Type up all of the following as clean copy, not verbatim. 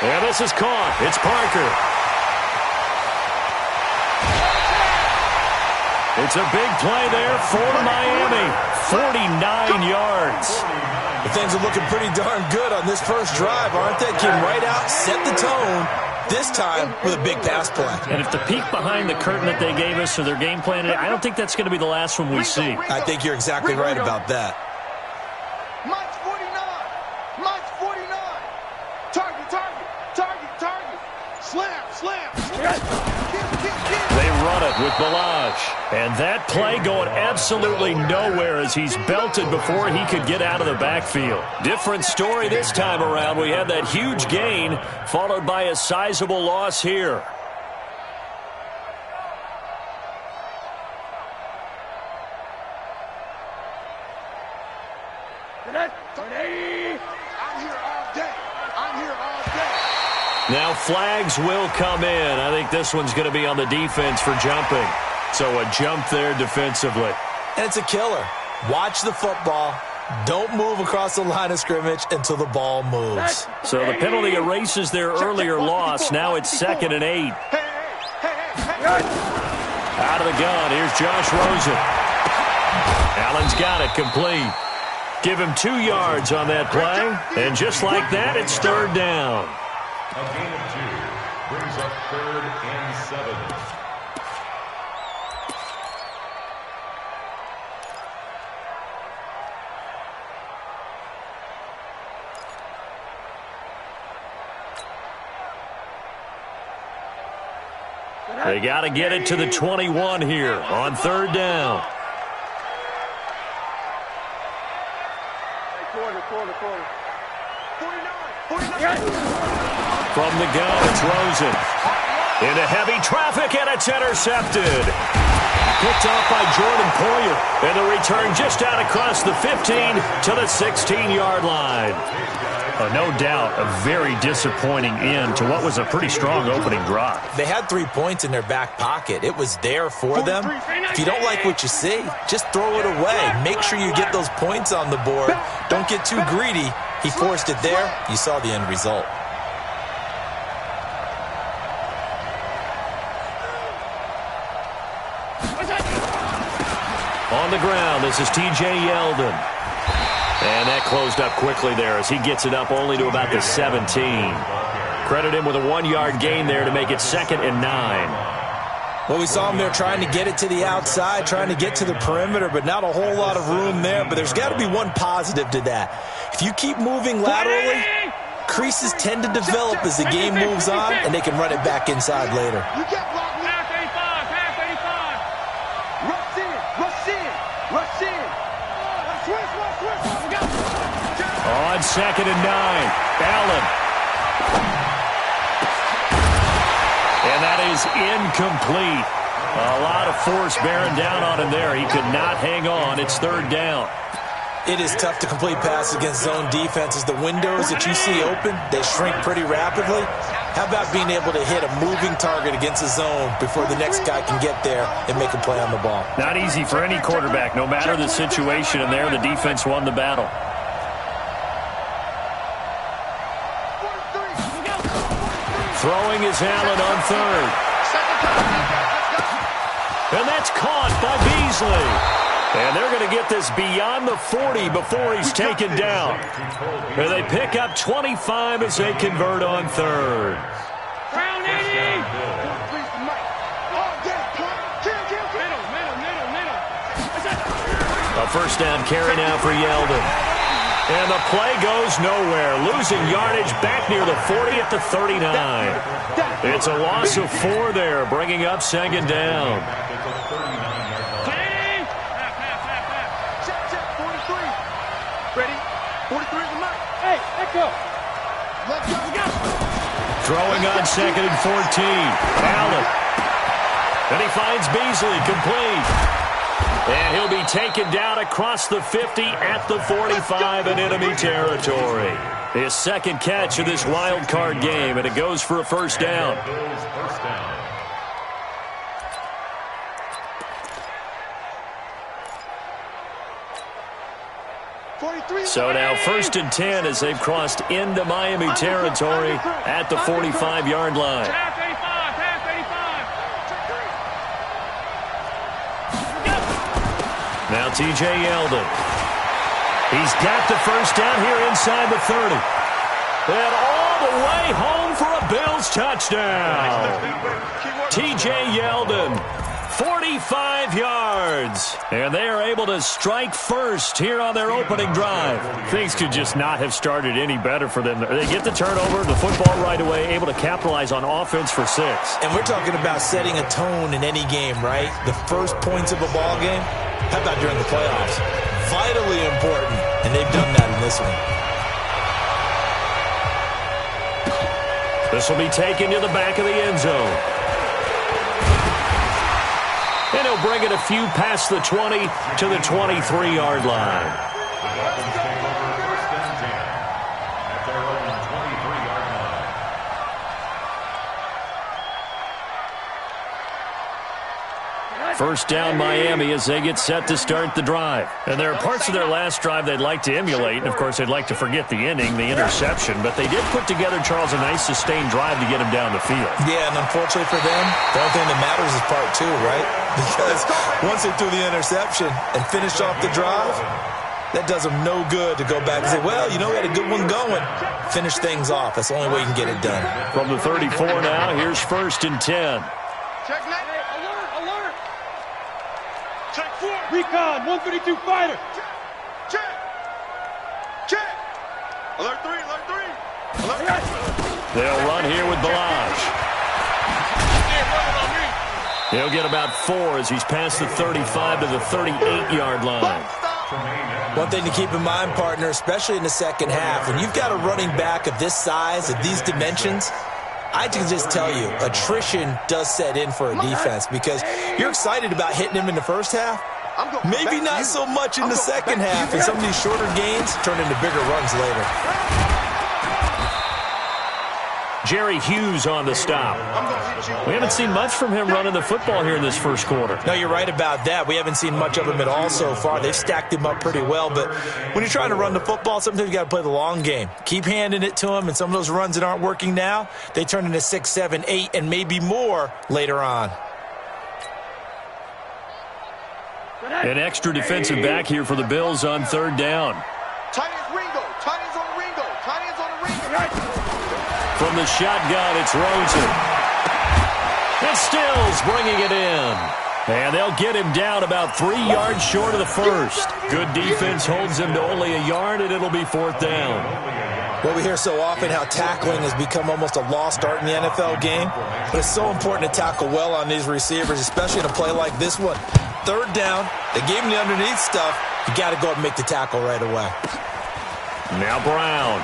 And this is caught. It's Parker. It's a big play there for Miami. 49 yards. Well, things are looking pretty darn good on this first drive, aren't they? Came right out, set the tone, this time with a big pass play. And if the peek behind the curtain that they gave us or their game plan, I don't think that's going to be the last one we see. I think you're exactly right about that. Mike's 49. Mike's 49. Target, target, target, target. Slam, slam. They run it with Balaj. And that play going absolutely nowhere as he's belted before he could get out of the backfield. Different story this time around. We had that huge gain followed by a sizable loss here. Now flags will come in. I think this one's going to be on the defense for jumping. So a jump there defensively. And it's a killer. Watch the football. Don't move across the line of scrimmage until the ball moves. So the penalty erases their earlier loss. Now it's 2nd and 8. Out of the gun. Here's Josh Rosen. Allen's got it complete. Give him 2 yards on that play. And just like that, it's 3rd down. A gain of 2 brings up 3rd and 7. They got to get it to the 21 here on 3rd down. From the gun, it's Rosen. Into heavy traffic, and it's intercepted. Picked off by Jordan Poyer. And the return just out across the 15 to the 16-yard line. No doubt a very disappointing end to what was a pretty strong opening drive. They had 3 points in their back pocket. It was there for them. If you don't like what you see, just throw it away. Make sure you get those points on the board. Don't get too greedy. He forced it there. You saw the end result. On the ground, this is T.J. Yeldon. And that closed up quickly there as he gets it up only to about the 17. Credit him with a 1-yard gain there to make it 2nd and 9. Well, we saw him there trying to get it to the outside, trying to get to the perimeter, but not a whole lot of room there. But there's got to be one positive to that. If you keep moving laterally, creases tend to develop as the game moves on, and they can run it back inside later. On 2nd and 9, Allen. And that is incomplete. A lot of force bearing down on him there. He could not hang on. It's 3rd down. It is tough to complete passes against zone defenses. The windows that you see open, they shrink pretty rapidly. How about being able to hit a moving target against a zone before the next guy can get there and make a play on the ball? Not easy for any quarterback. No matter the situation in there, the defense won the battle. Throwing is Allen on 3rd. And that's caught by Beasley. And they're going to get this beyond the 40 before he's taken down. And they pick up 25 as they convert on 3rd. A 1st down carry now for Yeldon. And the play goes nowhere. Losing yardage back near the 40 at the 39. It's a loss of 4 there, bringing up 2nd down. Ready? 43 is the mic. Hey, let's go. Let's go. Throwing on 2nd and 14. Allen. And he finds Beasley complete. And he'll be taken down across the 50 at the 45 in enemy territory. His 2nd catch of this wild card game, and it goes for a 1st down. So now 1st and 10 as they've crossed into Miami territory at the 45-yard line. Now T.J. Yeldon. He's got the first down here inside the 30. And all the way home for a Bills touchdown. T.J. Yeldon, 45 yards. And they are able to strike first here on their opening drive. Things could just not have started any better for them. They get the turnover, the football right away, able to capitalize on offense for 6. And we're talking about setting a tone in any game, right? The first points of a ball game. How about during the playoffs? Vitally important, and they've done that in this one. This will be taken to the back of the end zone. And he'll bring it a few past the 20 to the 23-yard line. First down Miami as they get set to start the drive. And there are parts of their last drive they'd like to emulate. And, of course, they'd like to forget the inning, the interception. But they did put together, Charles, a nice sustained drive to get him down the field. Yeah, and unfortunately for them, the only thing that matters is part 2, right? Because once they threw the interception and finished off the drive, that does them no good to go back and say, well, you know, we had a good one going. Finish things off. That's the only way you can get it done. From the 34 now, here's 1st and 10. Recon, 132 fighter. Check. Alert 3, alert 3. They'll run here with Balaj. He'll get about 4 as he's past the 35 to the 38-yard line. One thing to keep in mind, partner, especially in the second half, when you've got a running back of this size, of these dimensions, I can just tell you, attrition does set in for a defense because you're excited about hitting him in the first half. Maybe not so much in the second half, and some of these shorter gains turn into bigger runs later. Jerry Hughes on the stop. We haven't seen much from him running the football here in this first quarter. No, you're right about that. We haven't seen much of him at all so far. They've stacked him up pretty well, but when you're trying to run the football, sometimes you got to play the long game. Keep handing it to him, and some of those runs that aren't working now, they turn into 6, 7, 8, and maybe more later on. An extra defensive back here for the Bills on 3rd down. Tight ends Ringo. Tight ends on the Ringo. Tight ends on the Ringo. From the shotgun, it's Rosen. And Stills bringing it in. And they'll get him down about 3 yards short of the first. Good defense holds him to only a yard, and it'll be 4th down. Well, we hear so often how tackling has become almost a lost art in the NFL game. But it's so important to tackle well on these receivers, especially in a play like this one. 3rd down, they gave him the underneath stuff. You got to go and make the tackle right away. Now Brown.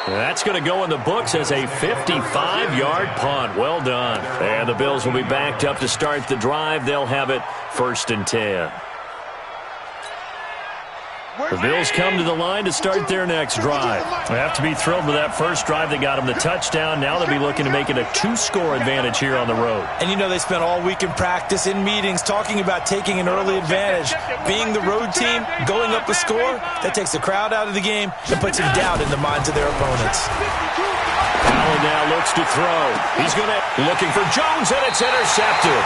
That's going to go in the books as a 55-yard punt. Well done. And the Bills will be backed up to start the drive. They'll have it 1st and 10. The Bills come to the line to start their next drive. They have to be thrilled with that first drive that got them the touchdown. Now they'll be looking to make it a 2-score advantage here on the road. And you know they spent all week in practice, in meetings, talking about taking an early advantage. Being the road team, going up a score, that takes the crowd out of the game and puts some doubt in the minds of their opponents. Allen now looks to throw. He's looking for Jones, and it's intercepted.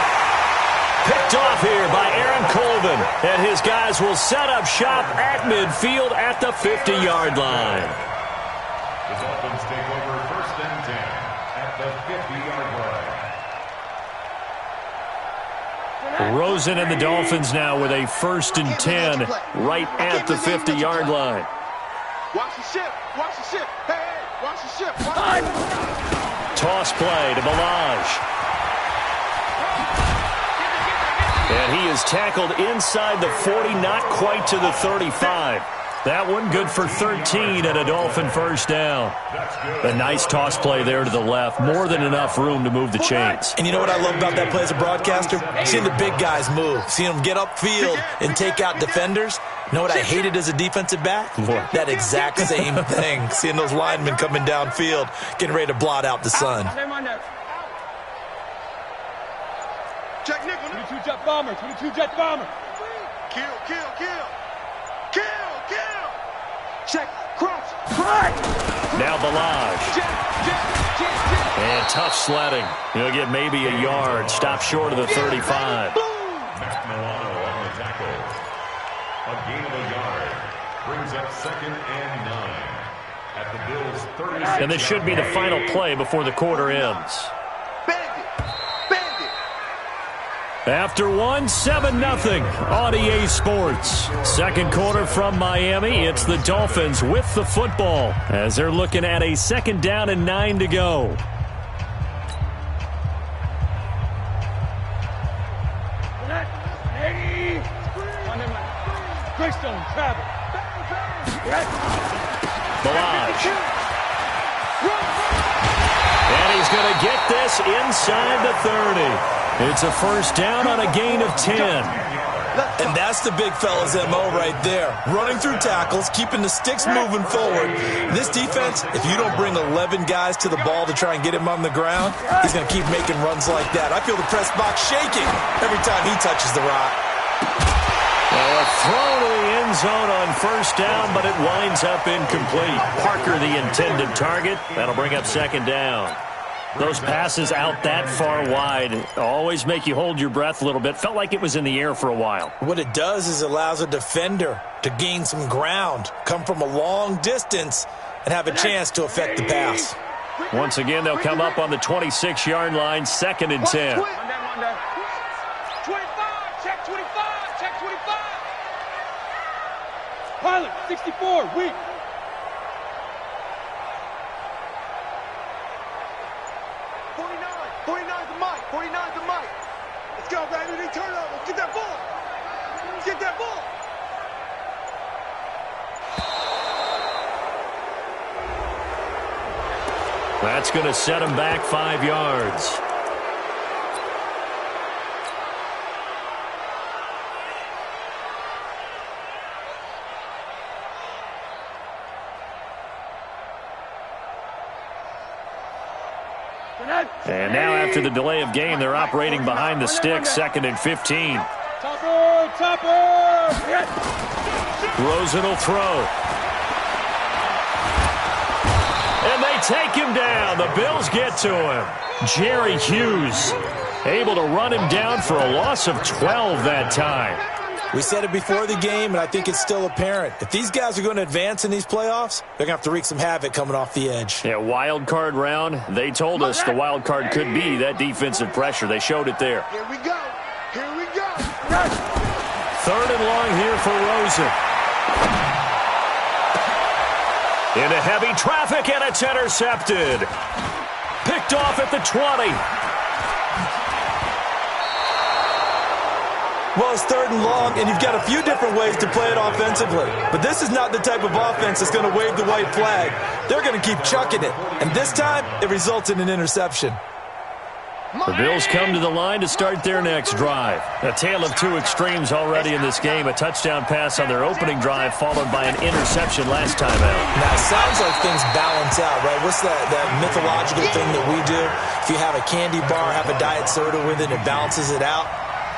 Picked off here by Aaron Colvin, and his guys will set up shop at midfield at the 50-yard line. The Dolphins take over 1st and 10 at the 50-yard line. Rosen and the Dolphins now with a 1st and 10 right at the 50-yard line. Watch the ship. Watch the ship. Hey, watch the ship. Toss play to Balaj. And he is tackled inside the 40, not quite to the 35. That one good for 13 and a Dolphin first down. A nice toss play there to the left. More than enough room to move the chains. And you know what I love about that play as a broadcaster? Seeing the big guys move. Seeing them get upfield and take out defenders. You know what I hated as a defensive back? What? That exact same thing. Seeing those linemen coming downfield, getting ready to blot out the sun. Check nickel. 22 jet bomber. 22 jet bomber. Kill, kill, kill. Kill, kill. Check, cross, right. Now Balaj. And tough sledding. He'll get maybe a yard. Stop short of the 35. Matt Milano on the tackle. A gain of a yard. Brings up 2nd and 9. At the Bills' 36. And this should be the final play before the quarter ends. After one, 7-0 on EA Sports. Second quarter from Miami. It's the Dolphins with the football as they're looking at a 2nd down and 9 to go. Greystone, travel. Balaj. And he's going to get this inside the 30. It's a first down on a gain of 10. And that's the big fella's MO right there. Running through tackles, keeping the sticks moving forward. This defense, if you don't bring 11 guys to the ball to try and get him on the ground, he's going to keep making runs like that. I feel the press box shaking every time he touches the rock. Well, a throw to the end zone on first down, but it winds up incomplete. Parker, the intended target. That'll bring up 2nd down. Those passes out that far wide always make you hold your breath a little bit. Felt like it was in the air for a while. What it does is allows a defender to gain some ground, come from a long distance, and have a chance to affect the pass. Once again, they'll come up on the 26-yard line, 2nd and 10. 25, check 25, check 25. Pilot, 64, weak. 49 the mic, 49 the mic. Let's go, baby. They turn over. Let's get that ball. Let's get that ball. That's going to set him back 5 yards. And now after the delay of game, they're operating behind the sticks, 2nd and 15. Topper! Rosen will throw. And they take him down. The Bills get to him. Jerry Hughes able to run him down for a loss of 12 that time. We said it before the game, and I think it's still apparent. If these guys are going to advance in these playoffs, they're going to have to wreak some havoc coming off the edge. Yeah, wild card round. They told us the wild card could be that defensive pressure. They showed it there. Here we go. Here we go. 3rd and long here for Rosen. Into heavy traffic, and it's intercepted. Picked off at the 20. Well, it's 3rd and long, and you've got a few different ways to play it offensively. But this is not the type of offense that's going to wave the white flag. They're going to keep chucking it. And this time, it results in an interception. The Bills come to the line to start their next drive. A tale of two extremes already in this game. A touchdown pass on their opening drive, followed by an interception last time out. Now, it sounds like things balance out, right? What's that mythological thing that we do? If you have a candy bar, have a diet soda with it, it balances it out.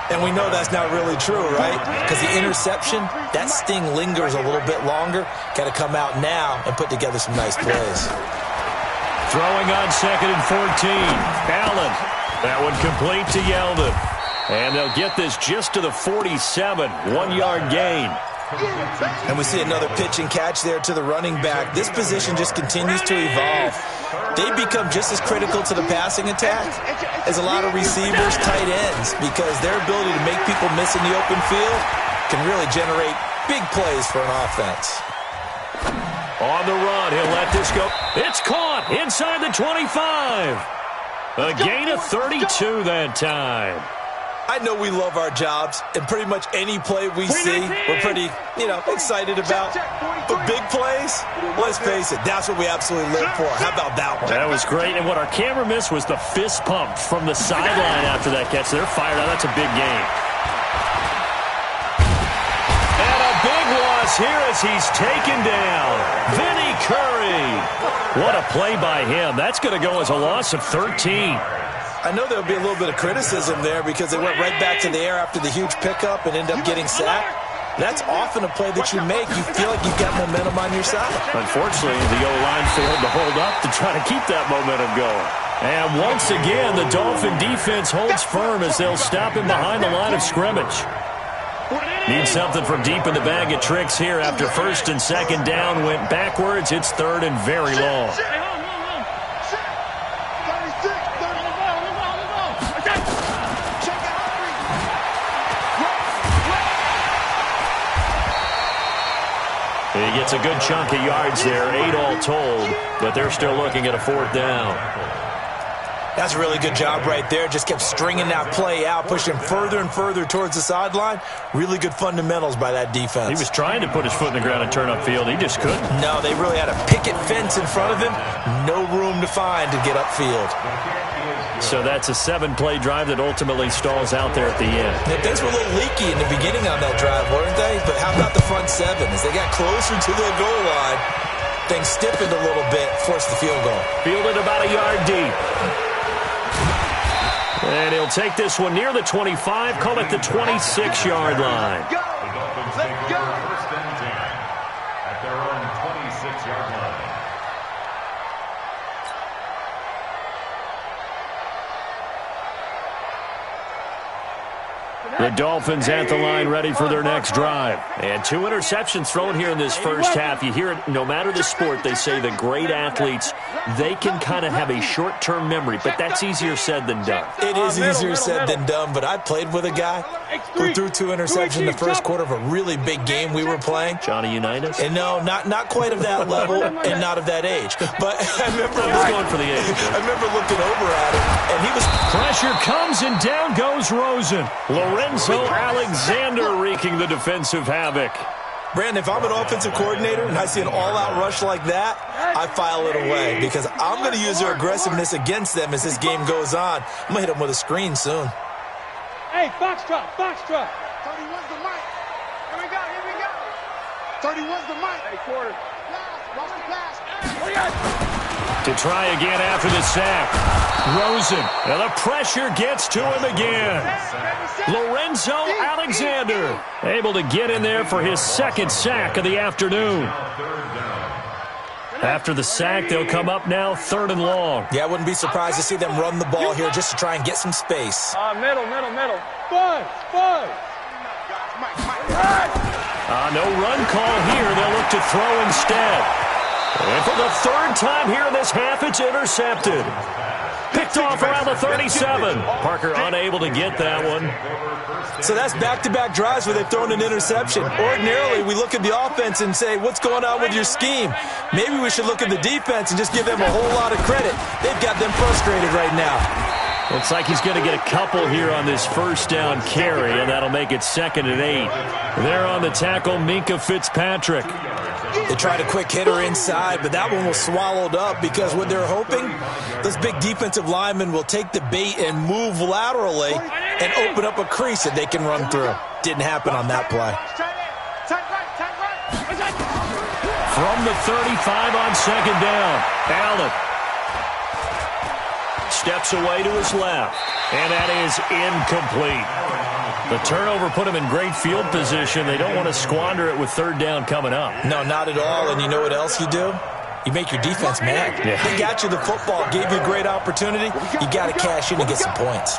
And we know that's not really true, right? Because the interception, that sting lingers a little bit longer. Got to come out now and put together some nice plays. Throwing on 2nd and 14. Allen. That one complete to Yeldon. And they'll get this just to the 47. 1-yard gain. And we see another pitch and catch there to the running back. This position just continues to evolve. They become just as critical to the passing attack as a lot of receivers, tight ends, because their ability to make people miss in the open field can really generate big plays for an offense. On the run, he'll let this go. It's caught inside the 25. A gain of 32 that time. I know we love our jobs, and pretty much any play we see, we're pretty, excited about. But big plays, let's face it, that's what we absolutely live for. How about that one? That was great, and what our camera missed was the fist pump from the sideline after that catch. They're fired out. That's a big game. And a big loss here as he's taken down. Vinny Curry. What a play by him. That's going to go as a loss of 13. I know there'll be a little bit of criticism there because they went right back to the air after the huge pickup and ended up getting sacked. That's often a play that you make. You feel like you've got momentum on your side. Unfortunately, the O-line failed to hold up to try to keep that momentum going. And once again, the Dolphin defense holds firm as they'll stop him behind the line of scrimmage. Need something from deep in the bag of tricks here after first and second down went backwards. It's third and very long. He gets a good chunk of yards there, 8 all told, but they're still looking at a fourth down. That's a really good job right there. Just kept stringing that play out, pushing further and further towards the sideline. Really good fundamentals by that defense. He was trying to put his foot in the ground and turn upfield. He just couldn't. No, they really had a picket fence in front of him. No room to find to get upfield. So that's a 7-play drive that ultimately stalls out there at the end. Yeah, things were a little leaky in the beginning on that drive, weren't they? But how about the front 7? As they got closer to the goal line, things stiffened a little bit, forced the field goal. Fielded about a yard deep. And he'll take this one near the 25, call it the 26-yard line. The Dolphins take over first and 10 at their own 26-yard line. The Dolphins at the line ready for their next drive. And 2 interceptions thrown here in this first half. You hear it, no matter the sport, they say the great athletes, they can kind of have a short-term memory, but that's easier said than done. It is easier said than done, but I played with a guy who threw 2 interceptions in the first quarter of a really big game we were playing. Johnny Unitas? And no, not quite of that level and not of that age. But I remember going for the age. I remember looking over at him, and he was... Pressure comes, and down goes Rosen. Lorenzo Alexander wreaking the defensive havoc. Brandon, if I'm an offensive coordinator and I see an all-out rush like that, I file it away because I'm going to use their aggressiveness against them as this game goes on. I'm going to hit them with a screen soon. Hey, Foxtrot, Foxtrot. 31's the mic. Here we go, here we go. 31's the mic. Hey, quarter. Watch the pass. To try again after the sack. Rosen. And the pressure gets to him again. Lorenzo Alexander able to get in there for his second sack of the afternoon. After the sack, they'll come up now 3rd and long. Yeah, I wouldn't be surprised to see them run the ball here just to try and get some space. Middle. Buzz. No run call here. They'll look to throw instead. And for the 3rd time here in this half, it's intercepted. Picked off around the 37. Parker unable to get that one. So that's back-to-back drives where they've thrown an interception. Ordinarily, we look at the offense and say, what's going on with your scheme? Maybe we should look at the defense and just give them a whole lot of credit. They've got them frustrated right now. Looks like he's going to get a couple here on this first down carry, and that'll make it 2nd and 8. There on the tackle, m1ke Fitzpatrick. They tried a quick hitter inside, but that one was swallowed up because what they're hoping, those big defensive linemen will take the bait and move laterally and open up a crease that they can run through. Didn't happen on that play. From the 35 on 2nd down, Allen steps away to his left, and that is incomplete. The turnover put him in great field position. They don't want to squander it with 3rd down coming up. No, not at all. And you know what else you do? You make your defense mad. Yeah. They got you the football, gave you a great opportunity. You got to cash in and get some points.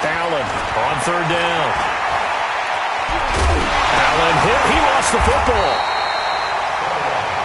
Allen on 3rd down. Allen hit. He lost the football.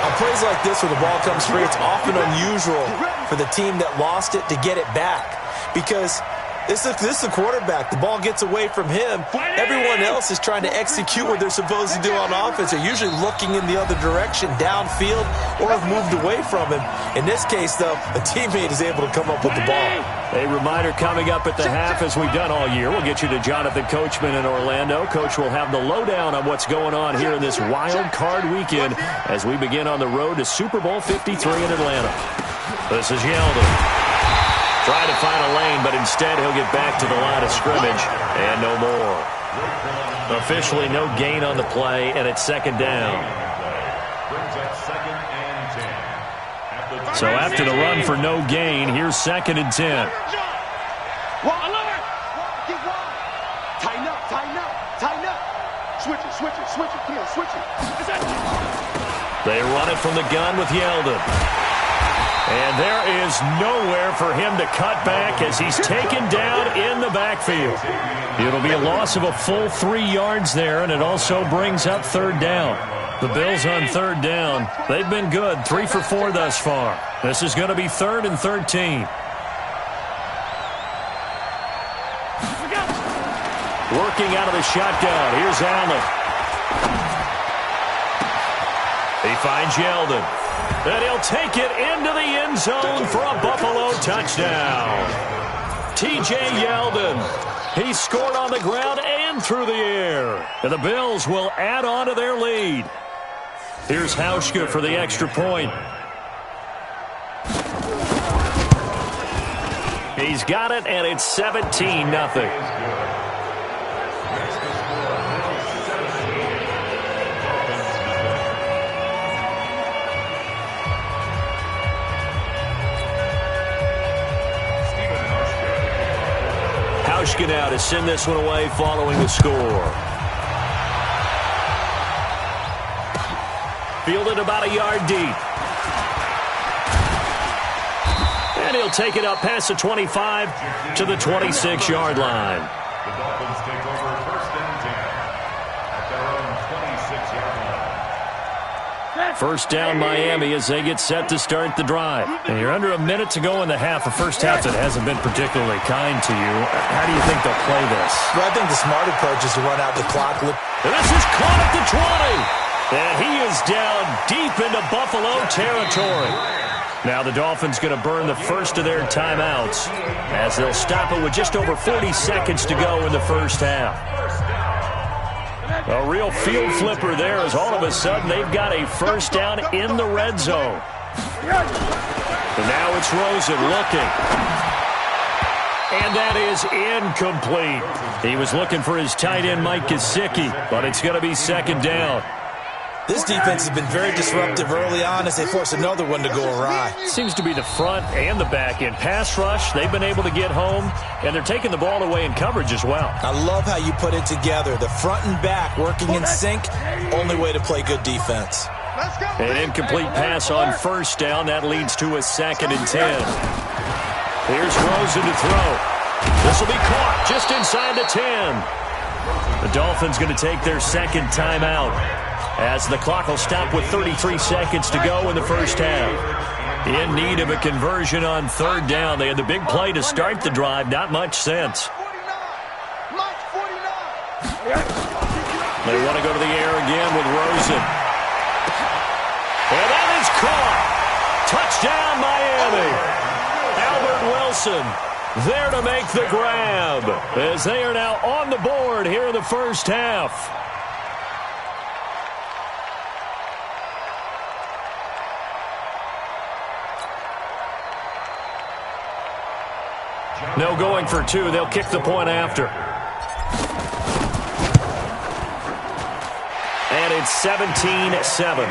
On plays like this where the ball comes free, it's often unusual for the team that lost it to get it back because this is the quarterback. The ball gets away from him. Everyone else is trying to execute what they're supposed to do on offense. They're usually looking in the other direction, downfield, or have moved away from him. In this case, though, a teammate is able to come up with the ball. A reminder coming up at the half, as we've done all year. We'll get you to Jonathan Coachman in Orlando. Coach will have the lowdown on what's going on here in this wild card weekend as we begin on the road to Super Bowl 53 in Atlanta. This is Yeldon. Trying to find a lane, but instead he'll get back to the line of scrimmage, and no more. Officially no gain on the play, and it's 2nd down. So after the run for no gain, here's 2nd and 10. Switch it. Come on, switch it. They run it from the gun with Yeldon. And there is nowhere for him to cut back as he's taken down in the backfield. It'll be a loss of a full 3 yards there, and it also brings up third down. The Bills on third down, they've been good, 3 for 4 thus far. This is going to be 3rd and 13. Working out of the shotgun, here's Allen. He finds Yeldon. And he'll take it into the end zone for a Buffalo touchdown. T.J. Yeldon. He scored on the ground and through the air. And the Bills will add on to their lead. Here's Hauschka for the extra point. He's got it, and it's 17-0. Hauschka now to send this one away following the score. Fielded about a yard deep. And he'll take it up past the 25 to the 26-yard line. The Dolphins take over 1st and 10 at their own 26-yard line. First down Miami as they get set to start the drive. And you're under a minute to go in the half, a first half that hasn't been particularly kind to you. How do you think they'll play this? Well, I think the smart approach is to run out the clock. And this is caught at the 20. And he is down deep into Buffalo territory. Now the Dolphins going to burn the first of their timeouts as they'll stop it with just over 40 seconds to go in the first half. A real field flipper there as all of a sudden they've got a first down in the red zone. And now it's Rosen looking. And that is incomplete. He was looking for his tight end, m1keB1G2010's, but it's going to be second down. This defense has been very disruptive early on as they force another one to go awry. Seems to be the front and the back end. Pass rush, they've been able to get home, and they're taking the ball away in coverage as well. I love how you put it together. The front and back working in sync, only way to play good defense. An incomplete pass on first down. That leads to a 2nd and 10. Here's Rosen to throw. This will be caught just inside the 10. The Dolphins going to take their second timeout as the clock will stop with 33 seconds to go in the first half. In need of a conversion on third down. They had the big play to start the drive. Not much sense. They want to go to the air again with Rosen. And that is caught. Touchdown, Miami. Albert Wilson there to make the grab as they are now on the board here in the first half. No going for 2. They'll kick the point after. And it's 17-7.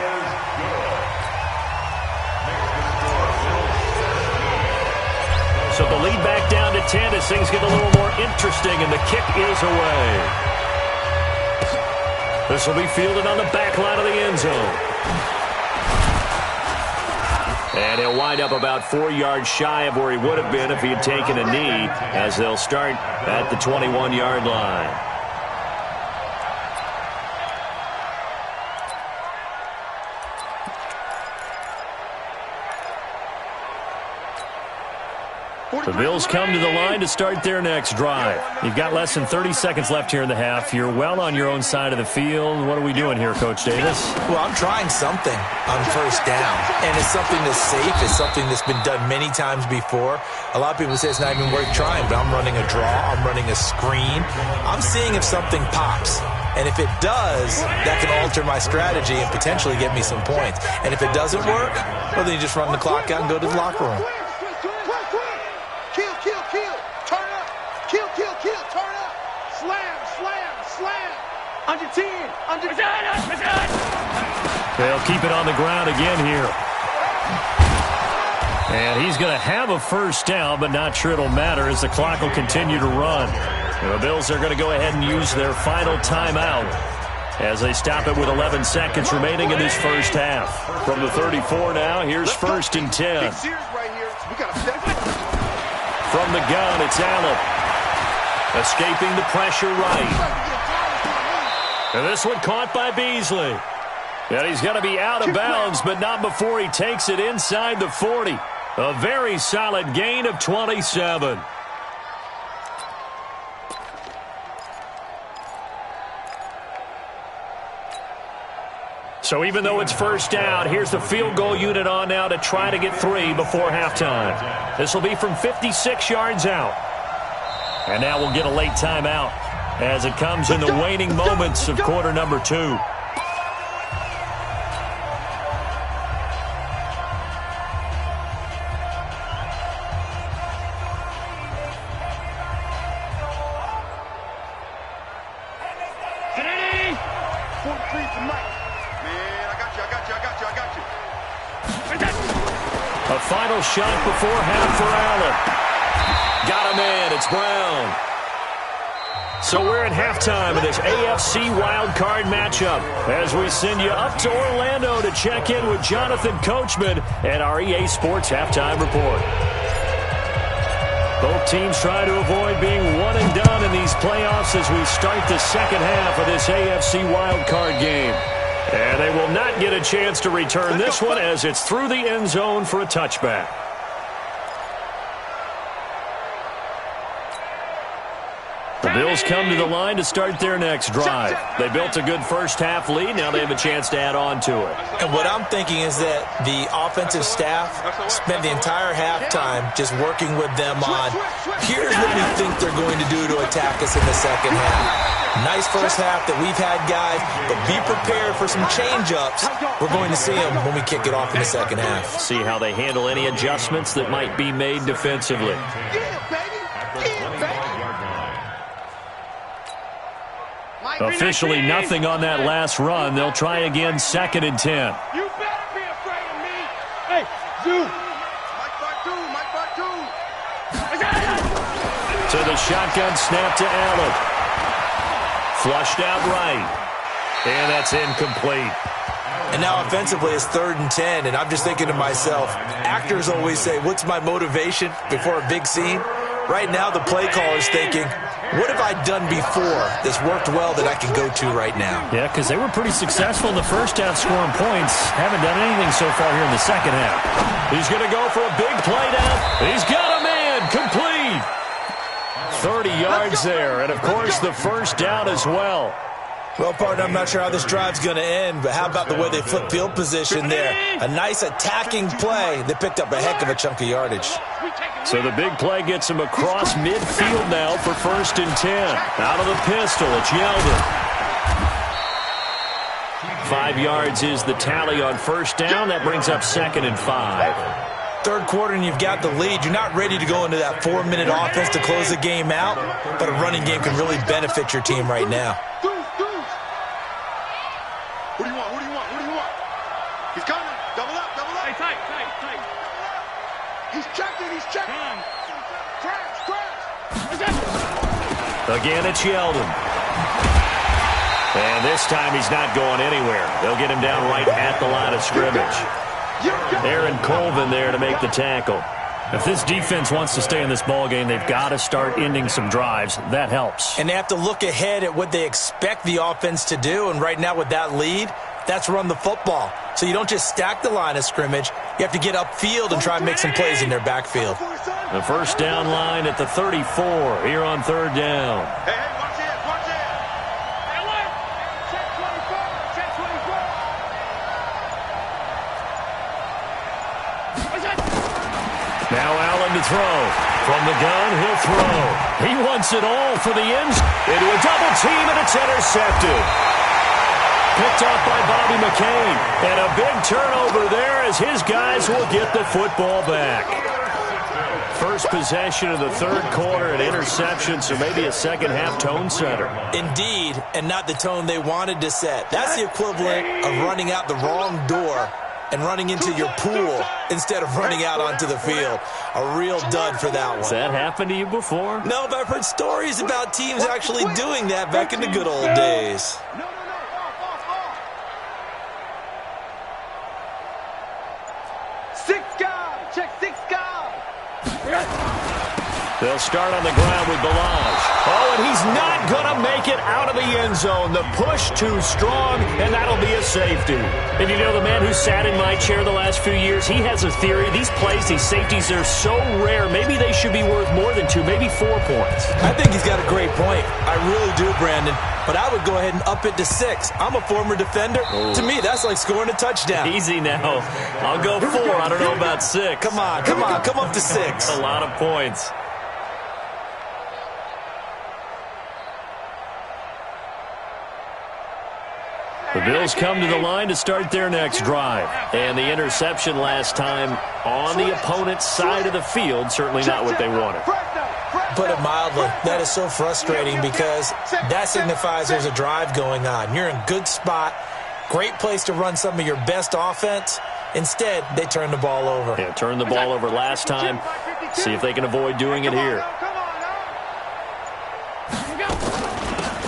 So the lead back down to 10 as things get a little more interesting, and the kick is away. This will be fielded on the back line of the end zone. And he'll wind up about 4 yards shy of where he would have been if he had taken a knee, as they'll start at the 21-yard line. The Bills come to the line to start their next drive. You've got less than 30 seconds left here in the half. You're well on your own side of the field. What are we doing here, Coach Davis? Well, I'm trying something on first down, and it's something that's safe. It's something that's been done many times before. A lot of people say it's not even worth trying, but I'm running a draw. I'm running a screen. I'm seeing if something pops. And if it does, that can alter my strategy and potentially get me some points. And if it doesn't work, well, then you just run the clock out and go to the locker room. Under 10, under 10. They'll keep it on the ground again here. And he's going to have a first down, but not sure it'll matter as the clock will continue to run. The Bills are going to go ahead and use their final timeout as they stop it with 11 seconds remaining in this first half. From the 34 now, here's first and 10. From the gun, it's Allen. Escaping the pressure right. And this one caught by Beasley. And he's going to be out of bounds, but not before he takes it inside the 40. A very solid gain of 27. So even though it's first down, here's the field goal unit on now to try to get 3 before halftime. This will be from 56 yards out. And now we'll get a late timeout as it comes in the waning moments of quarter number 2. A final shot before half for Allen. Got him in. It's Brown. So we're at halftime of this AFC wildcard matchup as we send you up to Orlando to check in with Jonathan Coachman and our EA Sports Halftime Report. Both teams try to avoid being one and done in these playoffs as we start the second half of this AFC wildcard game. And they will not get a chance to return this one as it's through the end zone for a touchback. The Bills come to the line to start their next drive. They built a good first-half lead. Now they have a chance to add on to it. And what I'm thinking is that the offensive staff spent the entire halftime just working with them on, here's what we think they're going to do to attack us in the second half. Nice first half that we've had, guys, but be prepared for some change-ups. We're going to see them when we kick it off in the second half. See how they handle any adjustments that might be made defensively. Officially nothing on that last run. They'll try again, 2nd and 10. You better be afraid of me. Hey, Zoo. To the shotgun snap to Allen. Flushed out right. And that's incomplete. And now offensively it's 3rd and 10, and I'm just thinking to myself, actors always say, what's my motivation before a big scene? Right now the play caller's thinking, what have I done before that's worked well that I can go to right now? Yeah, because they were pretty successful in the first half scoring points. Haven't done anything so far here in the second half. He's going to go for a big play down. He's got a man complete. 30 yards there, and of course the first down as well. Well, partner, I'm not sure how this drive's going to end, but how about the way they flip field position there? A nice attacking play. They picked up a heck of a chunk of yardage. So the big play gets him across midfield now for 1st and 10. Out of the pistol, it's Yeldon. 5 yards is the tally on first down. That brings up 2nd and 5. Third quarter and you've got the lead. You're not ready to go into that 4-minute offense to close the game out, but a running game can really benefit your team right now. What do you want? What do you want? What do you want? He's coming. Double up. Double up. Hey, tight. He's checking. Crash. Again, it's Yeldon. And this time he's not going anywhere. They'll get him down right at the line of scrimmage. Aaron Colvin there to make the tackle. If this defense wants to stay in this ballgame, they've got to start ending some drives. That helps. And they have to look ahead at what they expect the offense to do. And right now with that lead, that's run the football. So you don't just stack the line of scrimmage. You have to get upfield and try and make some plays in their backfield. The first down line at the 34 here on 3rd down. Hey, watch it. Hey, look. Check 24. Check 24. Now Allen to throw. From the gun, he'll throw. He wants it all for the end. Into a double team, and it's intercepted. Picked off by Bobby McCain. And a big turnover there as his guys will get the football back. First possession of the third quarter, an interception, so maybe a second-half tone setter. Indeed, and not the tone they wanted to set. That's the equivalent of running out the wrong door and running into your pool instead of running out onto the field. A real dud for that one. Has that happened to you before? No, but I've heard stories about teams actually doing that back in the good old days. Six guys. Check six guys. They'll start on the ground with Balaj. Oh, and he's not going to make it out of the end zone. The push too strong, and that'll be a safety. And you know, the man who sat in my chair the last few years, he has a theory. These plays, these safeties, they're so rare. Maybe they should be worth more than 2, maybe 4 points. I think he's got a great point. I really do, Brandon. But I would go ahead and up it to 6. I'm a former defender. Oh. To me, that's like scoring a touchdown. Easy now. I'll go 4. I don't know about 6. Come on. Come up to 6. A lot of points. The Bills come to the line to start their next drive. And the interception last time on the opponent's side of the field, certainly not what they wanted. Put it mildly, that is so frustrating because that signifies there's a drive going on. You're in a good spot, great place to run some of your best offense. Instead, they turn the ball over. Yeah, turned the ball over last time. See if they can avoid doing it here.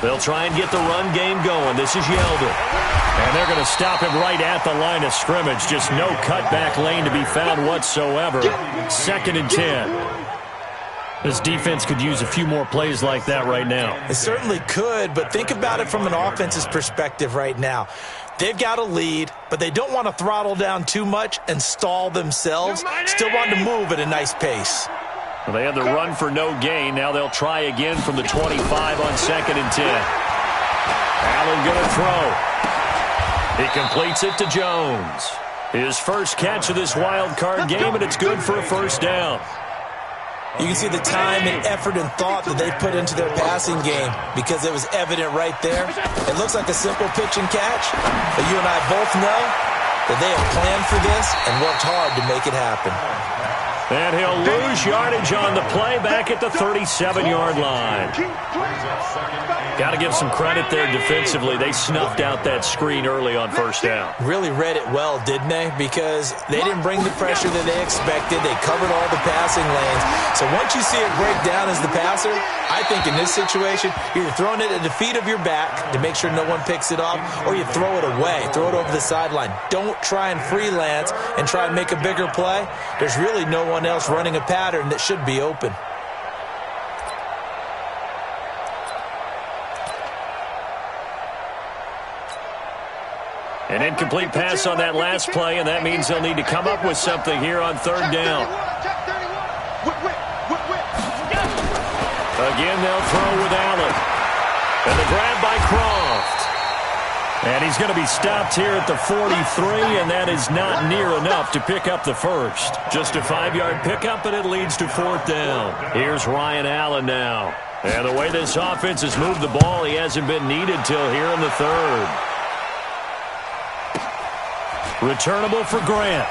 They'll try and get the run game going. This is Yeldon. And they're going to stop him right at the line of scrimmage. Just no cutback lane to be found whatsoever. 2nd and 10. This defense could use a few more plays like that right now. It certainly could, but think about it from an offense's perspective right now. They've got a lead, but they don't want to throttle down too much and stall themselves. Still want to move at a nice pace. Well, they had the run for no gain. Now they'll try again from the 25 on 2nd and 10. Allen going to throw. He completes it to Jones. His first catch of this wild card game, and it's good for a first down. You can see the time and effort and thought that they put into their passing game because it was evident right there. It looks like a simple pitch and catch, but you and I both know that they have planned for this and worked hard to make it happen. And he'll lose yardage on the play back at the 37-yard line. Got to give some credit there defensively. They snuffed out that screen early on first down. Really read it well, didn't they? Because they didn't bring the pressure that they expected. They covered all the passing lanes. So once you see it break down as the passer, I think in this situation, you're throwing it at the feet of your back to make sure no one picks it off, or you throw it away, throw it over the sideline. Don't try and freelance and try and make a bigger play. There's really no one else running a pattern that should be open. An incomplete pass on that last play, and that means they'll need to come up with something here on 3rd down. Again, they'll throw with Allen. And the grab by Croft. And he's going to be stopped here at the 43, and that is not near enough to pick up the first. Just a 5-yard pickup, and it leads to 4th down. Here's Ryan Allen now. And the way this offense has moved the ball, he hasn't been needed till here in the 3rd. Returnable for Grant.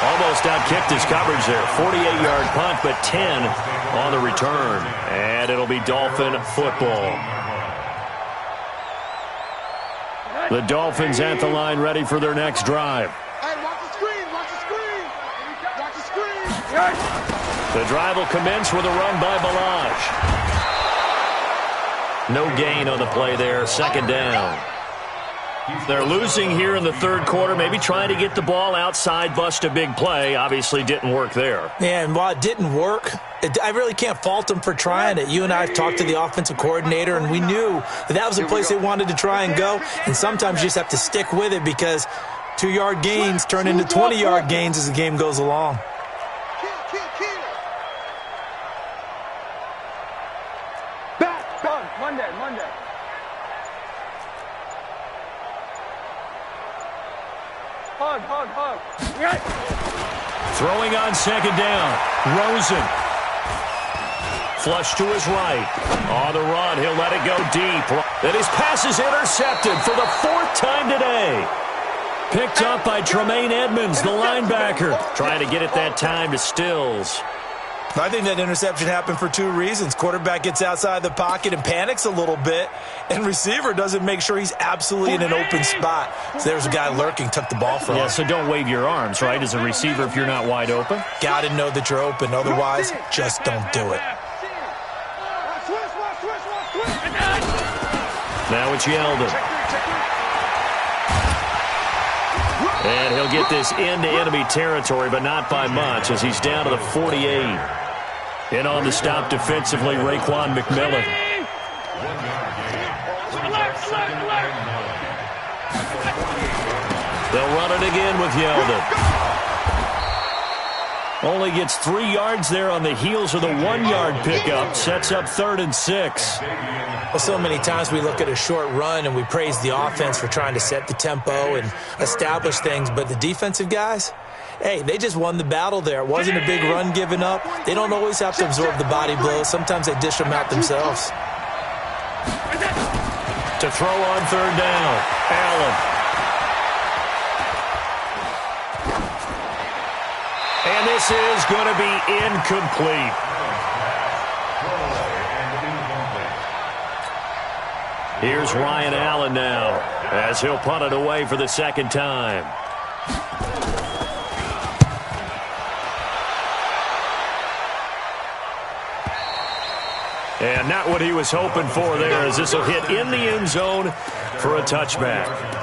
Almost outkicked his coverage there. 48-yard punt, but 10 on the return. And it'll be Dolphin football. The Dolphins at the line, ready for their next drive. Hey, watch the screen, watch the screen. Watch the screen. The drive will commence with a run by Balaj. No gain on the play there. 2nd down. They're losing here in the 3rd quarter, maybe trying to get the ball outside, bust a big play. Obviously didn't work there. Yeah, and while it didn't work, I really can't fault them for trying it. You and I have talked to the offensive coordinator, and we knew that was a place they wanted to try and go. And sometimes you just have to stick with it because 2-yard gains turn into 20-yard gains as the game goes along. Monday. Hug. Throwing on 2nd down. Rosen. Flush to his right. On the run, he'll let it go deep. And his pass is intercepted for the 4th time today. Picked up by Tremaine Edmonds, the linebacker. Trying to get it that time to Stills. I think that interception happened for 2 reasons. Quarterback gets outside the pocket and panics a little bit, and receiver doesn't make sure he's absolutely in an open spot. So there's a guy lurking, took the ball from him. Yeah, so don't wave your arms, right, as a receiver if you're not wide open. Got to know that you're open. Otherwise, just don't do it. Now it's Yeldon. And he'll get this into enemy territory, but not by much, as he's down to the 48. In on the stop defensively, Raekwon McMillan. They'll run it again with Yeldon. Only gets 3 yards there on the heels of the 1-yard pickup. Sets up 3rd and 6. Well, so many times we look at a short run and we praise the offense for trying to set the tempo and establish things. But the defensive guys, hey, they just won the battle there. It wasn't a big run given up. They don't always have to absorb the body blows. Sometimes they dish them out themselves. To throw on 3rd down, Allen. And this is going to be incomplete. Here's Ryan Allen now, as he'll punt it away for the 2nd time. And not what he was hoping for there, as this will hit in the end zone for a touchback.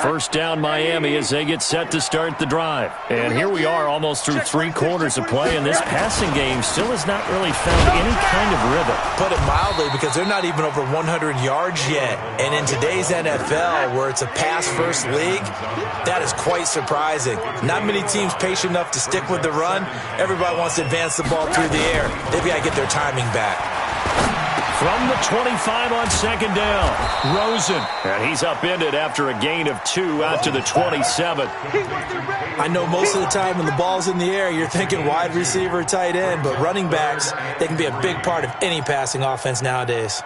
First down, Miami, as they get set to start the drive. And here we are almost through 3 quarters of play, and this passing game still has not really found any kind of rhythm. Put it mildly, because they're not even over 100 yards yet. And in today's NFL, where it's a pass-first league, that is quite surprising. Not many teams patient enough to stick with the run. Everybody wants to advance the ball through the air. They've got to get their timing back. From the 25 on 2nd down, Rosen. And he's upended after a gain of 2 out to the 27. I know most of the time when the ball's in the air, you're thinking wide receiver, tight end, but running backs, they can be a big part of any passing offense nowadays.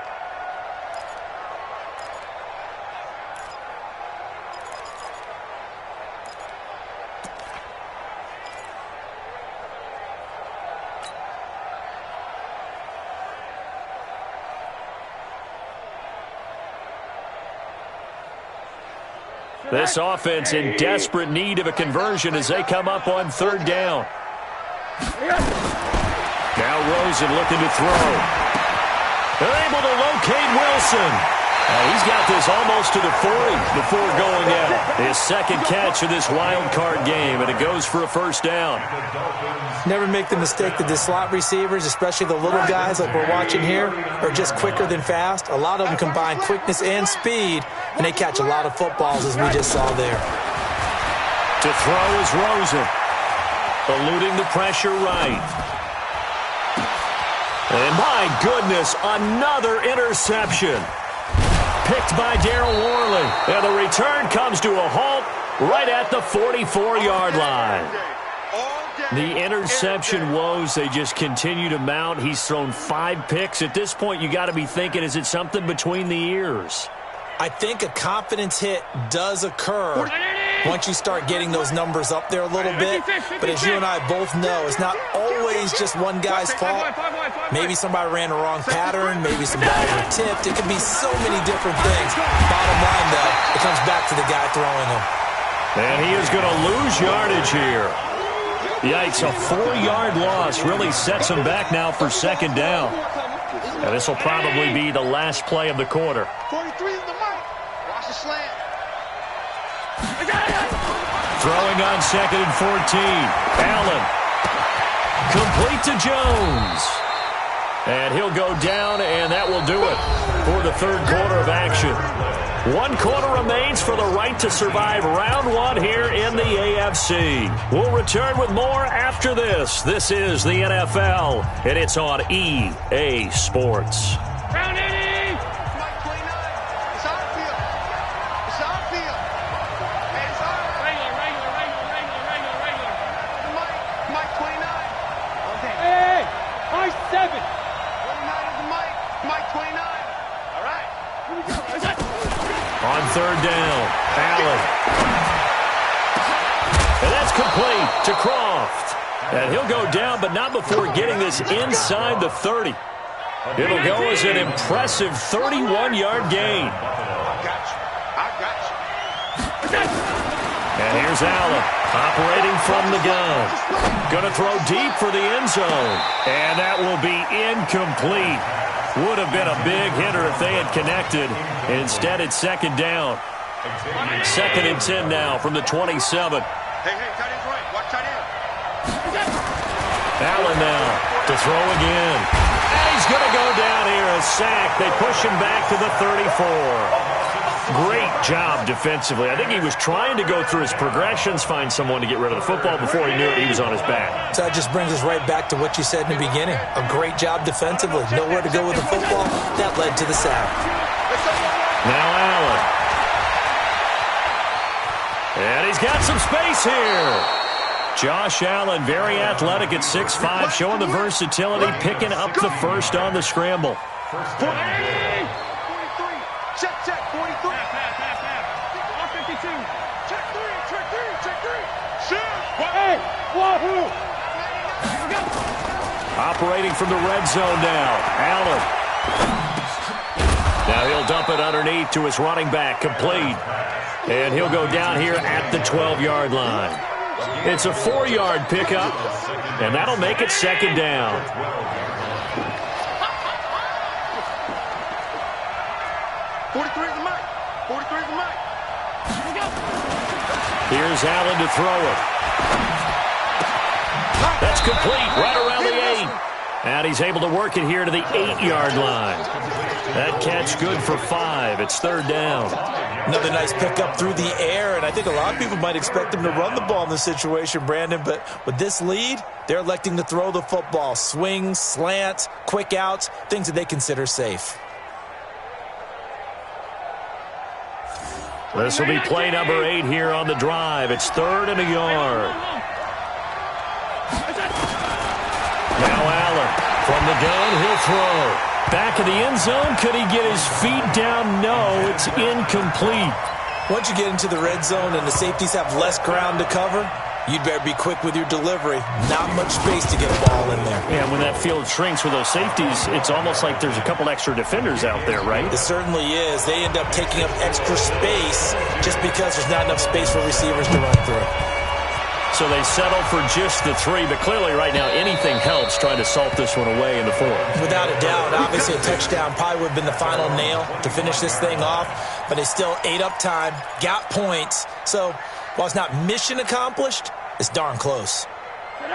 This offense in desperate need of a conversion as they come up on 3rd down. Now Rosen looking to throw. They're able to locate Wilson. He's got this almost to the 40 before going out. His 2nd catch of this wild card game, and it goes for a 1st down. Never make the mistake that the slot receivers, especially the little guys like we're watching here, are just quicker than fast. A lot of them combine quickness and speed, and they catch a lot of footballs, as we just saw there. To throw is Rosen, eluding the pressure right. And my goodness, another interception. Picked by Darryl Worley. And the return comes to a halt right at the 44-yard line. The interception woes, they just continue to mount. He's thrown 5 picks. At this point, you got to be thinking, is it something between the ears? I think a confidence hit does occur once you start getting those numbers up there a little bit. But as you and I both know, it's not always just one guy's fault. Maybe somebody ran a wrong pattern. Maybe some balls were tipped. It could be so many different things. Bottom line, though, it comes back to the guy throwing them. And he is going to lose yardage here. Yikes, a 4-yard loss really sets him back now for 2nd down. And this will probably be the last play of the quarter. 43 is the mic. Watch the slant. Throwing on 2nd and 14. Allen. Complete to Jones. And he'll go down, and that will do it for the 3rd quarter of action. 1 quarter remains for the right to survive round 1 here in the AFC. We'll return with more after this. This is the NFL, and it's on EA Sports. Round 80. Mike 29. It's our field. It's our field. Hey, it's our regular. Mike 29. Okay. Hey, Mike 7. 29 is the Mike 29. All right. Here we go. On 3rd down, Allen. And that's complete to Croft. And he'll go down, but not before getting this inside the 30. It'll go as an impressive 31-yard gain. I got you. And here's Allen, operating from the gun. Going to throw deep for the end zone. And that will be incomplete. Would have been a big hitter if they had connected. Instead, it's second down. 2nd and 10 now from the 27. Hey, tight end's right. Watch tight end. Allen now to throw again. And he's going to go down here, a sack. They push him back to the 34. Great job defensively. I think he was trying to go through his progressions, find someone to get rid of the football. Before he knew it, he was on his back. So that just brings us right back to what you said in the beginning. A great job defensively. Nowhere to go with the football. That led to the sack. Now Allen. And he's got some space here. Josh Allen, very athletic at 6'5", showing the versatility, picking up the first on the scramble. 43. Check, 43. Pass. 52. Check 3. Shoot. Hey, wahoo. Operating from the red zone now. Allen. Now he'll dump it underneath to his running back, complete. And he'll go down here at the 12-yard line. It's a 4-yard pickup, and that'll make it second down. 43 is the mic. 43 is the mic. Here's Allen to throw it. That's complete, right around the 8. And he's able to work it here to the 8-yard line. That catch good for 5. It's third down. Another nice pickup through the air, and I think a lot of people might expect him to run the ball in this situation, Brandon, but with this lead, they're electing to throw the football. Swings, slants, quick outs, things that they consider safe. This will be play number 8 here on the drive. It's 3rd and a yard. Now Allen from the gun, he'll throw. Back of the end zone, could he get his feet down? No, it's incomplete. Once you get into the red zone and the safeties have less ground to cover, you'd better be quick with your delivery. Not much space to get a ball in there. Yeah, when that field shrinks with those safeties, it's almost like there's a couple extra defenders out there, right? It certainly is. They end up taking up extra space just because there's not enough space for receivers to run through. So they settle for just the 3, but clearly right now anything helps trying to salt this one away in the 4th. Without a doubt, obviously a touchdown probably would have been the final nail to finish this thing off, but they still ate up time, got points. So while it's not mission accomplished, it's darn close.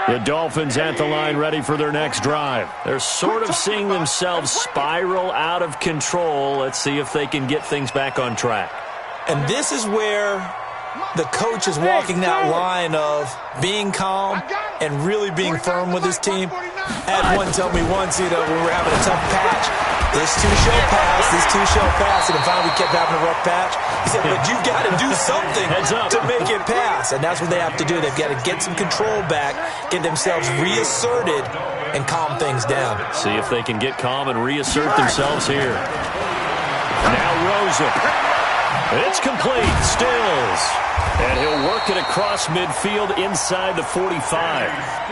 The Dolphins at the line ready for their next drive. They're sort of seeing themselves spiral out of control. Let's see if they can get things back on track. And this is where the coach is walking that line of being calm and really being firm with his team. I had one tell me once, when we were having a tough patch, this two shall pass, and then finally we kept having a rough patch. He said, but you've got to do something to make it pass, and that's what they have to do. They've got to get some control back, get themselves reasserted, and calm things down. See if they can get calm and reassert themselves here. Now Rosen. It's complete, Stills. And he'll work it across midfield inside the 45.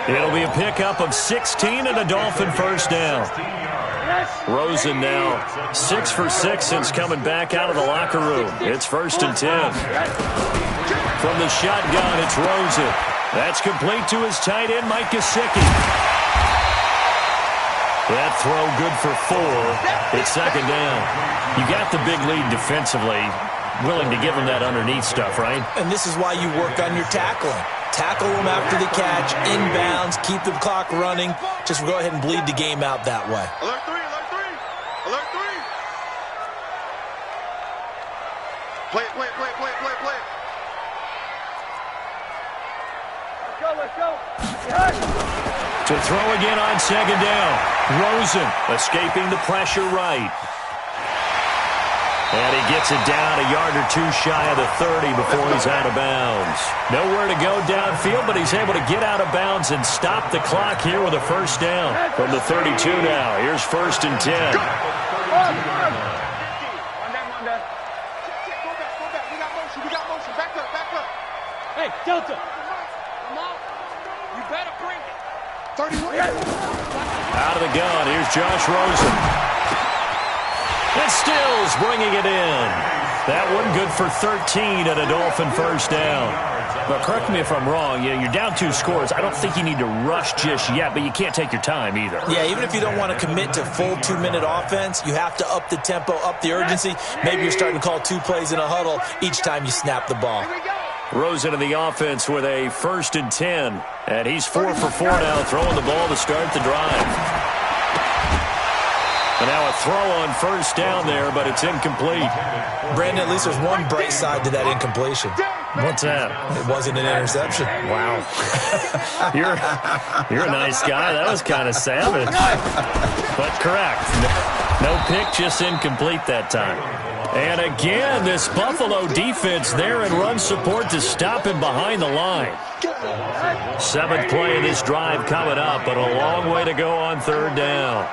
It'll be a pickup of 16 and a Dolphin first down. Rosen now 6 for 6 since coming back out of the locker room. It's 1st and 10. From the shotgun, it's Rosen. That's complete to his tight end, m1keB1G2010's. That throw good for 4. It's second down. You got the big lead defensively. Willing to give them that underneath stuff, right? And this is why you work on your tackling. Tackle them after the catch, inbounds, keep the clock running. Just go ahead and bleed the game out that way. Alert 3, alert 3, alert 3. Play it. Let's go. To throw again on second down. Rosen escaping the pressure right. And he gets it down a yard or 2 shy of the 30 before he's out of bounds. Nowhere to go downfield, but he's able to get out of bounds and stop the clock here with a first down. From the 32 now, here's 1st and 10. One down. We got motion. Back up. Hey, Delta. Come on. You better bring it. 31. Out of the gun, here's Josh Rosen. And Stills bringing it in. That one good for 13 and a Dolphin first down. But correct me if I'm wrong, you're down 2 scores. I don't think you need to rush just yet, but you can't take your time either. Yeah, even if you don't want to commit to full 2-minute offense, you have to up the tempo, up the urgency. Maybe you're starting to call 2 plays in a huddle each time you snap the ball. Rosen in the offense with a 1st and 10. And he's 4 for 4 now, throwing the ball to start the drive. And now a throw on 1st down there, but it's incomplete. Brandon, at least there's one bright side to that incompletion. What's that? It wasn't an interception. Wow. You're a nice guy. That was kind of savage. But correct. No pick, just incomplete that time. And again, this Buffalo defense there in run support to stop him behind the line. 7th play of this drive coming up, but a long way to go on 3rd down.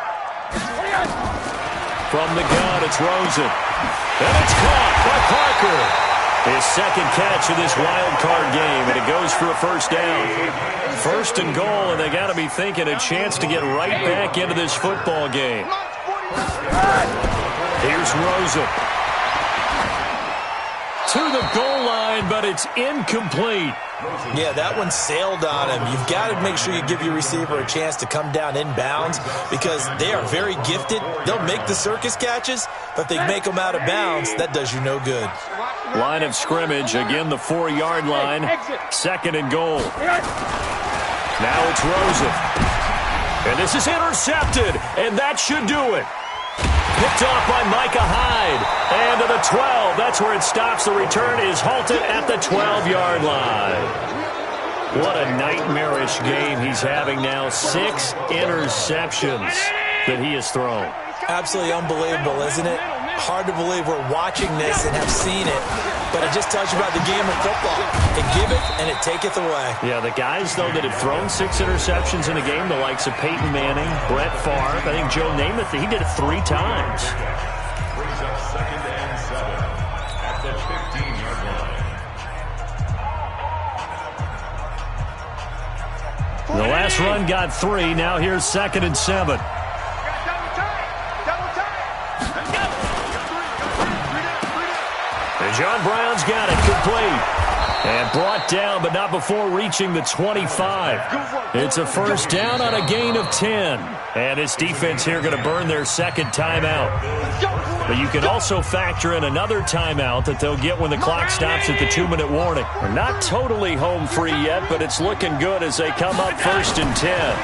From the gun, it's Rosen. And it's caught by Parker. His 2nd catch of this wild card game, and it goes for a 1st down. 1st and goal, and they got to be thinking a chance to get right back into this football game. Here's Rosen. To the goal line, but it's incomplete. Yeah, that one sailed on him. You've got to make sure you give your receiver a chance to come down inbounds because they are very gifted. They'll make the circus catches, but if they make them out of bounds, that does you no good. Line of scrimmage, again the 4-yard line. 2nd and goal. Now it's Rosen. And this is intercepted, and that should do it. Picked off by Micah Hyde. And to the 12. That's where it stops. The return is halted at the 12-yard line. What a nightmarish game he's having now. 6 interceptions that he has thrown. Absolutely unbelievable, isn't it? Hard to believe we're watching this and have seen it, but it just tells you about the game of football. It giveth and it taketh away. Yeah, the guys, though, that have thrown 6 interceptions in a game, the likes of Peyton Manning, Brett Favre, I think Joe Namath, he did it 3 times. Brings up 2nd and 7 at the 15-yard line. The last run got 3. Now here's 2nd and 7. And John Brown's got it complete. And brought down, but not before reaching the 25. It's a 1st down on a gain of 10. And this defense here going to burn their 2nd timeout. But you can also factor in another timeout that they'll get when the clock stops at the 2-minute warning. We're not totally home free yet, but it's looking good as they come up 1st and 10.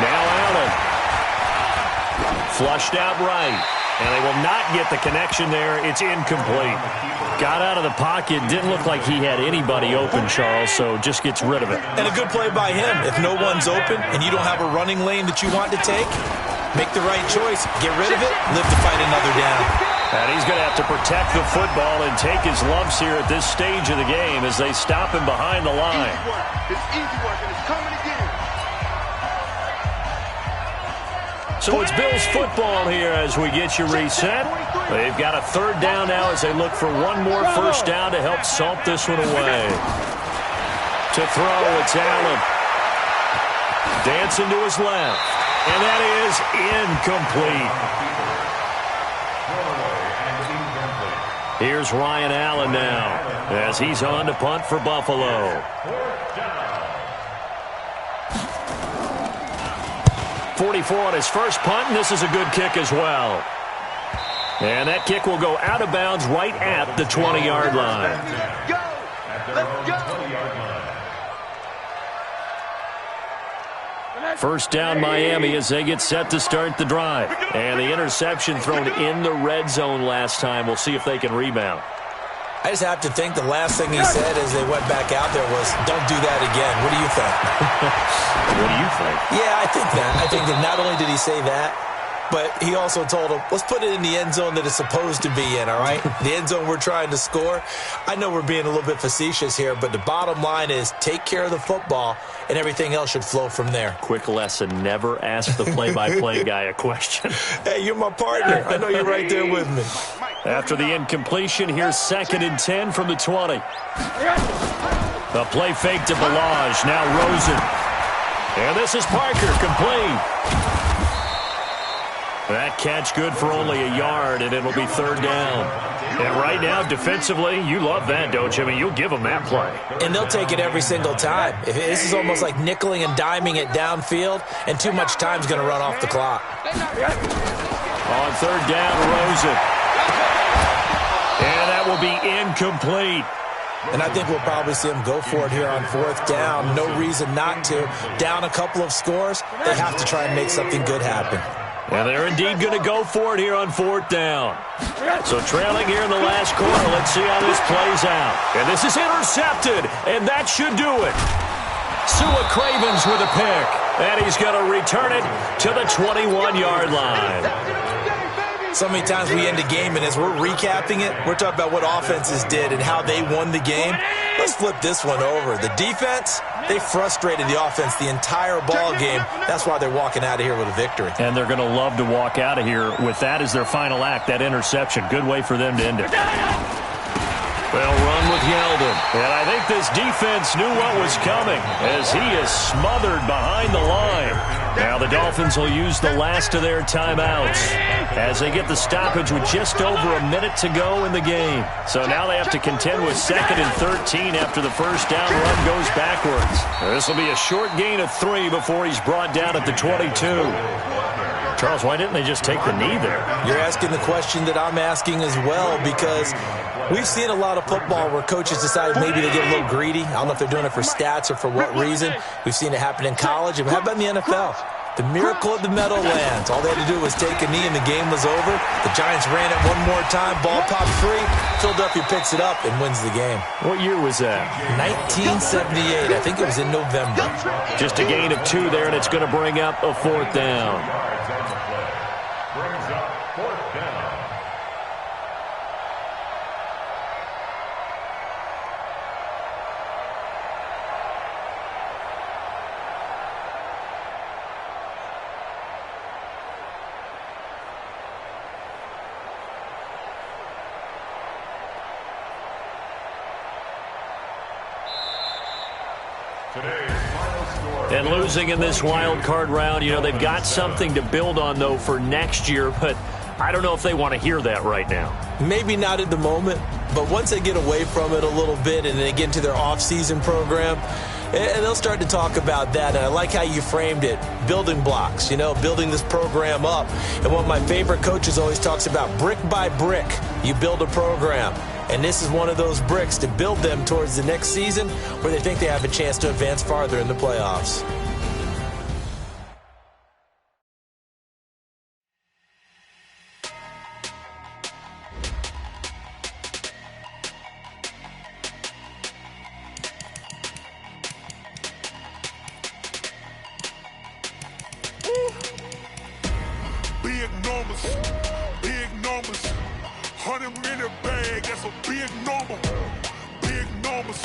Now Allen. Flushed out right. And they will not get the connection there. It's incomplete. Got out of the pocket. Didn't look like he had anybody open, Charles, so just gets rid of it. And a good play by him. If no one's open and you don't have a running lane that you want to take, make the right choice. Get rid of it. Live to fight another down. And he's going to have to protect the football and take his lumps here at this stage of the game as they stop him behind the line. It's easy work, and it's coming again. So it's Bills football here as we get you reset. They've got a 3rd down now as they look for one more 1st down to help salt this one away. To throw, it's Allen. Dancing to his left. And that is incomplete. Here's Ryan Allen now as he's on to punt for Buffalo. 44 on his first punt, and this is a good kick as well. And that kick will go out of bounds right at the 20-yard line. First down Miami as they get set to start the drive. And the interception thrown in the red zone last time. We'll see if they can rebound. I just have to think the last thing he said as they went back out there was, don't do that again. What do you think? What do you think? Yeah, I think that. I think that not only did he say that, but he also told him, let's put it in the end zone that it's supposed to be in, all right? The end zone we're trying to score. I know we're being a little bit facetious here, but the bottom line is take care of the football, and everything else should flow from there. Quick lesson, never ask the play-by-play guy a question. Hey, you're my partner. I know you're right there with me. After the incompletion, here's 2nd and 10 from the 20. The play fake to Balaj, now Rosen. And this is Parker, complete. That catch good for only a yard, and it'll be third down. And right now, defensively, you love that, don't you? I mean, you'll give them that play. And they'll take it every single time. This is almost like nickeling and diming it downfield, and too much time's going to run off the clock. On third down, Rosen. And that will be incomplete. And I think we'll probably see them go for it here on fourth down. No reason not to. Down a couple of scores, they have to try and make something good happen. And they're indeed going to go for it here on fourth down. So trailing here in the last quarter. Let's see how this plays out. And this is intercepted, and that should do it. Sua Cravens with a pick, and he's going to return it to the 21-yard line. So many times we end a game, and as we're recapping it, we're talking about what offenses did and how they won the game. Let's flip this one over. The defense, they frustrated the offense the entire ball game. That's why they're walking out of here with a victory. And they're going to love to walk out of here with that as their final act, that interception. Good way for them to end it. Well, run with Yeldon. And I think this defense knew what was coming as he is smothered behind the line. Now the Dolphins will use the last of their timeouts as they get the stoppage with just over a minute to go in the game. So now they have to contend with 2nd and 13 after the first down run goes backwards. This will be a short gain of 3 before he's brought down at the 22. Charles, why didn't they just take the knee there? You're asking the question that I'm asking as well, because we've seen a lot of football where coaches decide maybe they get a little greedy. I don't know if they're doing it for stats or for what reason. We've seen it happen in college. And how about in the NFL? The miracle of the Meadowlands. All they had to do was take a knee and the game was over. The Giants ran it one more time. Ball popped free. Philadelphia picks it up and wins the game. What year was that? 1978. I think it was in November. Just a gain of 2 there, and it's going to bring up a fourth down. Brings up fourth down. And losing in this wild card round, you know, they've got something to build on, though, for next year, but I don't know if they want to hear that right now. Maybe not at the moment, but once they get away from it a little bit and they get into their off-season program, and they'll start to talk about that. And I like how you framed it, building blocks, you know, building this program up. And one of my favorite coaches always talks about brick by brick, you build a program. And this is one of those bricks to build them towards the next season where they think they have a chance to advance farther in the playoffs. Big numbers, 100-minute bag, that's a big number. Big numbers,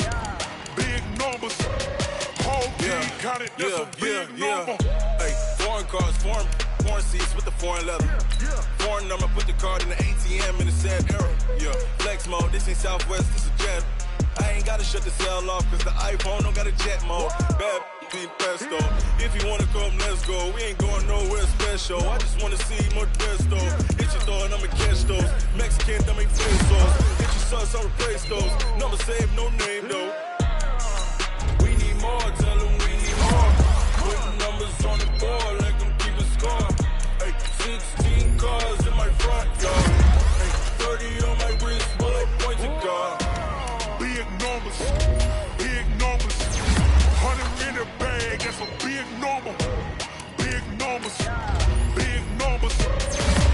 whole team counted, that's a big number. Hey, foreign cars, foreign seats with the foreign leather. Foreign number, put the card in the ATM in the sad era. Yeah, flex mode, this ain't Southwest, this is Jet. I ain't gotta shut the cell off, cause the iPhone don't got a jet mode. Bad be pesto. If you wanna come, let's go. We ain't going nowhere special. I just wanna see more Desto. Hit your throw and I'ma catch those. Mexican, don't make pesos. Hit your sons, I'll replace those. Number save, no name though. We need more, tell them we need more. Put numbers on the board, let them keep a score. Hey, 16 cars in my front yard. Hey, 30 on my wrist, bullet point to God. Big numbers, 100-minute bag, that's a big number. Big numbers,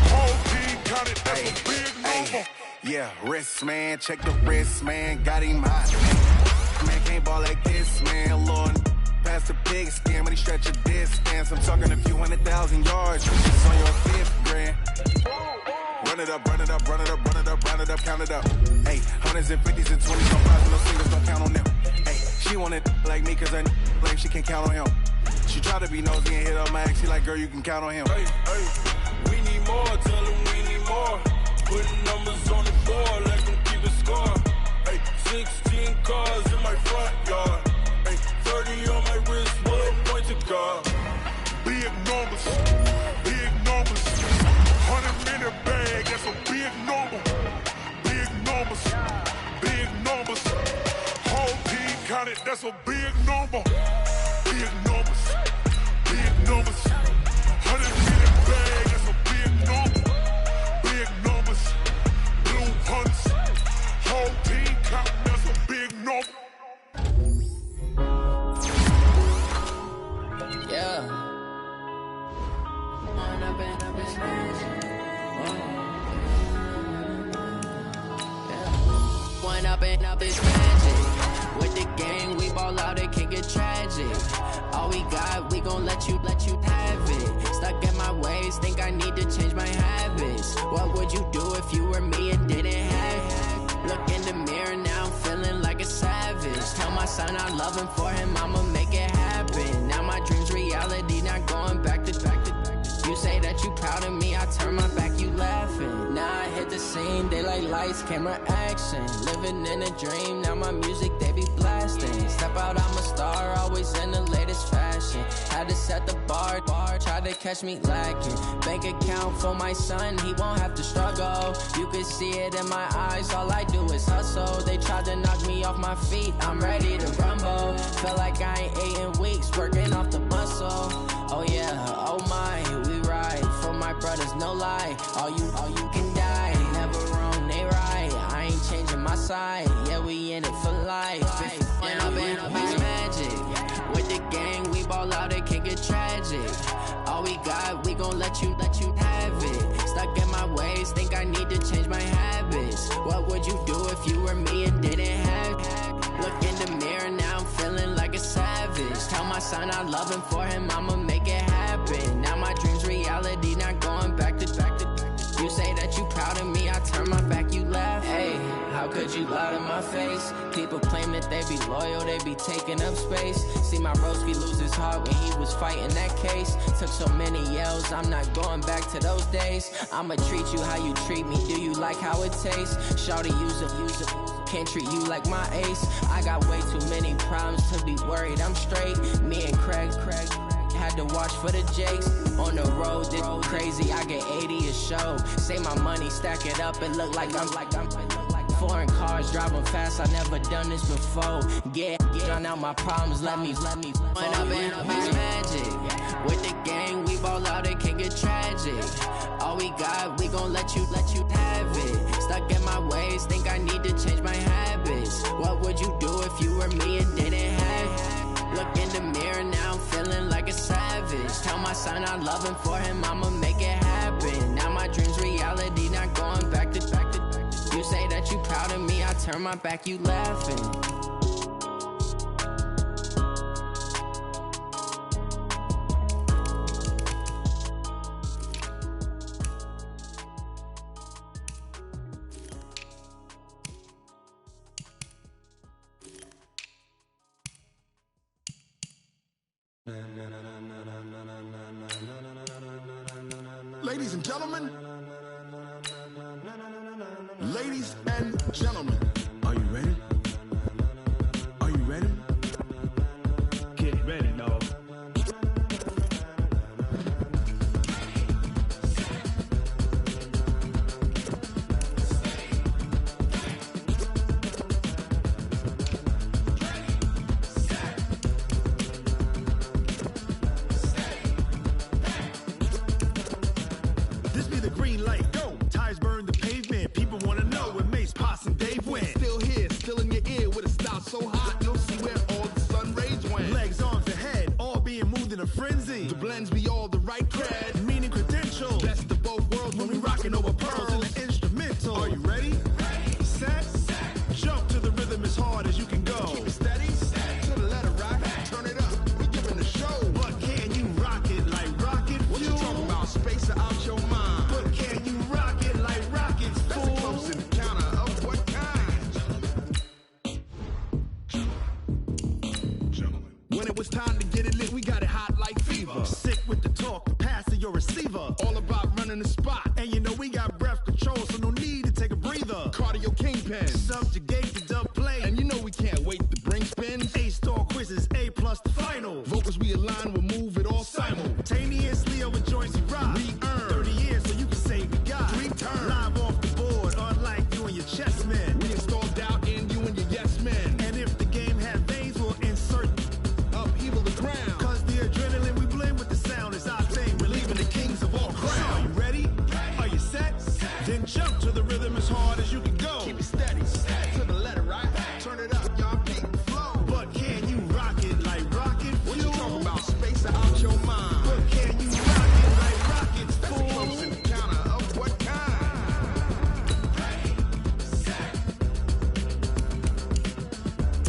whole team counted, that's a big number. Yeah, wrist man, check the wrist man, got him hot. Man can't ball like this, man, Lord. Past the pig skin when he stretch a distance. I'm talking a few 100,000 yards, just on your 5th grand. Run it up, count it up. Hey, hundreds and 50s and 20s, no fives and no singles, don't count on them. Hey, she wanted like me cause her like she can't count on him. She tried to be nosy and hit up my ex, she like, girl, you can count on him. Hey, we need more, tell them we need more. Putting numbers on the board, let them keep a score. Hey, 16 cars in my front yard. Hey, 30 on my wrist, bullet point to God. Big numbers, that's a big number. Big numbers. Big numbers. 100 million bag, that's a big number. Big numbers. Blue hunts. Whole team counting, that's a big number. Yeah. One up and up is magic. With the gang, we ball out, it can get tragic. All we got, we gon' let you have it. Stuck in my ways, think I need to change my habits. What would you do if you were me and didn't have it? Look in the mirror now, I'm feeling like a savage. Tell my son I love him, for him I'ma make it happen. Now my dream's reality, not going back to. You say that you proud of me, I turn my back, you laughing. Now I hit the scene, daylight lights, camera action. Living in a dream, now my music, they be blasting. Step out, I'm a star, always in the latest fashion. Had to set the bar, try to catch me lacking. Bank account for my son, he won't have to struggle. You can see it in my eyes, all I do is hustle. They tried to knock me off my feet, I'm ready to rumble. Feel like I ain't ate in weeks, working off the muscle. Oh yeah, oh my, we ride for my brothers, no lie. All you can die, never wrong, they right. I ain't changing my side, yeah, we in it for life. When up and up is magic. With the gang, we ball out, it can get tragic. All we got, we gon' let you have it. Stuck in my ways, think I need to change my habits. What would you do if you were me and didn't have it? Look in the mirror now, I'm feeling like a savage. Tell my son I love him, for him I'ma make it happen. Now my dream's reality, not going back to. You say that you proud of me, I turn my back, you laugh. Hey, how could you lie to my face? People claim that they be loyal, they be taking up space. See my Broski lose his heart when he was fighting that case. Took so many yells, I'm not going back to those days. I'ma treat you how you treat me, do you like how it tastes? Shawty, use it. Can't treat you like my ace. I got way too many problems to be worried, I'm straight. Me and Craig had to watch for the Jakes. On the road, this crazy, I get 80 a show. Say my money, stack it up, it look like I'm foreign cars, driving fast, I never done this before. Get on out my problems, let me When up and up is magic. With the gang, we ball out, it can get tragic. All we got, we gon' let you have it. Stuck in my ways, think I need to change my habits. What would you do if you were me and didn't have it? Look in the mirror now, I'm feeling like a savage. Tell my son I love him, for him I'ma make it happen. Now my dream's reality, not going back to. You say that you proud of me, I turn my back, you laughing. Ladies and gentlemen, ladies and gentlemen, are you ready? Are you ready? Get ready, dog. This be the green light, go. Tires burn the pavement. People wanna know when Mace, Pops, and Dave went. Still here, still in your ear with a style so hot, you'll see where all the sun rays went. Legs, arms, and head, all being moved in a frenzy. The blends be all the right cred, meaning credentials. Best of both worlds when we rockin' over pearls in the instrumental. Are you ready? Set. Jump to the rhythm as hard as you can go. Keep it steady. To the letter rock. Turn it up. We giving the show. But can you rock it like rocket fuel? What you talking about? Space out your mind. But can you rock it like rockets, fool? That's a close encounter of what kind? Gentlemen. When it was time to get it lit, we got it hot like fever. Sick with the talk, pass to your receiver. All about running the spot. And you know we got breath control, so no need to take a breather. Cardio kingpin, subjugate the dub play. And you know we can't wait to bring spins. A-star quizzes, A+ the final. Vocals we align, we'll move it all simultaneously over joints we rock. We earn 30 years so you can say we got 3 turns. Live off the board, unlike you and your chess men. We install doubt in you and your yes men. And if the game had veins, we'll as hard as you can go. Keep it steady, to the letter, right? Turn it up, y'all peak flow. But can you rock it like rocket fuel? What you talking about? Space out your mind. But can you rock it like rockets, fool? Close encounter of what kind? Ready, set,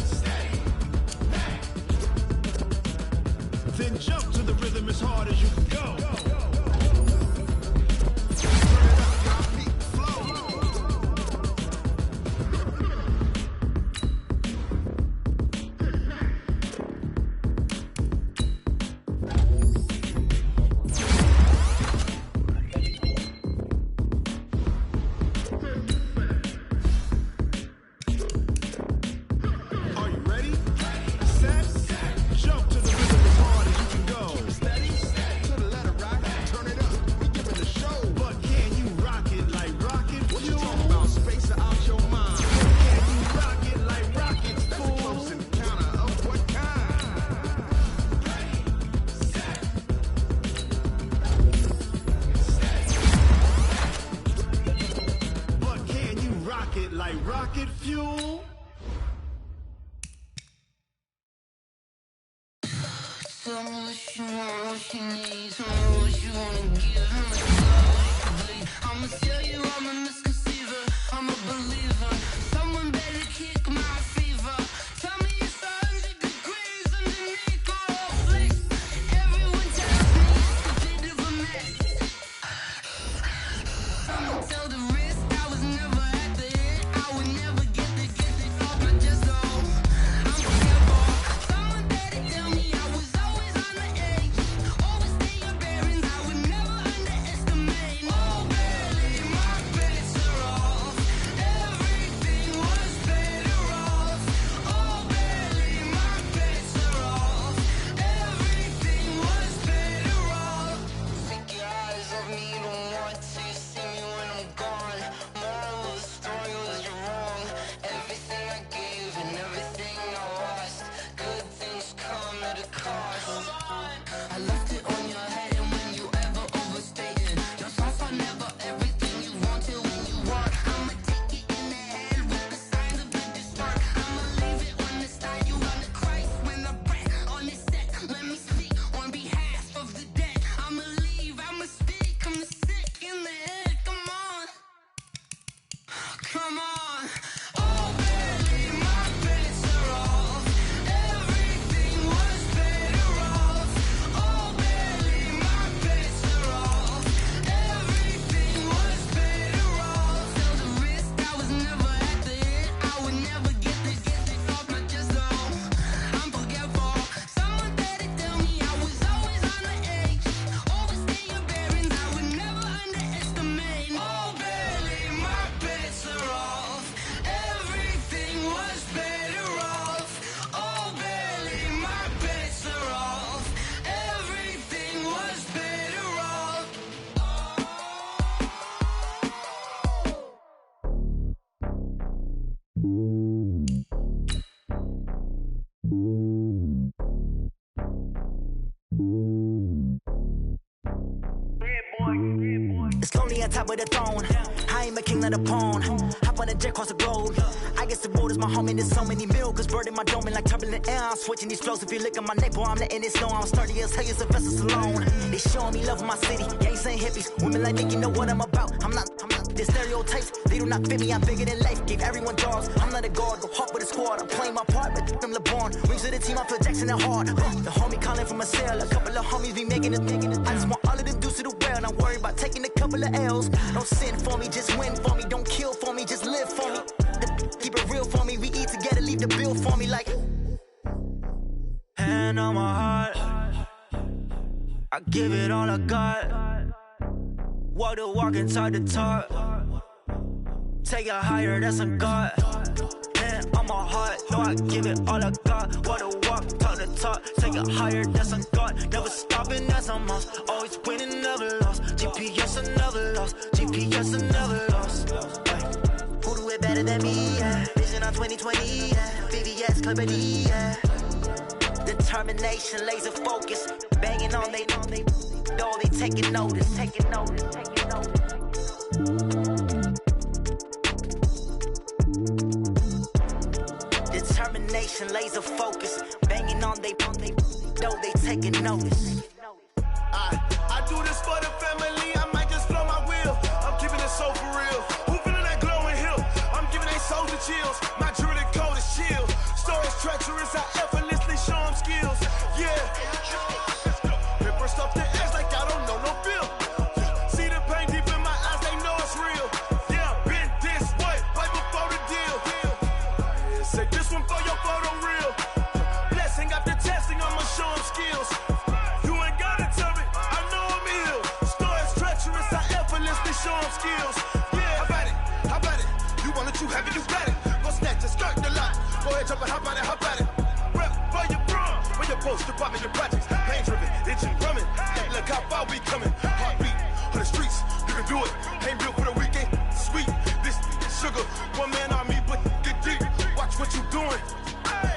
steady, back. Then jump to the rhythm as hard as you can go. It's lonely on top of the throne. I ain't a king of the pawn. Hop on a jet across the globe. I guess the road is my home and there's so many milkers birding my dome like turbulent air. I'm switching these flows. If you look at my neck, boy, I'm letting it snow. I'm sturdy as hell, it's a vessel Salone. They showing me love in my city. Gangs ain't hippies. Women like Nick, you know what I'm about. I'm not. The stereotypes, they do not fit me. I'm bigger than life. Gave everyone jobs. I'm not a guard. Go hard with a squad. I'm playing my part, but I'm LeBron. Rings to the team, I feel Jackson and hard. The homie calling from a cell. A couple of homies be making it. I just want all of them dudes to the well. Not worried about taking a couple of L's. Don't sin for me, just win for me. Don't kill for me, just live for me. Keep it real for me. We eat together, leave the bill for me like. Hand on my heart, I give it all I got. Walk the walk and talk the talk. Take it higher, that's a God. Hand on my heart, no, I give it all I got. Walk the walk, talk the talk. Take it higher, that's a God. Never stopping, that's a must. Always winning, never lost. GPS, I never lost. GPS, I never lost. Who do it better than me? Yeah. Vision on 2020. Yeah. VVS, Clarity. Yeah. Determination, laser focus. Banging on they know they taking notice. Taking notice. Taking notice. get noticed. I do this for the family, I might just blow my wheel. I'm keeping it so for real. Who feeling that glowing hill? I'm giving they souls the chills. My jewelry code is chill. Stories treacherous, I effortlessly show them skills. Yeah. Paper stuff the edge like I don't know no feel. See the pain deep in my eyes, they know it's real. Yeah, been this way, right before the deal. Say this one for your photo real. Blessing after testing, I'ma show them skills. You ain't gotta tell me, I know I'm ill. Stories treacherous, I effortlessly show them skills. Yeah, how about it? You want it, you have it, you got it. Go snatch it, skirt the lot. Go ahead, jump it, how about it? Rep for your brum, where your post, department, your projects. Pain driven, engine drumming. Look how far we coming. Heartbeat on the streets, you can do it. Ain't built for the weekend, sweet. This sugar, one man army, but get deep. Watch what you doing.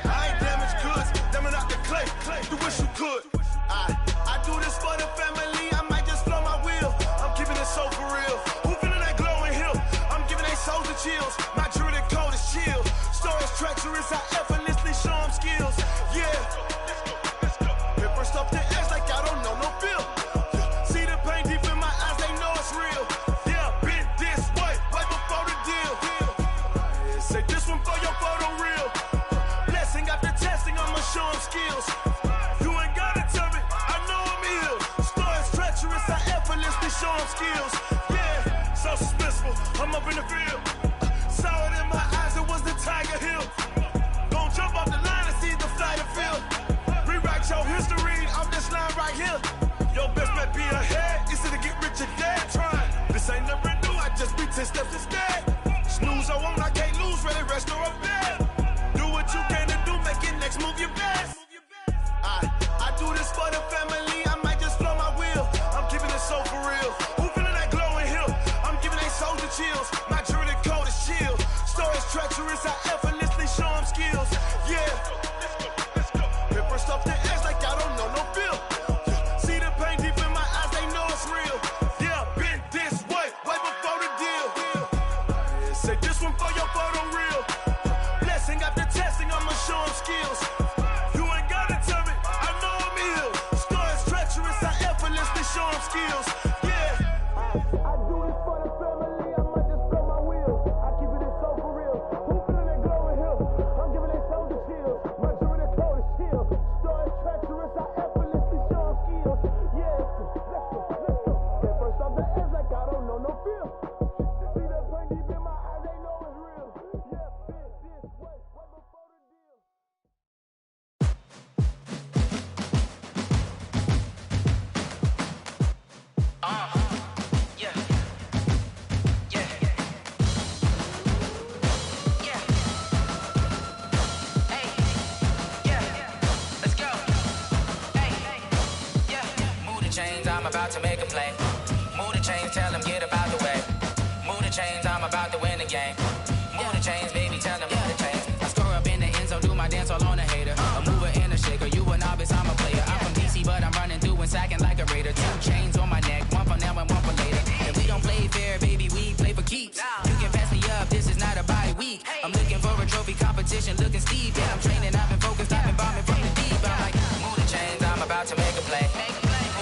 I ain't damaged goods, damn out the clay. You wish you could. I do this for the family, I might just blow my wheel. I'm keeping it so for real. Who feeling that glowing hill? I'm giving they souls the chills. My jewelry code is chill. Stories treacherous, I effortlessly show them skills. Yeah. Paper stuff the edge like I don't know no feel. See the pain deep in my eyes, they know it's real. Yeah, been this way, right before the deal. Say this one for your photo real. Blessing after testing, I'ma show them skills. You ain't gotta tell me, I know I'm ill. Stories treacherous, I effortlessly show them skills. Yeah, so suspenseful, I'm up in the field. Saw it in my eyes, it was the Tiger Hill. Gon' jump off the line and see the flight of field. Rewrite your history off this line right here. Your best bet be ahead, instead to get rich or dead. Trying, this ain't never new, I just be 10 steps instead. Snooze I won't, I can't lose, ready, rest or up bed. Do what you can to do, make it next move your best. I do this for the family, I might just blow my wheel. I'm keeping it so for real. Who feeling that glowing hill? I'm giving they souls the chills. My jewelry code is chill. Stories treacherous, I effortlessly show them skills. Yeah. Paper stuff the edge like I don't know no feel. See the pain deep in my eyes, they know it's real. Yeah, been this way, right before the deal. Say this one for your photo real. Blessing after testing, I'ma show them skills. You ain't gotta tell me, I know I'm ill. Stories treacherous, I effortlessly show them skills. Yeah. I do this for the family, I might just blow my wheel. I keep it so for real. Who feeling that glowing hill? I'm giving they souls the chills. My jewelry code is chill. Stories treacherous, I effortlessly show them skills. Yeah, let's go. At first off the edge like I don't know no feel. See that pain deep in my eyes, they know it's real. Yeah, been this way, right before the deal. I'm about to make a play. Move the chains, tell them get up out the way. Move the chains, I'm about to win the game. Move the chains, baby, tell them move the chains. I score up in the end zone, do my dance all on a hater. A mover and a shaker, you a novice, I'm a player. I'm from DC, but I'm running through and sacking like a raider. 2 chains on my neck, one for now and one for later. And we don't play fair, baby, we play for keeps. You can pass me up, this is not a bye week. I'm looking for a trophy competition, looking steep. Yeah, I'm training, I've been focused, I've been bombing from the deep. I'm like, move the chains, I'm about to make a play.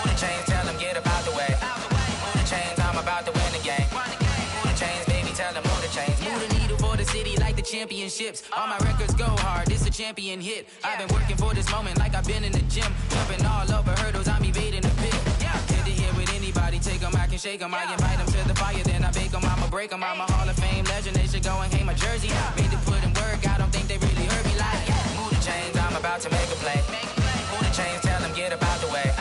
Move the chains, tell them get up out the way. Move the chains, I'm about to win the game. Move the chains, baby, tell them move the chains. Move the needle for the city like the championships. All my records go hard, this a champion hit. I've been working for this moment like I've been in the gym. Jumping all over hurdles, I'm evading the pit. Head to head with anybody, take them, I can shake them. I invite them to the fire, then I bake them, I'ma break them. I'm a Hall of Fame legend, they should go and hang my jersey. Made to put in work, I don't think they really heard me like. Move the chains, I'm about to make a play. Move the chains, tell them get up out the way.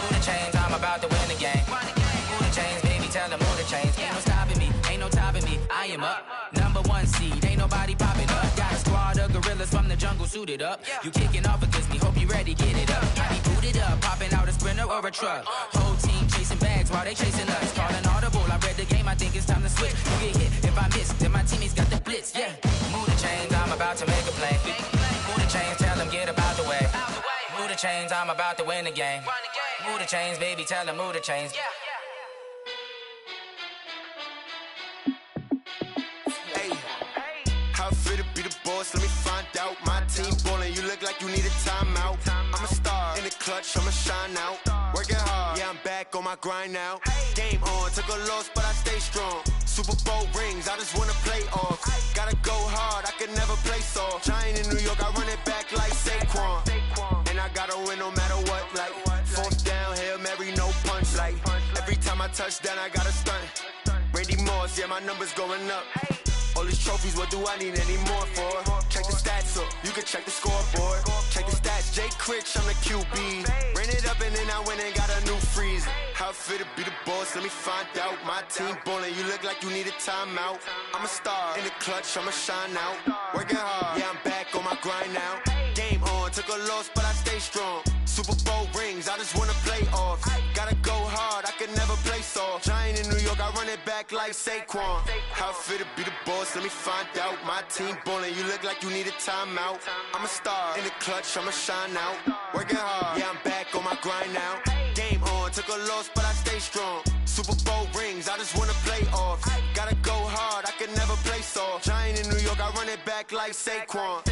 Move the chains, I'm about to win the game. Move the chains, baby, tell them move the chains. Ain't no stopping me, ain't no topping me. I am up, #1 seed, ain't nobody popping up. Got a squad of gorillas from the jungle suited up. You kicking off against me, hope you ready, get it up. I be booted up, popping out a Sprinter or a truck. Whole team chasing bags while they chasing us. Calling audible, I read the game, I think it's time to switch. You get hit if I miss, then my teammates got the blitz, yeah. Move the chains, I'm about to make a play. Move the chains, tell them get up out the way. Move the chains, I'm about to win the game. Move the chains, baby, tell them move the chains. Hey, how it feel to be the boss? Let me find out. My team ballin', you look like you need a timeout. I'm a star in the club. clutch, I'ma shine out. Working hard, yeah, I'm back on my grind now. Game on, took a loss, but I stay strong. Super Bowl rings, I just wanna play off. Gotta go hard, I can never play soft. Giant in New York, I run it back like Saquon. And I gotta win no matter what, like fourth down, Hail Mary, no punch. Like every time I touch down, I gotta stunt. Randy Moss, yeah, my numbers going up. All these trophies, what do I need any more for? Check the stats up, you can check the scoreboard. Check the stats, Jay Critch, I'm the QB. Ran it up and then I went and got a new freeze. How it feel to be the boss, let me find out. My team ballin', you look like you need a timeout. I'm a star, in the clutch, I'ma shine out. Working hard, yeah, I'm back on my grind now. Game on, took a loss, but I stay strong. Super Bowl rings, I just wanna play off. Gotta go hard, I can never play soft. Giant in New York, I run it back like Saquon. How it feel to be the boss, let me find out. My team ballin', you look like you need a timeout. I'm a star, in the clutch, I'ma shine out. Working hard, yeah, I'm back on my grind now. Game on, took a loss, but I stay strong. Super Bowl rings, I just wanna play off. Gotta go hard, I can never play soft. Giant in New York, I run it back like Saquon.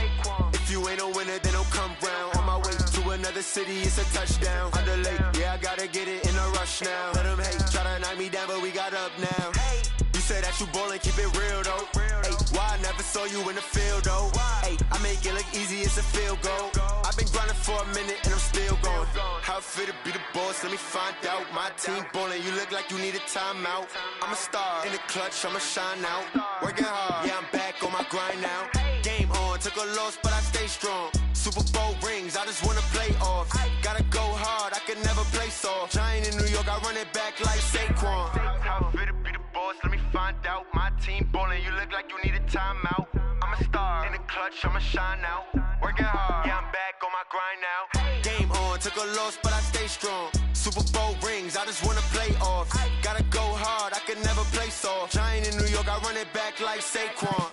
If you ain't a winner, then don't come round. On my way to another city, it's a touchdown. Underlay, yeah, I gotta get it in a rush now. Let them hate, try to knock me down, but we got up now. You say that you ballin', keep it real though. Ay, why I never saw you in the field though? Ay, I make it look easy, it's a field goal. I've been grinding for a minute and I'm still going. How it feel to be the boss, let me find out. My team ballin', you look like you need a timeout. I'm a star, in the clutch, I'ma shine out. Working hard, yeah, I'm back on my grind now. Game on, took a loss, but I stay strong. Super Bowl rings, I just wanna play off. Gotta go hard, I can never play soft. Giant in New York, I run it back like Saquon. How it feel to be the boss, let me find out. My team ballin', you look like you need a timeout. I'm a star, in the clutch, I'ma shine out. Working hard, yeah, I'm back on my grind now. Game on, took a loss, but I stay strong. Super Bowl rings, I just wanna play off. Gotta go hard, I can never play soft. Giant in New York, I run it back like Saquon.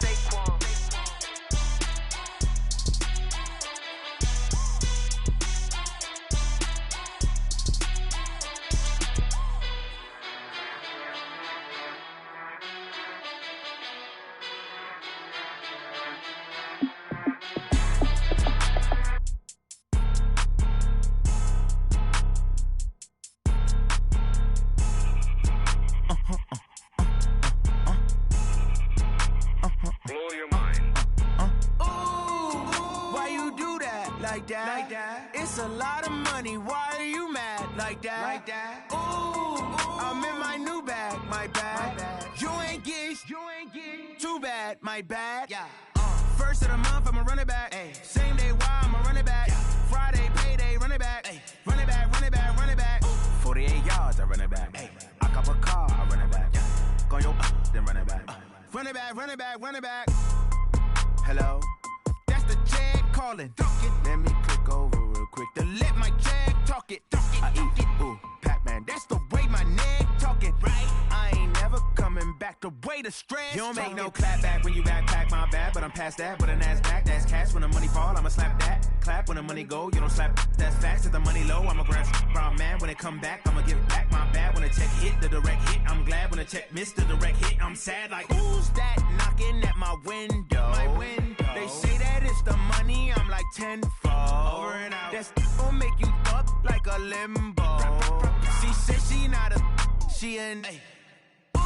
Like that. It's a lot of money. Why are you mad like that? Ooh, I'm in my new bag, my bad. You ain't get too bad, my bad. Yeah. First of the month, I'ma run it back. Ay. Same day, why I'ma run it back. Friday, payday, run it back. Ay. Run it back, run it back, run it back. 48 yards, I run it back. Ay. I cop a car, I run it back. Go your then run it back. Run it back, run it back, run it back. Hello? That's the jag calling. Let me click over real quick to let my jag talk it. I eat it, ooh, Pac-Man. That's the way my neck talking. Right? I ain't never coming back the way the stress. You don't make no clap back when you backpack, my bad, but I'm past that. But a NASDAQ, that's cash. When the money fall, I'ma slap that. Clap when the money go, you don't slap. That's facts. If the money low, I'ma grab brown man. When it come back, I'ma give back my bad. When the check hit, the direct hit. I'm glad when the check missed the direct hit. I'm sad like, who's that knocking at my window? My window. They say that it's the money, I'm like tenfold. Over and out. That's gon' make you up like a limbo. She said she not a, she an. Ooh,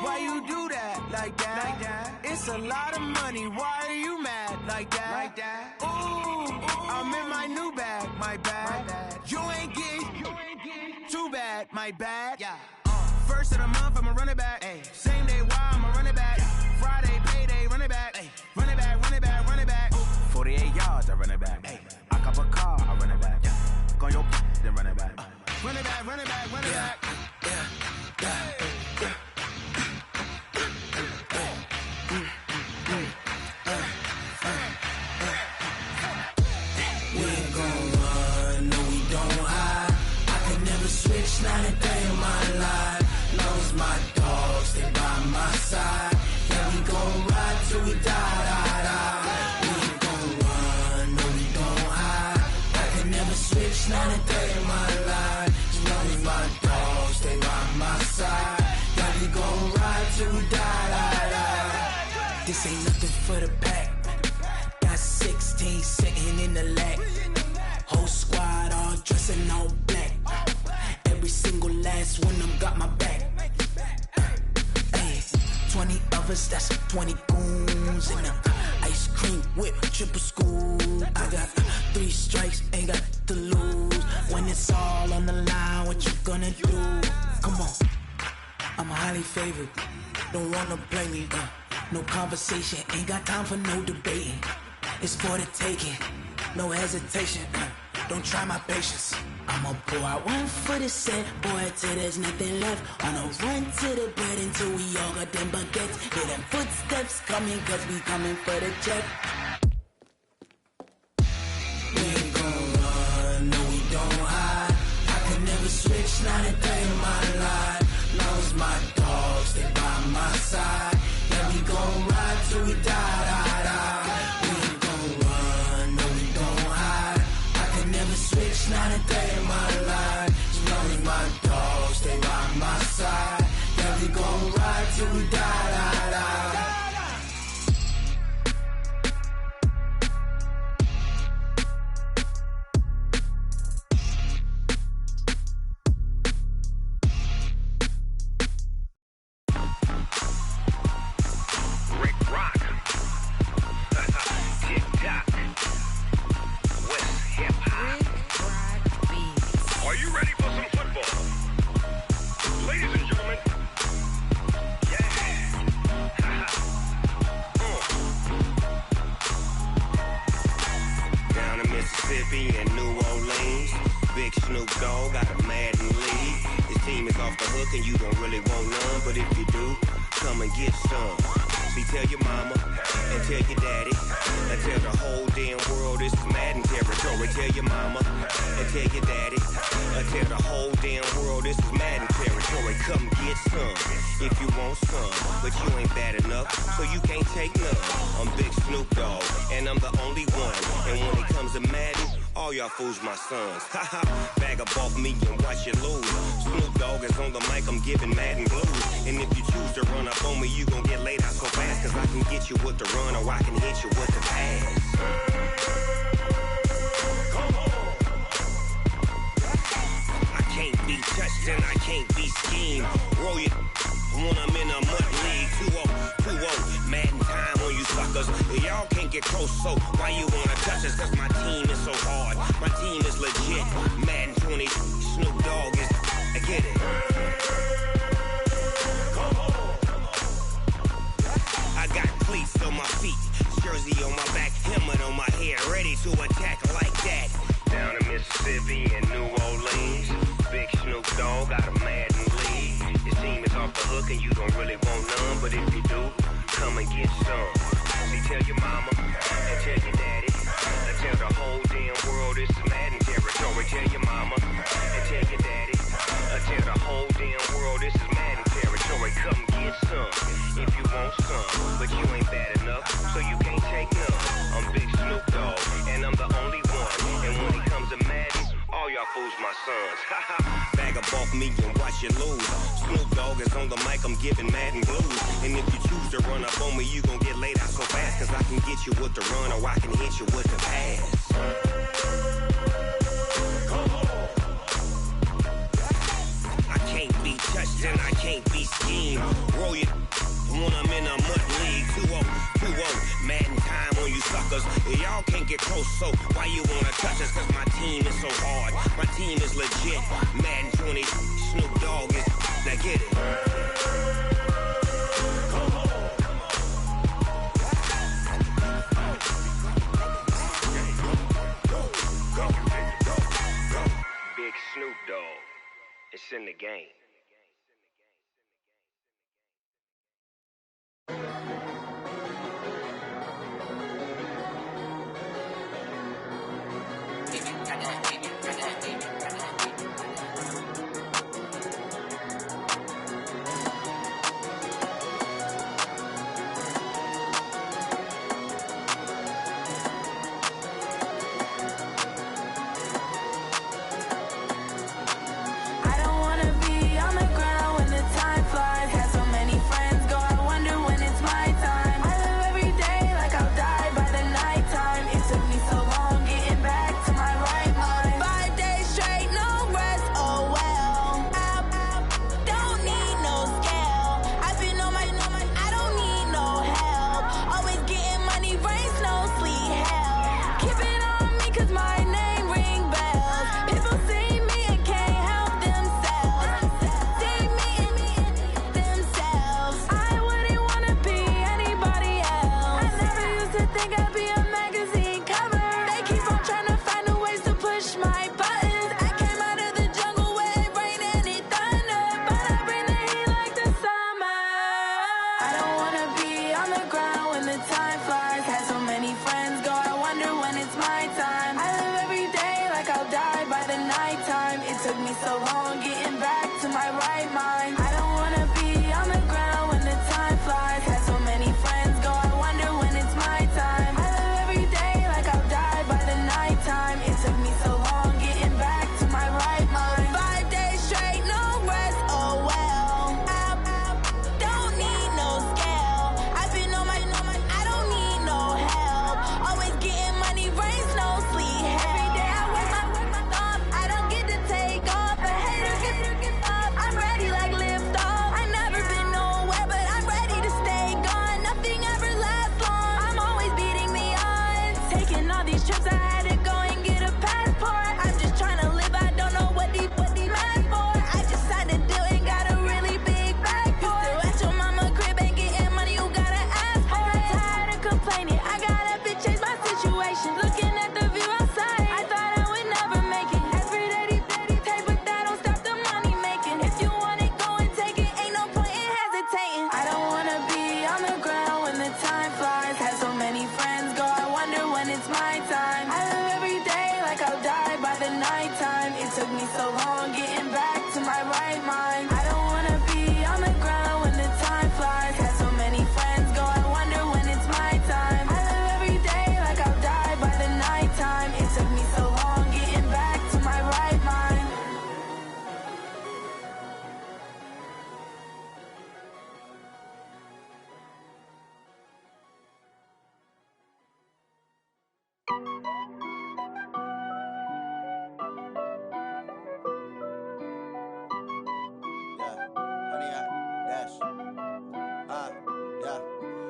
why you do that like that? It's a lot of money, why are you mad like that? Ooh, I'm in my new bag, my bad. You ain't get too bad, my bad. Yeah. First of the month, I'ma run it back. Ay. Same day, why I'ma run it back. Friday, payday, run it back. Ay. Run it back, run it back, run it back. 48 yards, I run it back. Ay. I cop a car, I run it back. Go your then run it back. Run it back, run it back, run it back. We ain't gon' run, no we don't hide. I can never switch, not a day in my life. Long as my dogs, they by my side. Yeah, we gon' ride till we die. We ain't gon' run, no we don't hide. I can never switch, not a day in my life. Long as my dogs, they by my side. Yeah, we gon' ride till we die. This ain't nothing for the pack. Got 16 sitting in the lag. numbers, that's 20 goons. And ice cream whip, triple school. I got 3 strikes, ain't got to lose. When it's all on the line, what you gonna do? Come on, I'm highly favored. Don't wanna blame me, no conversation, ain't got time for no debating. It's for the taking, no hesitation, don't try my patience. I'ma pour out one for the set, boy, till there's nothing left. On a run to the bread until we all got them baguettes. Hear them footsteps coming, cause we coming for the check. We ain't gon' run, no we don't hide. I could never switch, not a day in my life. Long as my dogs, they by my side. Yeah, we gon' ride till we die. We ain't gon' run, no we don't hide. I could never switch, not a day in my life. As long as my dogs, they by my side. Yeah, we gon' ride till we die. Fools my sons. Haha, bag up off me and watch you lose. Snoop Dogg is on the mic, I'm giving Madden blues. And if you choose to run up on me, you gon' get laid out so fast. Cause I can get you with the run or I can hit you with the pass. I can't be touched and I can't be schemed. Roll you when I'm in a mud league. 2-0, Madden time on you suckers. Y'all can't get close, so why you wanna touch us? Cause my team is so hard. My team is legit. Madden 20, Snoop Dogg is. I get it. I got cleats on my feet, jersey on my back, helmet on my head, ready to attack like that. Down in Mississippi and New Orleans, big Snoop Dogg got a Madden league. His team is off the hook and you don't really want none, but if you do, come and get some. See, tell your mama and tell your daddy. Tell the whole damn world this is Madden territory. Tell your mama and tell your daddy. Tell the whole damn world this is Madden territory. Come get some if you want some, but you ain't bad enough, so you can't take none. I'm Big Snoop Dogg, and I'm the only one. And when it comes to Madden, all y'all fools my sons. Bag up off me and watch you lose. Snoop Dogg is on the mic, I'm giving Madden blues. And if you choose to run up on me, you gon' get laid out so fast. Cause I can get you with the run or I can hit you with the pass. I can't be touched and I can't be schemed. Roll you when I'm in a mud league. 2-0, Madden time on you suckers. Y'all can't get close, so why you wanna touch us? Cause my team is so hard. My team is legit. Madden 20, Snoop Dogg is. Now get it. Big Snoop Dogg. It's in the game.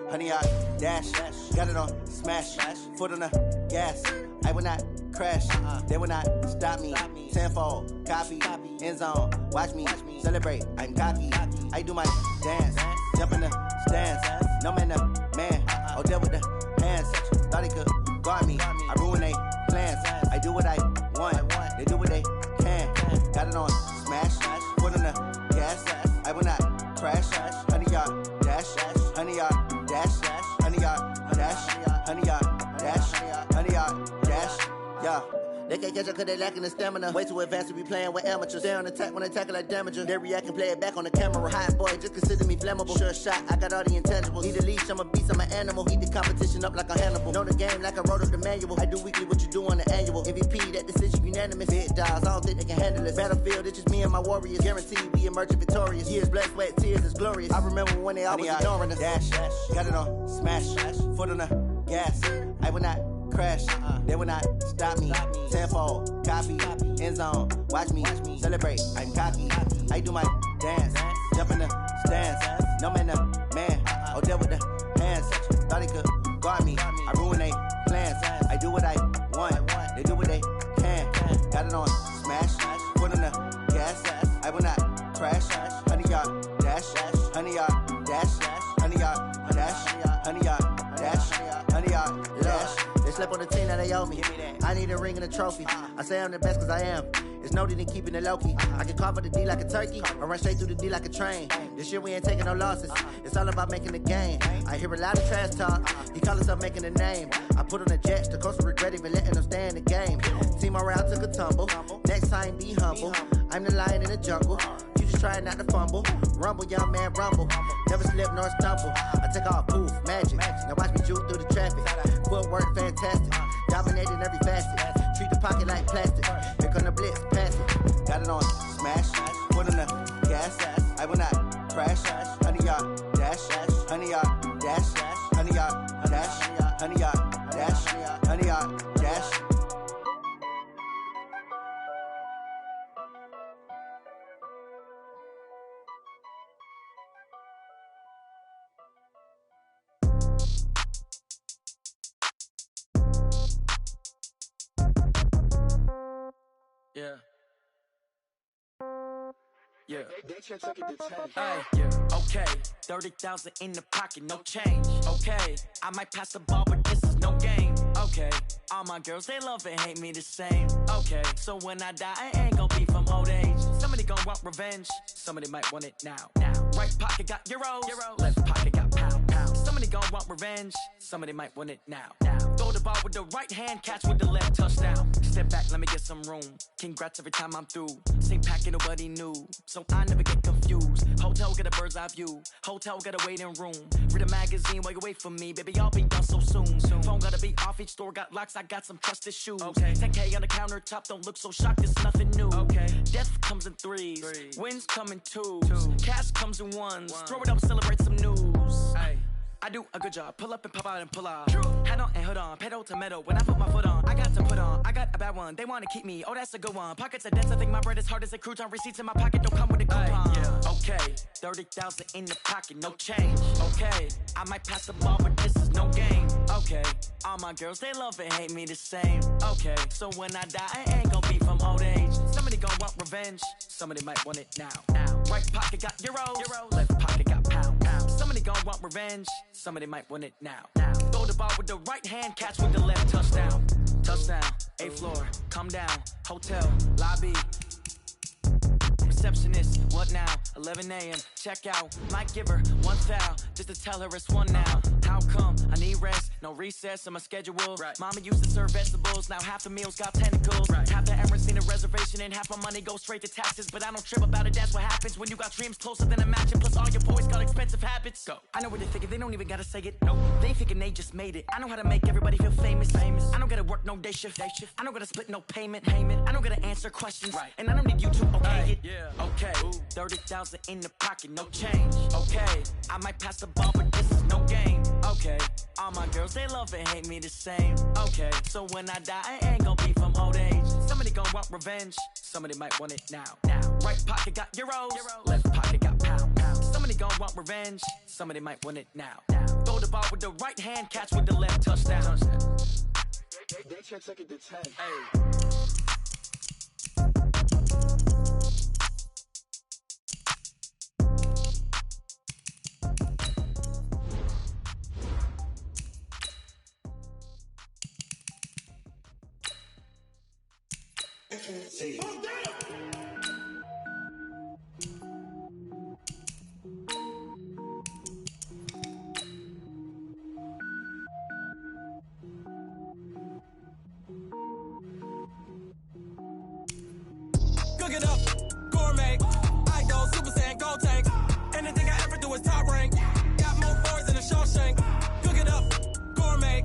Honey, I dash, got it on smash, foot on the gas. I will not crash, they will not stop me. Tenfold, copy, end zone, watch me celebrate. I'm cocky, I do my dance, jump in the stands. No man, the man, oh, deal with the hands. Thought he could guard me, I ruin they plans. I do what I want, they do what they can. Got it on smash, foot on the gas. I will not crash, honey, y'all dash, honey, y'all dash, honey, y'all dash, honey, y'all dash, honey, y'all dash, yeah. They can't catch up cause they lacking the stamina. Way too advanced to be playing with amateurs. Stay on attack when they tackle like damager. They react and play it back on the camera. Hot boy, just consider me flammable. Sure shot, I got all the intangibles. Need a leash, I'm a beast, I'm an animal. Heat the competition up like a Hannibal. Know the game like I wrote up the manual. I do weekly what you do on the annual. MVP, that decision unanimous. Big dogs, I don't think they can handle it. Battlefield, it's just me and my warriors. Guaranteed we emerging victorious. Years, blood, sweat, tears, it's glorious. I remember when they always ignoring us. Dash, got it on smash, foot on the gas. I will not crash, they will not stop me. Tenfold, copy, end zone, watch me celebrate. I'm cocky, I do my dance, jump in the stands. No man, the man, oh, deal with the hands. Thought he could guard me, I ruin they plans. I do what I want, they do what they can. Got it on smash, foot on the gas. I will not crash, honey, y'all dash, honey, y'all dash, honey, y'all dash, honey, y'all dash, honey, y'all dash. They slept on the team that they owe me. I need a ring and a trophy. I say I'm the best cause I am. It's no need in keeping it low key. I can carve up the D like a turkey, or run straight through the D like a train. This year we ain't taking no losses. It's all about making the game. I hear a lot of trash talk. He call himself making a name. I put on the jets. The coach will regret even letting them stay in the game. Team around took a tumble. Next time be humble. I'm the lion in the jungle. You just trying not to fumble. Rumble, young man, rumble. Never slip nor stumble. I take off, poof, magic. Now watch me juke through the traffic. Footwork fantastic. Dominating every facet. Treat the pocket like plastic. Here come the blitz, pass it. Got it on smash, foot on the gas. I will not crash, honey, y'all dash, honey, y'all dash, honey, y'all dash, honey, y'all dash, honey, y'all dash. Yeah. Yeah. Hey, yeah. Okay. 30,000 in the pocket, no change. Okay. I might pass the ball, but this is no game. Okay. All my girls, they love and hate me the same. Okay. So when I die, I ain't gon' be from old age. Somebody gon' want revenge. Somebody might want it now. Right pocket got euros. Left pocket got pound. Somebody gon' want revenge. Somebody might want it now. Throw the ball with the right hand, catch with the left, touchdown. Step back, let me get some room. Congrats every time I'm through. Same packet, nobody knew, so I never get confused. Hotel get a bird's eye view. Hotel got a waiting room. Read a magazine while you wait for me, baby. I'll be done so soon. Phone gotta be off. Each store got locks. I got some trusted shoes. 10K on the countertop. Don't look so shocked. It's nothing new. Death comes in threes. Wins come in twos. Cash comes in ones. Throw it up, celebrate some news. I do a good job. Pull up and pop out and pull out. Head on and hood on. Pedal to metal. When I put my foot on, I got to put on. I got a bad one. They want to keep me. Oh, that's a good one. Pockets are dense. I think my bread is hard as a crouton. Receipts in my pocket don't come with a coupon. Okay. 30,000 in the pocket. No change. Okay. I might pass the ball, but this is no game. Okay. All my girls, they love and hate me the same. Okay. So when I die, I ain't gon' be from old age. Somebody gon' want revenge. Somebody might want it now. Right pocket got euros. Left pocket got pound. Somebody gon' want revenge. Somebody might want it now. Throw the ball with the right hand, catch with the left, touchdown. Touchdown, 8th floor, come down, hotel, lobby. Receptionist, what now? 11 a.m., check out. Might give her one foul, just to tell her it's one now. How come? I need rest, no recess in my schedule. Mama used to serve vegetables, now half the meals got tentacles. Half the errands need a reservation and half my money goes straight to taxes. But I don't trip about it, that's what happens when you got dreams closer than a match. And plus all your boys got expensive habits. Go. I know what they thinking, they don't even gotta say it. Nope. They thinking they just made it. I know how to make everybody feel famous. I don't gotta work no day shift. I don't gotta split no payment. I don't gotta answer questions. And I don't need you to okay it. Okay, 30,000 in the pocket, no change. Okay, I might pass the ball, but this is no game. Okay, all my girls, they love and hate me the same. Okay, so when I die, I ain't gonna be from old age. Somebody gonna want revenge, somebody might want it now. Right pocket got euros, left pocket got pounds. Somebody gonna want revenge, somebody might want it now. Throw the ball with the right hand, catch with the left, touchdown. They check second to 10. Hey. See. Cook it up, gourmet. I go Super Saiyan, gold tank. Anything I ever do is top rank. Got more boys than a Shawshank. Cook it up, gourmet.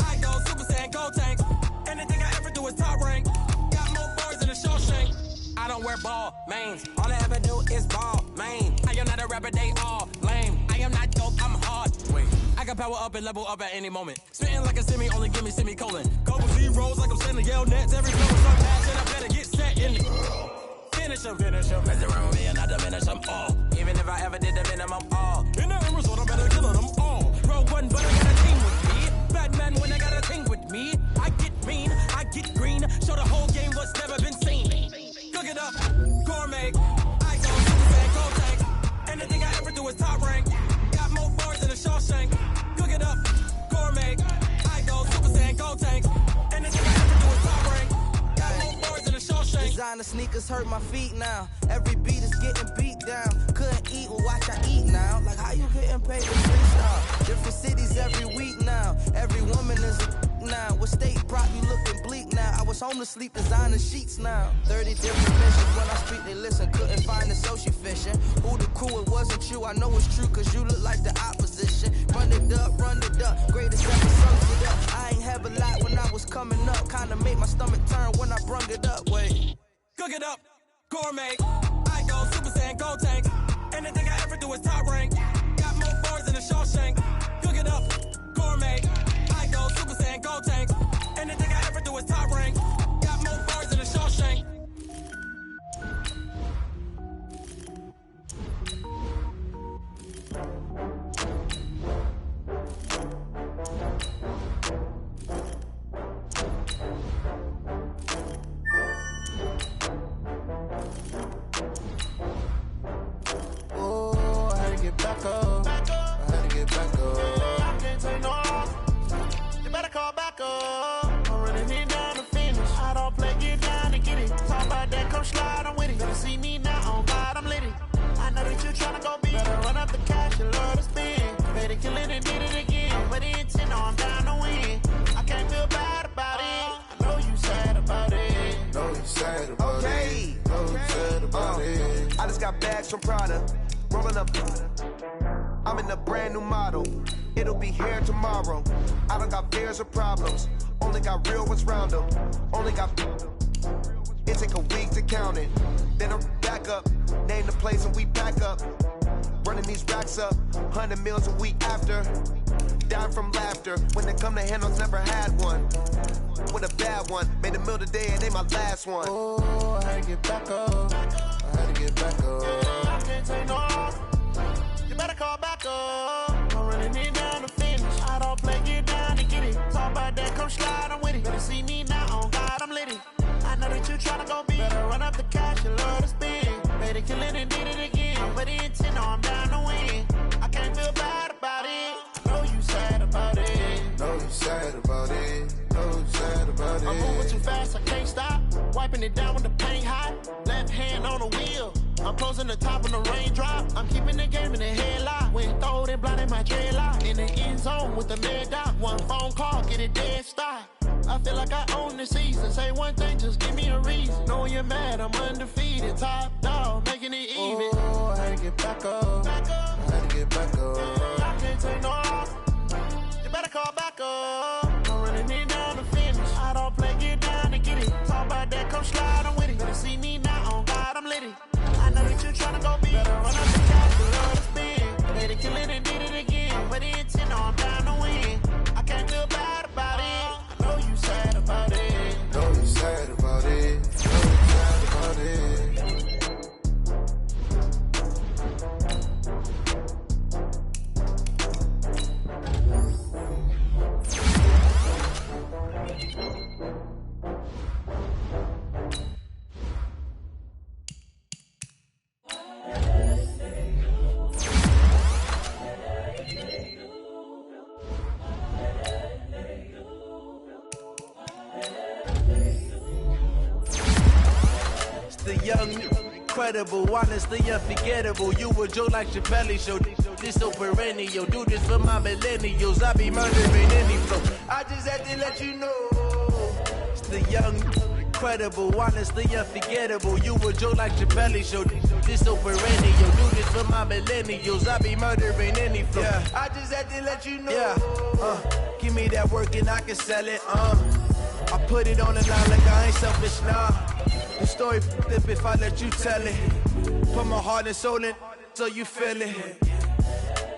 I go Super Saiyan, gold tank. Anything I ever do is top rank. Got more boys than a Shawshank. I don't wear ball mains. All I ever do is ball main. I am not a rapper, they all lame. I am not dope, I'm hard. Wait, I can power up and level up at any moment. Spitting like a semi, only give me semicolon. Couple zeros like I'm sending yell nets. Every flow is so fast and I better get set in. Finish them. Mess around with me and I diminish them all. Even if I ever did the minimum all. In the end result, I better kill them all. Rogue one, but I got a team with me. Batman when I got a team with me. I get mean, I get green. Show the whole game what's never been seen. Cook it up, gourmet. I go Super Saiyan, gold tank. Anything I ever do is top rank. Got more bars than a Shawshank. Cook it up, gourmet. I go Super Saiyan, gold tank. Anything I ever do is top rank. Got more bars than a Shawshank. Designer sneakers hurt my feet now. Every beat is getting beat down. Couldn't eat, well watch I eat now. Like how you getting paid to freestyle? Different cities every week now. Every woman is a now. With state prop, you looking bleak now. I was home to sleep, designer sheets now. 30 different missions. When I speak, they listen. Couldn't find the social fishing. Who the crew, it wasn't you. I know it's true, cause you look like the opposition. Run it up, greatest ever sums it up. I ain't have a lot when I was coming up. Kinda made my stomach turn when I brung it up. Wait. Cook it up, gourmet. I go Super Saiyan, gold tank. Anything I ever do is top rank. Got more bars than a Shawshank. Cook it up, gourmet. I go Super Saiyan, gold tank. Anything I ever do is top rank. Got more bars than a Shawshank. Oh, I had to get back up. I had to get back up. I can't take no off. You better call back up. I'm running it down to finish. I don't play, get down and get it. Talk about that, come slide, I'm with it. Better see me now, on God, I'm lit it. I know that you tryna go big. Better run up the cash, you love to spend. Better kill it and did it again. But the intent, no, I'm down to win. I can't feel bad about it. I know you sad about it. Know you sad about it. Know you sad about it. I just got bags from Prada. Rolling up. I'm in a brand new model. It'll be here tomorrow. I don't got fears or problems. Only got real ones round them. Only got. It take a week to count it. Then I'm back up. Name the place and we back up. Running these racks up. 100 meals a week after. Dying from laughter. When they come to handles, never had one. With a bad one. Made a meal today and they my last one. Oh, I had to get back up. I had to get back up. I can't take no off. You better call back up. I'm running it down to finish. I don't play, get down to get it. Talk about that, come slide, I'm with it. Better see me now, on God, I'm lit it. I know that you tryna go big. Better run up the cash, you love to spend. Better kill it and did it again. But the intent, no, I'm down to win. I can't feel bad about it. I know you sad about it. Know you sad about it. Know you sad about it. I'm moving too fast, I can't stop. Wiping it down with the paint hot. Left hand on the wheel. I'm closing the top when the raindrop. I'm keeping the game in the headlock. When throw it blind in my dreadlock. In the end zone with the mad dot. One phone call, get it dead stop. I feel like I own the season. Say one thing, just give me a reason. Know you're mad, I'm undefeated. Top dog, making it even. Oh, I had to get back up. I had to get back up. I can't take no off. You better call back up. I'm running it down to finish. I don't play, get down to get it. Talk about that, come slide, I'm with it. Better see me now, on God, I'm lit it. I know tryna go big. Better run up the cash, the love to spend. They kill it and did it again. But the intent, no, I'm down to win. I can't feel bad about it. I know you sad about it. Know you sad about it. Know you sad about it. The young, incredible, honestly unforgettable. You a joke like Chappelle show. This so perennial. Do this for my millennials. I be murdering any flow. I just had to let you know. It's the young, incredible, honestly unforgettable. You a joke like Chappelle show. This so perennial. Do this for my millennials. I be murdering any flow. Yeah. I just had to let you know. Yeah. Give me that work and I can sell it. I put it on the line like I ain't selfish, nah. The story flip if I let you tell it. Put my heart and soul in so you feel it.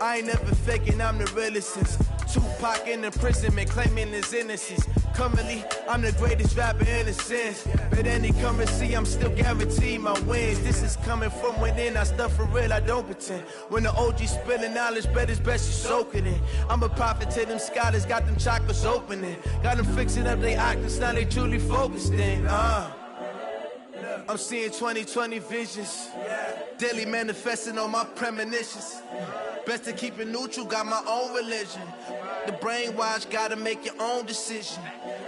I ain't never faking, I'm the realest since Tupac in imprisonment, claiming his innocence. Currently, I'm the greatest rapper in a sense. But any currency, I'm still guaranteed my wins. This is coming from within, I stuff for real, I don't pretend. When the OG spilling knowledge, bet it's best you soak it in. I'm a prophet to them scholars, got them chakras opening. Got them fixing up their octaves, now they truly focused in. I'm seeing 2020 visions. Daily manifesting on my premonitions. Best to keep it neutral, got my own religion. The brainwash, gotta make your own decision.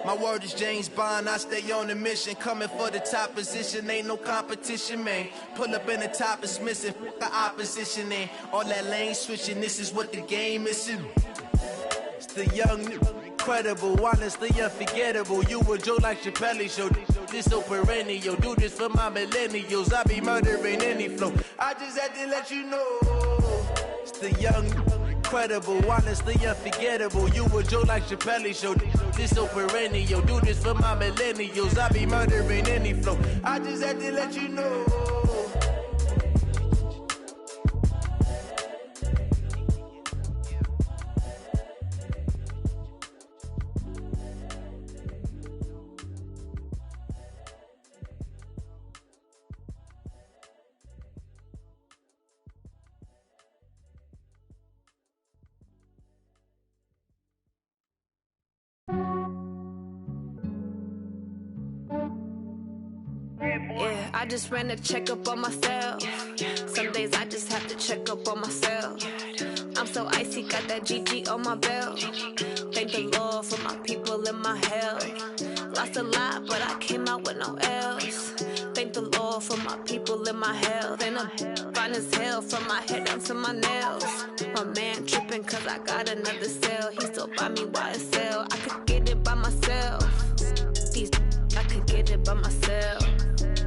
My word is James Bond, I stay on the mission. Coming for the top position, ain't no competition, man. Pull up in the top, it's missing, the opposition in. All that lane switching, this is what the game is. It's the young, incredible, honestly unforgettable. You a joke like Chappelle show. This so perennial. Do this for my millennials. I be murdering any flow. I just had to let you know. It's the young, incredible, honestly unforgettable. You a joke like Chappelle show. This so perennial. Do this for my millennials. I be murdering any flow. I just had to let you know. Yeah, I just ran a checkup on myself. Some days I just have to check up on myself. I'm so icy, got that GG on my belt. Thank the Lord for my people and my health. Lost a lot, but I came out with no L's. Thank the Lord for my people and my health. And I'm fine as hell from my head down to my nails. My man tripping cause I got another cell. He still buy me YSL. I could get it by myself. These I could get it by myself.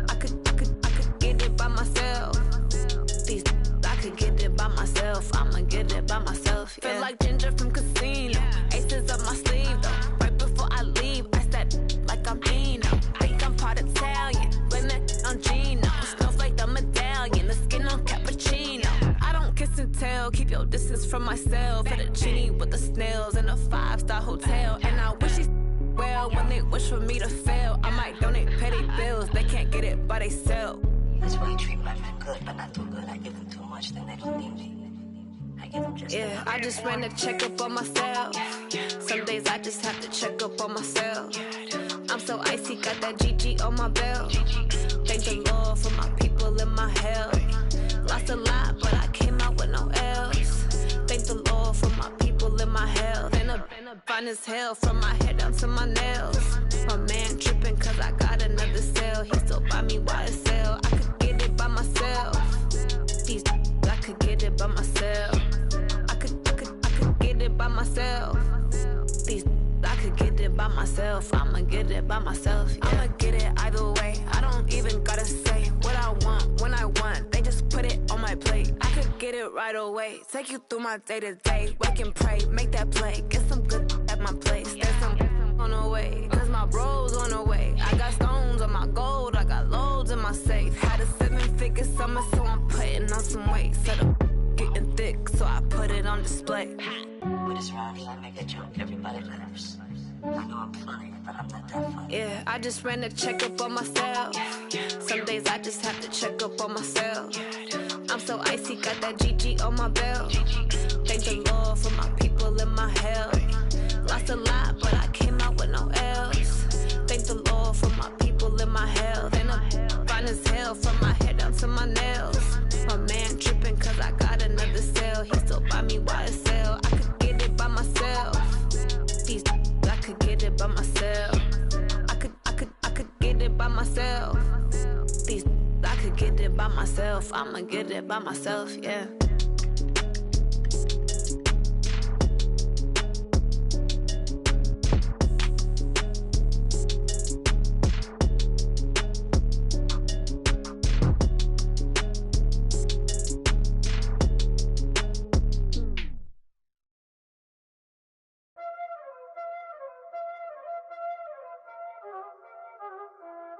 I could get it by myself. These I could get it by myself. I'ma get it by myself. Yeah. Feel like Ginger from Casino. Aces up my sleeve though. Right before I leave, I step like I'm Dino. Think I'm part Italian. Blame it on Gino. Snowflake the medallion. The skin on cappuccino. I don't kiss and tell. Keep your distance from myself. At a genie with the snails in a 5-star hotel. And I wish he's well when they wish for me to fail. I might donate petty bills. They can't get it by themselves. That's why I treat my men good, but not too good. I give them too much, then they don't need me. I give them just yeah, I just ran a checkup on myself. Some days I just have to check up on myself. I'm so icy, got that GG on my belt. Thank the Lord for my people and my health. Lost a lot, but I came out with no L's. Thank the Lord for my people and my health. And I'm fine as hell from my head down to my nails. My man tripping cause I got another cell. He still buy me YSL. I could get it by myself. These I could get it by myself. I could get it by myself. These I could get it by myself. I'ma get it by myself. Yeah. I'ma get it either way. I don't even gotta say what I want when I want. They just put it on my plate. I could get it right away. Take you through my day to day. Wake and pray, make that play. Get some good at my place. There's some on the way, cause my bro's on the way. I got stones on my gold. I got loads in my safe. Had a 750 figure summer, so I'm putting on some weight. Said I'm getting thick, so I put it on display. With this rhyme, I make a joke everybody laughs. I know I'm funny, but I'm not that funny. Yeah, I just ran a checkup on myself. Some days I just have to check up on myself. I'm so icy, got that GG on my belt. Thank the Lord for my people in my health. Lost a lot, but I came out with no else. Thank the Lord for my people in my health. And I'm fine as hell from my head down to my nails. My man tripping cause I got another cell. He still buy me YSL. I could get it by myself. These I could get it by myself. I could get it by myself. These I could get it by myself. I'ma get it by myself, yeah.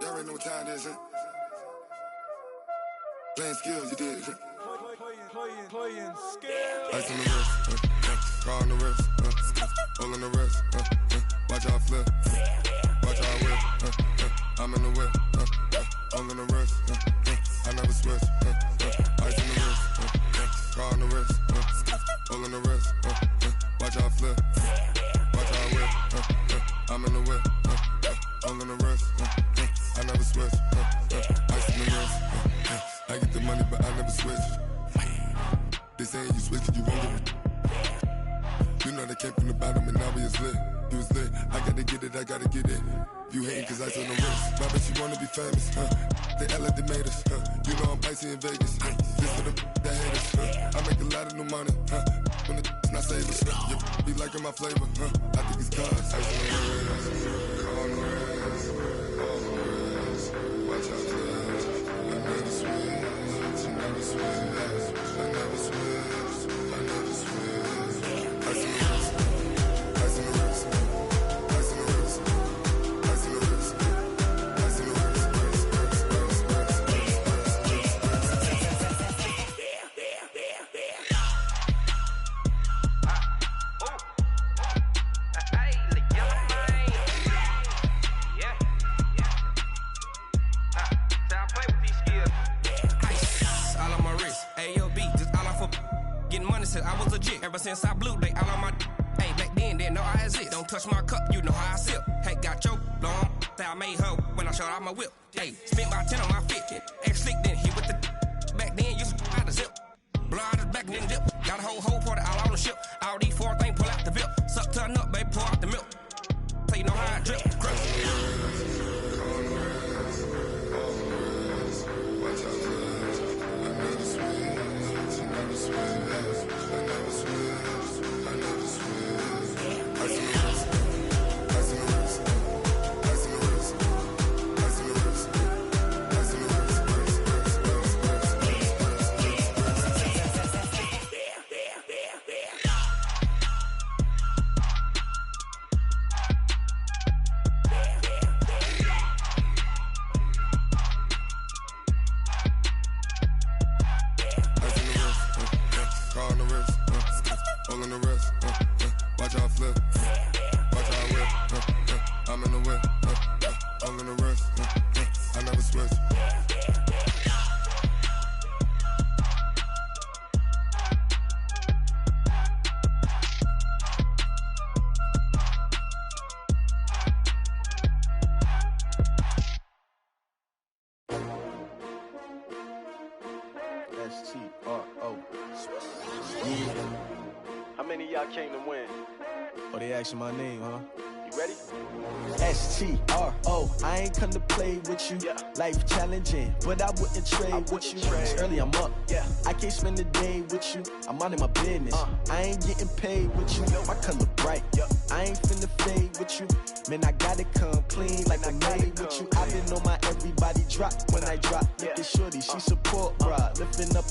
Y'all already know what time it is, huh? Playing skills, you did. Playing skills. Ice on the wrist, car on the wrist, hole in the wrist, watch how I flip, watch how I whip, I'm in the whip, hole in the wrist, I never switch, ice on the wrist, car on the wrist, hole in the wrist, watch how I flip, watch how I whip, I'm in the whip, hole in the wrist, I never switch, ice on the wrist, I get the money but I never switch. They saying you switch it, you won't get it. You know they came from the bottom and now we is lit. You was lit, I gotta get it, I gotta get it. You hating cause ice on the wrist. I bet you wanna be famous, They act like they made us, You know I'm icy in Vegas, This for the that hate us, I make a lot of new money, When the not save us, You be liking my flavor, I think it's cause ice on the wrist, on the wrist, on the wrist. Watch out for this, I never switch, I never switch. I never switch, I never switch. Ice in the wrist, ice in the wrist, ice in the wrist, ice in the wrist, ice in the wrist, Getting money since I was legit. Ever since I blew, they all on my. Hey, back then, didn't know I exist. Don't touch my cup, you know how I sip. Hey, got your long. Say I made her when I showed out my whip. Hey, spent my 10 on my fit. Ex slick, then hit with the. Back then, used to out the zip. Blow out his back and then dip. Got a whole party all on the ship. All these four things, pull out the VIP. Suck, turn up, baby, pour out the milk. So you know how I drip. Grip. How many of y'all came to win? Oh, they asking my name, huh? You ready? S-T-R-O, I ain't come to play with you. Life challenging, but I wouldn't trade with you. It's early, I'm up. I can't spend the day with you. I'm minding my business. I ain't getting paid with you. My color bright. I ain't finna fade with you. Man, I gotta come clean like I'm made with you. I been on my everybody drop when I drop. Look at shorty, she support ride. Lifting up,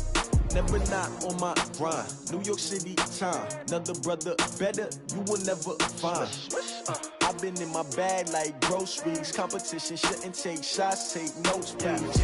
never not on my grind. New York City time. Another brother better, you will never find. I've been in my bag like groceries. Competition shouldn't take shots, take notes, please.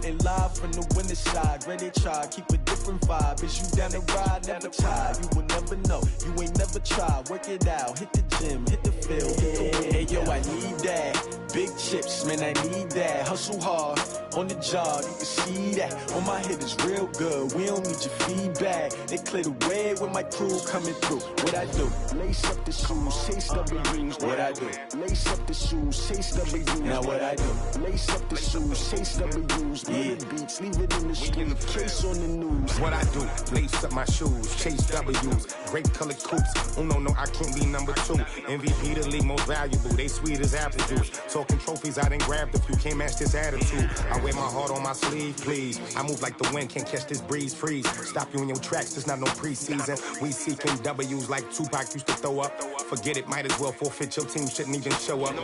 reporting live from the winter side. Ready to try, keep a different vibe. Is you down the ride, never tired. You will never know, you ain't never tried. Work it out, hit the gym, hit the field, hit the wind. Hey yo, I need that. Big chips, man, I need that. Hustle hard, on the job, you can see that. On my head is real good, we don't need your feedback. They clear the way with my crew coming through. What I do? Lace up the shoes, chase W's. What I do? Lace up the shoes, chase W's. Now what I do? Lace up the shoes, chase W's. Yeah. Beats, leave it in the street, case on the news. What I do? Lace up my shoes, chase W's. Great colored coops. Oh no, I can't be number 2. MVP the league most valuable. They sweet as apple juice. Talking trophies, I done grabbed a few. Can't match this attitude. I wear my heart on my sleeve, please. I move like the wind, can't catch this breeze, freeze. Stop you in your tracks, there's not no preseason. We seeking W's like Tupac used to throw up. Forget it, might as well forfeit. Your team shouldn't even show up.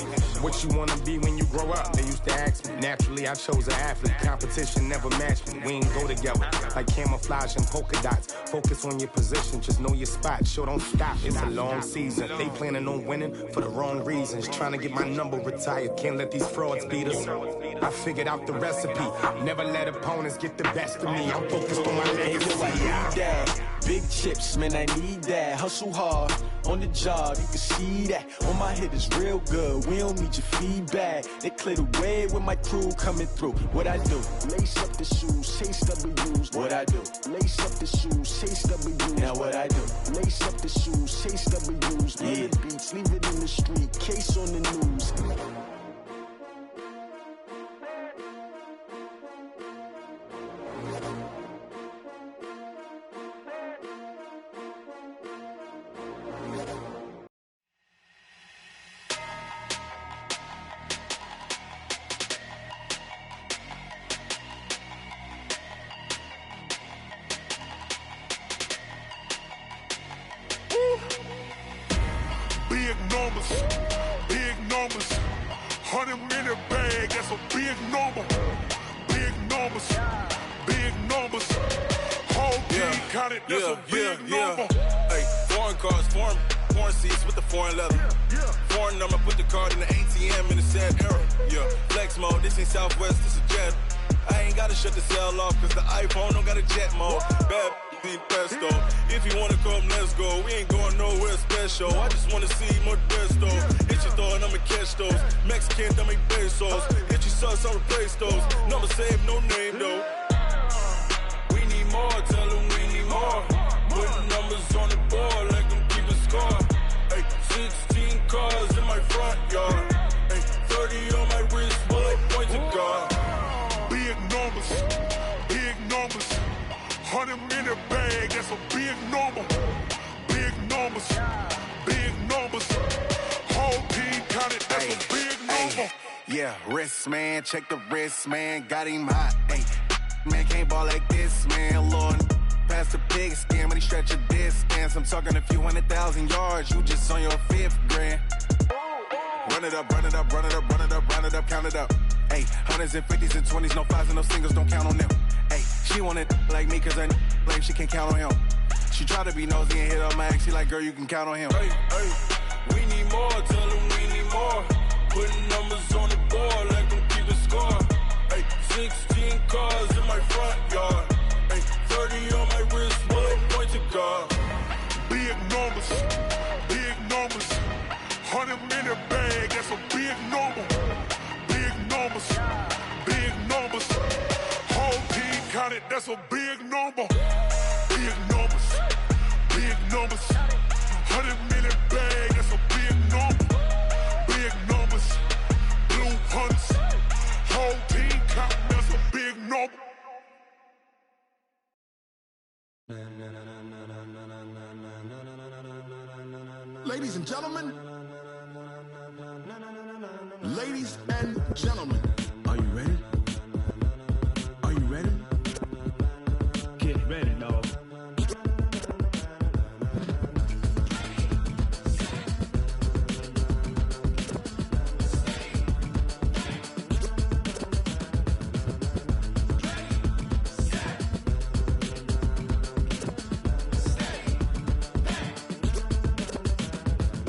What you wanna be when you grow up? They used to ask me. Naturally, I chose an athlete. Competition never matched me. We ain't go together like camouflage and polka dots. Focus on your position, just know your spot. Sure, don't stop. It's a long season. They planning on winning for the wrong reasons. Trying to get my number retired. Can't let these frauds beat us. I figured out the recipe. Never let opponents get the best of me. I'm focused on my legacy. Big chips, man, I need that. Hustle hard, on the job, you can see that. On my head is real good, we don't need your feedback. They clear the way with my crew coming through. What I do? Lace up the shoes, chase W's. What I do? Lace up the shoes, chase W's. Now what I do? Lace up the shoes, chase W's. Yeah. Beats, leave it in the street, case on the news. Big numbers, 100-minute bag, that's a big number. Big numbers, whole team counted, that's a big number. Hey, foreign cars, foreign seats with the foreign leather. Foreign number, put the card in the ATM in the sad era. Yeah, flex mode, this ain't Southwest, this a jet. I ain't gotta shut the cell off, cause the iPhone don't got a jet mode. Bad pesto. If you wanna come, let's go. We ain't going nowhere special. I just wanna see more pesto. Hit your thought, I'ma catch those. Mexican, dummy pesos. Hit your sus, I'll replace those. Number saved, no name though. We need more, tell them we need more. Putting numbers on the board like them keep a score. Hey, 16 cars in my front yard. Hey, 30 on my wrist, while I point to God. Big numbers, 100-minute bag, that's a big number. Big numbers, whole team counted, that's a big number. Yeah, wrist man, check the wrist man, got him hot. Ay, man can't ball like this, man. Lord, past the pig skin, but he stretch a distance. I'm talking a few 100,000 yards, you just on your 5th grand. Run it up, count it up. Ay, 100s and 50s and 20s, no 5s and no singles, don't count on them. Ay, she want it like me, cause her blame, she can't count on him. She try to be nosy and hit up my ex, she like, girl, you can count on him. Hey, we need more, tell them we need more. Putting numbers on the board like them keep a score. Hey, 16 cars in my front yard. Hey, 30 on my wrist, while I point to God. Big numbers, 100-minute bag, that's a big number. Big numbers, whole team counted, that's a big number. Big numbers, 100-minute bag, that's a big number. Big numbers, blue hunts, whole team counting, that's a big number. Ladies and gentlemen, are you ready? Are you ready? Get ready, dog.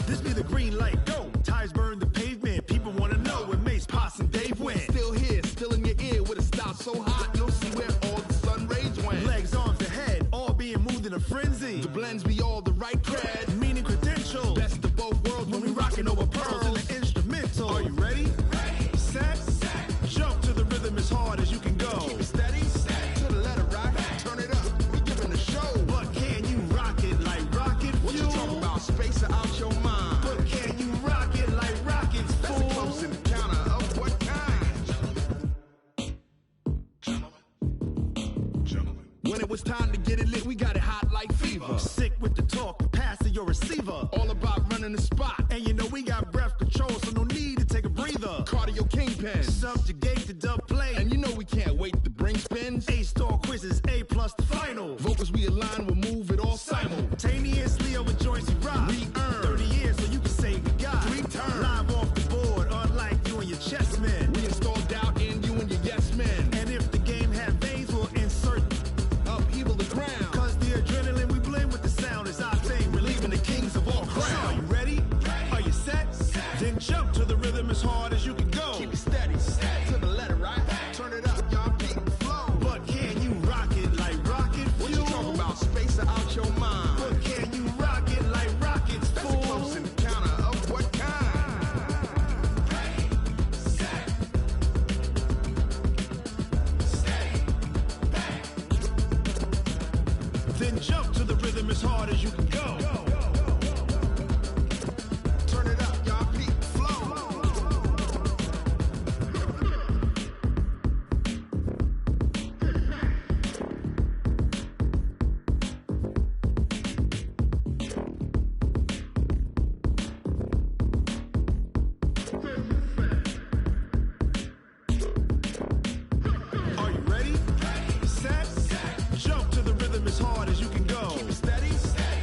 This be the green light, go. Ties burn the pavement. People wanna know when Mace, Poss, and Dave win. a frenzy. The blends be all the right cred, meaning credentials. Best of both worlds when we rockin' over pearls in the instrumental. Are you ready? Set. Jump to the rhythm as hard as you can go. Keep it steady. To the letter rock. Turn it up. We giving a show. But can you rock it like rocket fuel? What you talking about? Space or out your mind? But can you rock it like rockets, fool? That's a close encounter of what kind? When it was time to get it lit, we got it hot like fever. Sick with the talk, pass to your receiver. All about running the spot. And you know we got breath control, so no need to take a breather. Cardio kingpin, subjugate the dub play. And you know we can't wait to bring spins. A-star quizzes, A+ the final. Vocals we align, we'll move it all simultaneously over joints we rock. We earn 30 years, so you can say we got 3 turns. Live off the board, unlike you and your chess men. We install doubt in you and your yes men. And if the game had veins, we'll insert upheaval the ground. Cause the adrenaline we blend with the sound is our thing, relieving the kings of all crowns. So are you ready? Are you set? Then jump to the rhythm as hard as you can go. Keep it steady, to the letter, right? Turn it up, y'all, keep the flow. But can you rock it like rocket fuel? What you talking about? Space or out your mind? But can you rock it like rockets, fool? That's a close encounter of what kind? Then jump to the rhythm as hard as you can go. Turn it up, y'all, peak flow. Are you ready? Set. Jump to the rhythm as hard as you can go. Keep it steady.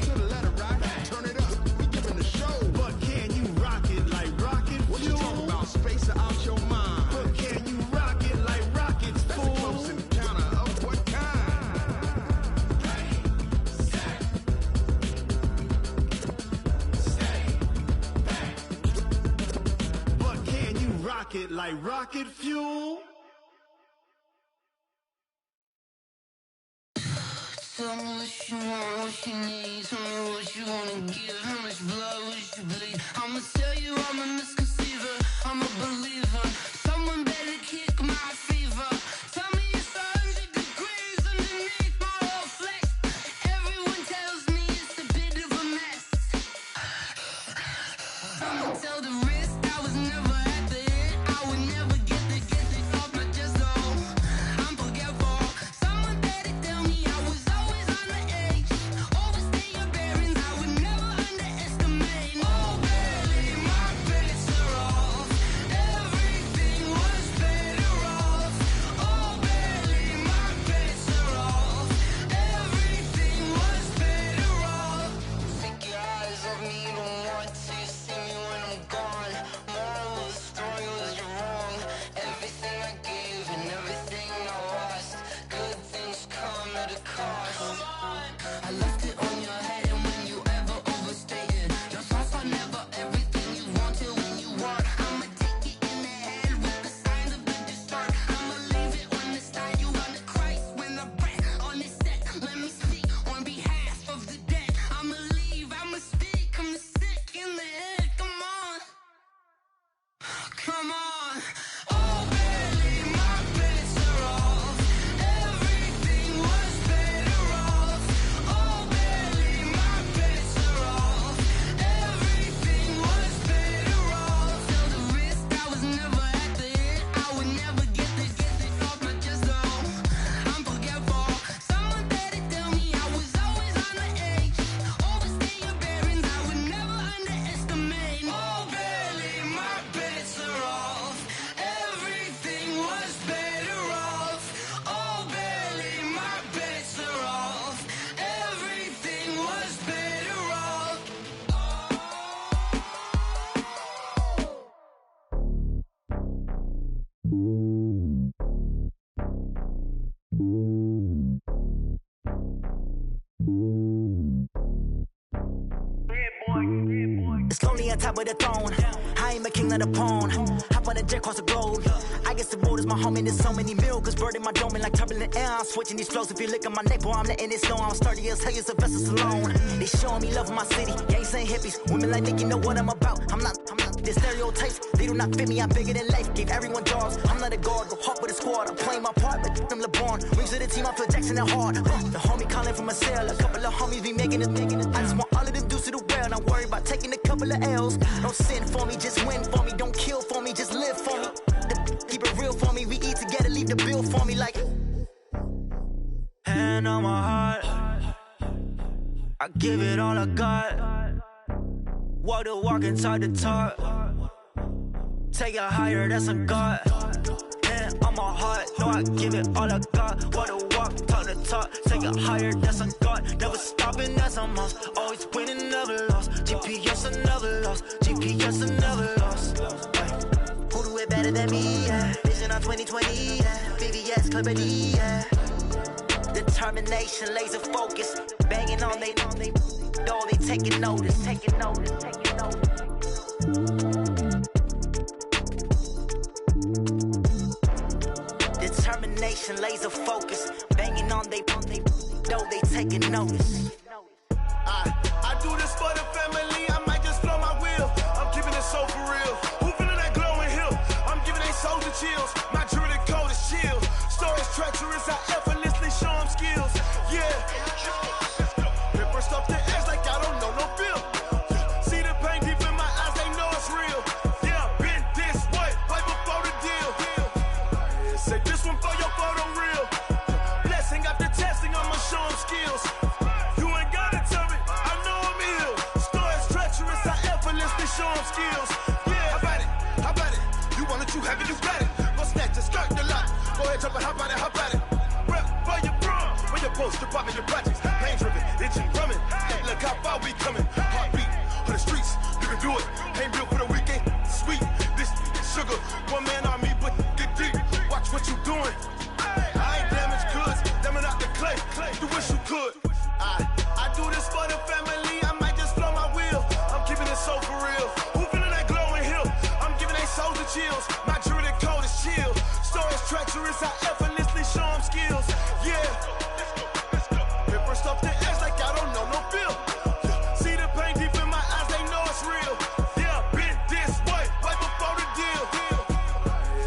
To the letter rock. Turn it up. We giving a show. But can you rock it like rocket fuel? What you talking about? Space or out your mind? But can you rock it like rockets, fool? That's a close encounter of what kind? But can you rock it like rocket fuel? Tell me what you want, what you need. Tell me what you wanna give. How much blood would you bleed? I'ma tell you I'm a misconceiver. I'm a believer. Someone better kick my fever. Tell me it's 100 degrees underneath my whole flesh. Everyone tells me it's a bit of a mess. I'ma tell the risk I was never at the end. I would never get this off my chest though. I'm forgetful. Someone better tell me I was always on the edge. Overstay your bearings, I would never underestimate. It's lonely on top of the throne. I am a king of the pawn. Hop on a jet across the globe. I guess the world is my home and there's so many miracles. Bird in my dome and like turbulent air. I'm switching these flows. If you look at my neck, boy, I'm letting it snow. I'm sturdy as hell, as a vessel alone. They showing me love in my city. Gangs and hippies. Women like Nick, you know what I'm about. I'm not the stereotypes. They do not fit me. I'm bigger than life. Gave everyone jobs. I'm not a guard. Go hard with a squad. I'm playing my part, but I'm LeBron. Rings to the team. I feel Jackson and hard. The homie calling from a cell. A couple of homies be making it. I just want all of them dudes to the well. Not worry about taking a couple of L's. Don't sin for me, just win for me. Don't kill for me, just live for me. Keep it real for me. We eat together, leave the bill for me like. Hand on my heart, I give it all I got. Walk the walk inside the talk. Take it higher, that's a God. Hand on my heart, no, I give it all I got. Walk the walk, talk the talk. Take it higher, that's a God. Never stopping, that's a must. Always winning, never lost. GPS, I never lost. GPS, I never lost. Who do it better than me? Yeah. Vision on 2020. Yeah. BVS, Clippity. Yeah. Determination, laser focus. Banging on they know they taking notice. Taking notice. Taking notice. Determination, laser focus. Banging on they know they taking notice. I do this for the family. I might just blow my wheel. I'm keeping it so for real. Who feeling that glowing hill? I'm giving they soldier chills. My jewelry code is chill. Stories treacherous. I effortlessly show them skills. Yeah. Paper stuff the edge like I don't know no feel. See the pain deep in my eyes. They know it's real. Yeah, been this way before the deal. Say this one for your photo real. Blessing after testing. I'ma show them skills. Show them skills. Yeah, how about it? You want it, you have it, you got it. Go snatch it, start the lot. Go ahead, jump it, how about it? Rep for your bro, for your post, your pop, and your projects. Pain driven, itching, drumming. Look how far we coming. Heartbeat for the streets, you can do it. Ain't built for the weekend, sweet. This sugar, one man army, but get deep. Watch what you doing. I ain't damaged goods, damn it out the clay. You wish you could. I do this for the family. I might just blow my wheel. I'm keeping it so for real. Who feeling that glowing hill? I'm giving they soldier chills. My jewelry code is chill. Stories treacherous. I effortlessly show them skills. Yeah. Paper stuff the edge like I don't know no feel. See the pain deep in my eyes. They know it's real. Yeah, been this way before the deal.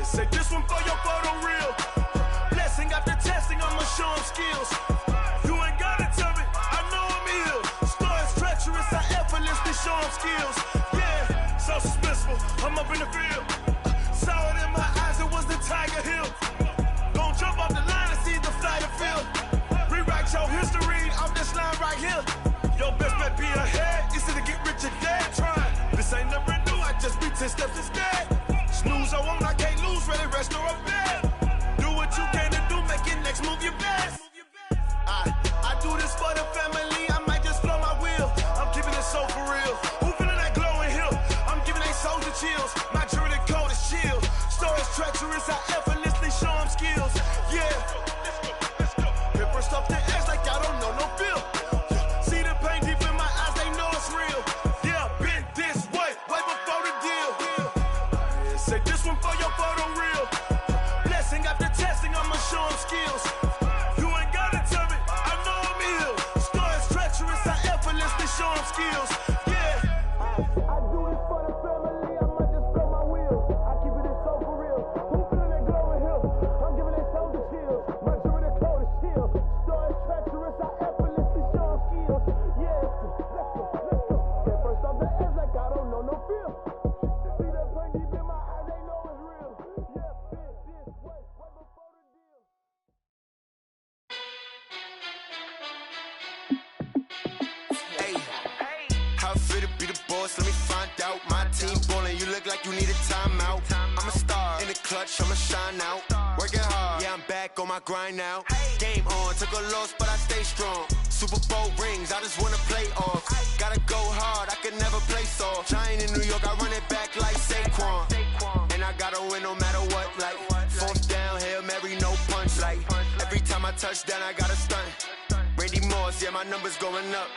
Say this one for your photo real. Blessing after testing. I'ma show them skills. Show them skills, yeah, so suspenseful. I'm up in the field, saw it in my eyes, it was the Tiger Hill. Gon' jump off the line and see the flight of field. Rewrite your history off this line right here. Your best bet be ahead, easy to get rich or dead. Trying, this ain't never new, I just be 10 steps instead. Snooze I won't, I can't lose, ready, rest or a bed. Do what you can to do, make your next move your best. I do this for the family, I might just blow my wheel. I'm keeping it so for real. Who feeling that glowing hill? I'm giving they soldier chills. My jewelry code is chill. Stories treacherous. I effortlessly show them skills. Yeah. Paper stuff the edge like I don't know no feel. See the pain deep in my eyes. They know it's real. Yeah, been this way before the deal. Say this one for your photo real. Blessing after testing. I'ma show them skills. You ain't gotta tell me. I know I'm ill. Stories treacherous. I effortlessly show them skills. Let me find out. My team ballin', you look like you need a timeout. I'm a star in the clutch, I'ma shine out. Working hard, yeah, I'm back on my grind now. Game on, took a loss, but I stay strong. Super Bowl rings, I just wanna play off. Gotta go hard, I could never play soft. Giant in New York, I run it back like Saquon. And I gotta win no matter what, like fourth down, Hail Mary, no punch. Like every time I touch down, I gotta stunt. Randy Moss, yeah, my numbers going up.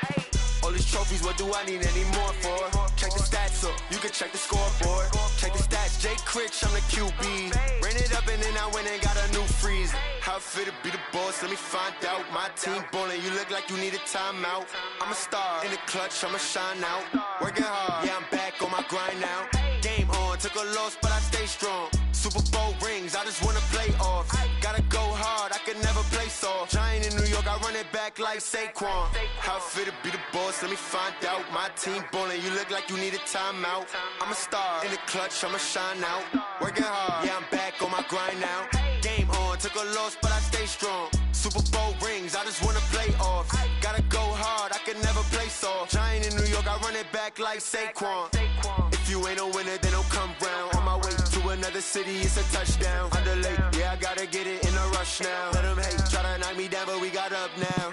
All these trophies, what do I need any more for? Check the stats up, you can check the scoreboard. Check the stats, Jay Critch, I'm the QB. Ran it up and then I went and got a new freeze. How it fit to be the boss, let me find out. My team ballin', you look like you need a timeout. I'm a star, in the clutch, I'ma shine out. Working hard, yeah, I'm back on my grind now. Game on, took a loss, but I stay strong. Super Bowl rings, I just wanna play off. Gotta go hard, I could never play soft. Giant in New York, I run it back like Saquon. How it fit to be the boss, let me find out. My team ballin', you look like you need a timeout. I'm a star, in the clutch, I'ma shine out. Working hard, yeah, I'm back on my grind now. Game on, took a loss, but I stay strong. Super Bowl rings, I just wanna play off. Gotta go hard, I could never play soft. Giant in New York, I run it back like Saquon. If you ain't a winner, then don't come round. On my way to another city, it's a touchdown. Underlay, yeah, I gotta get it in a rush now. Let them hate, try to knock me down, but we got up now.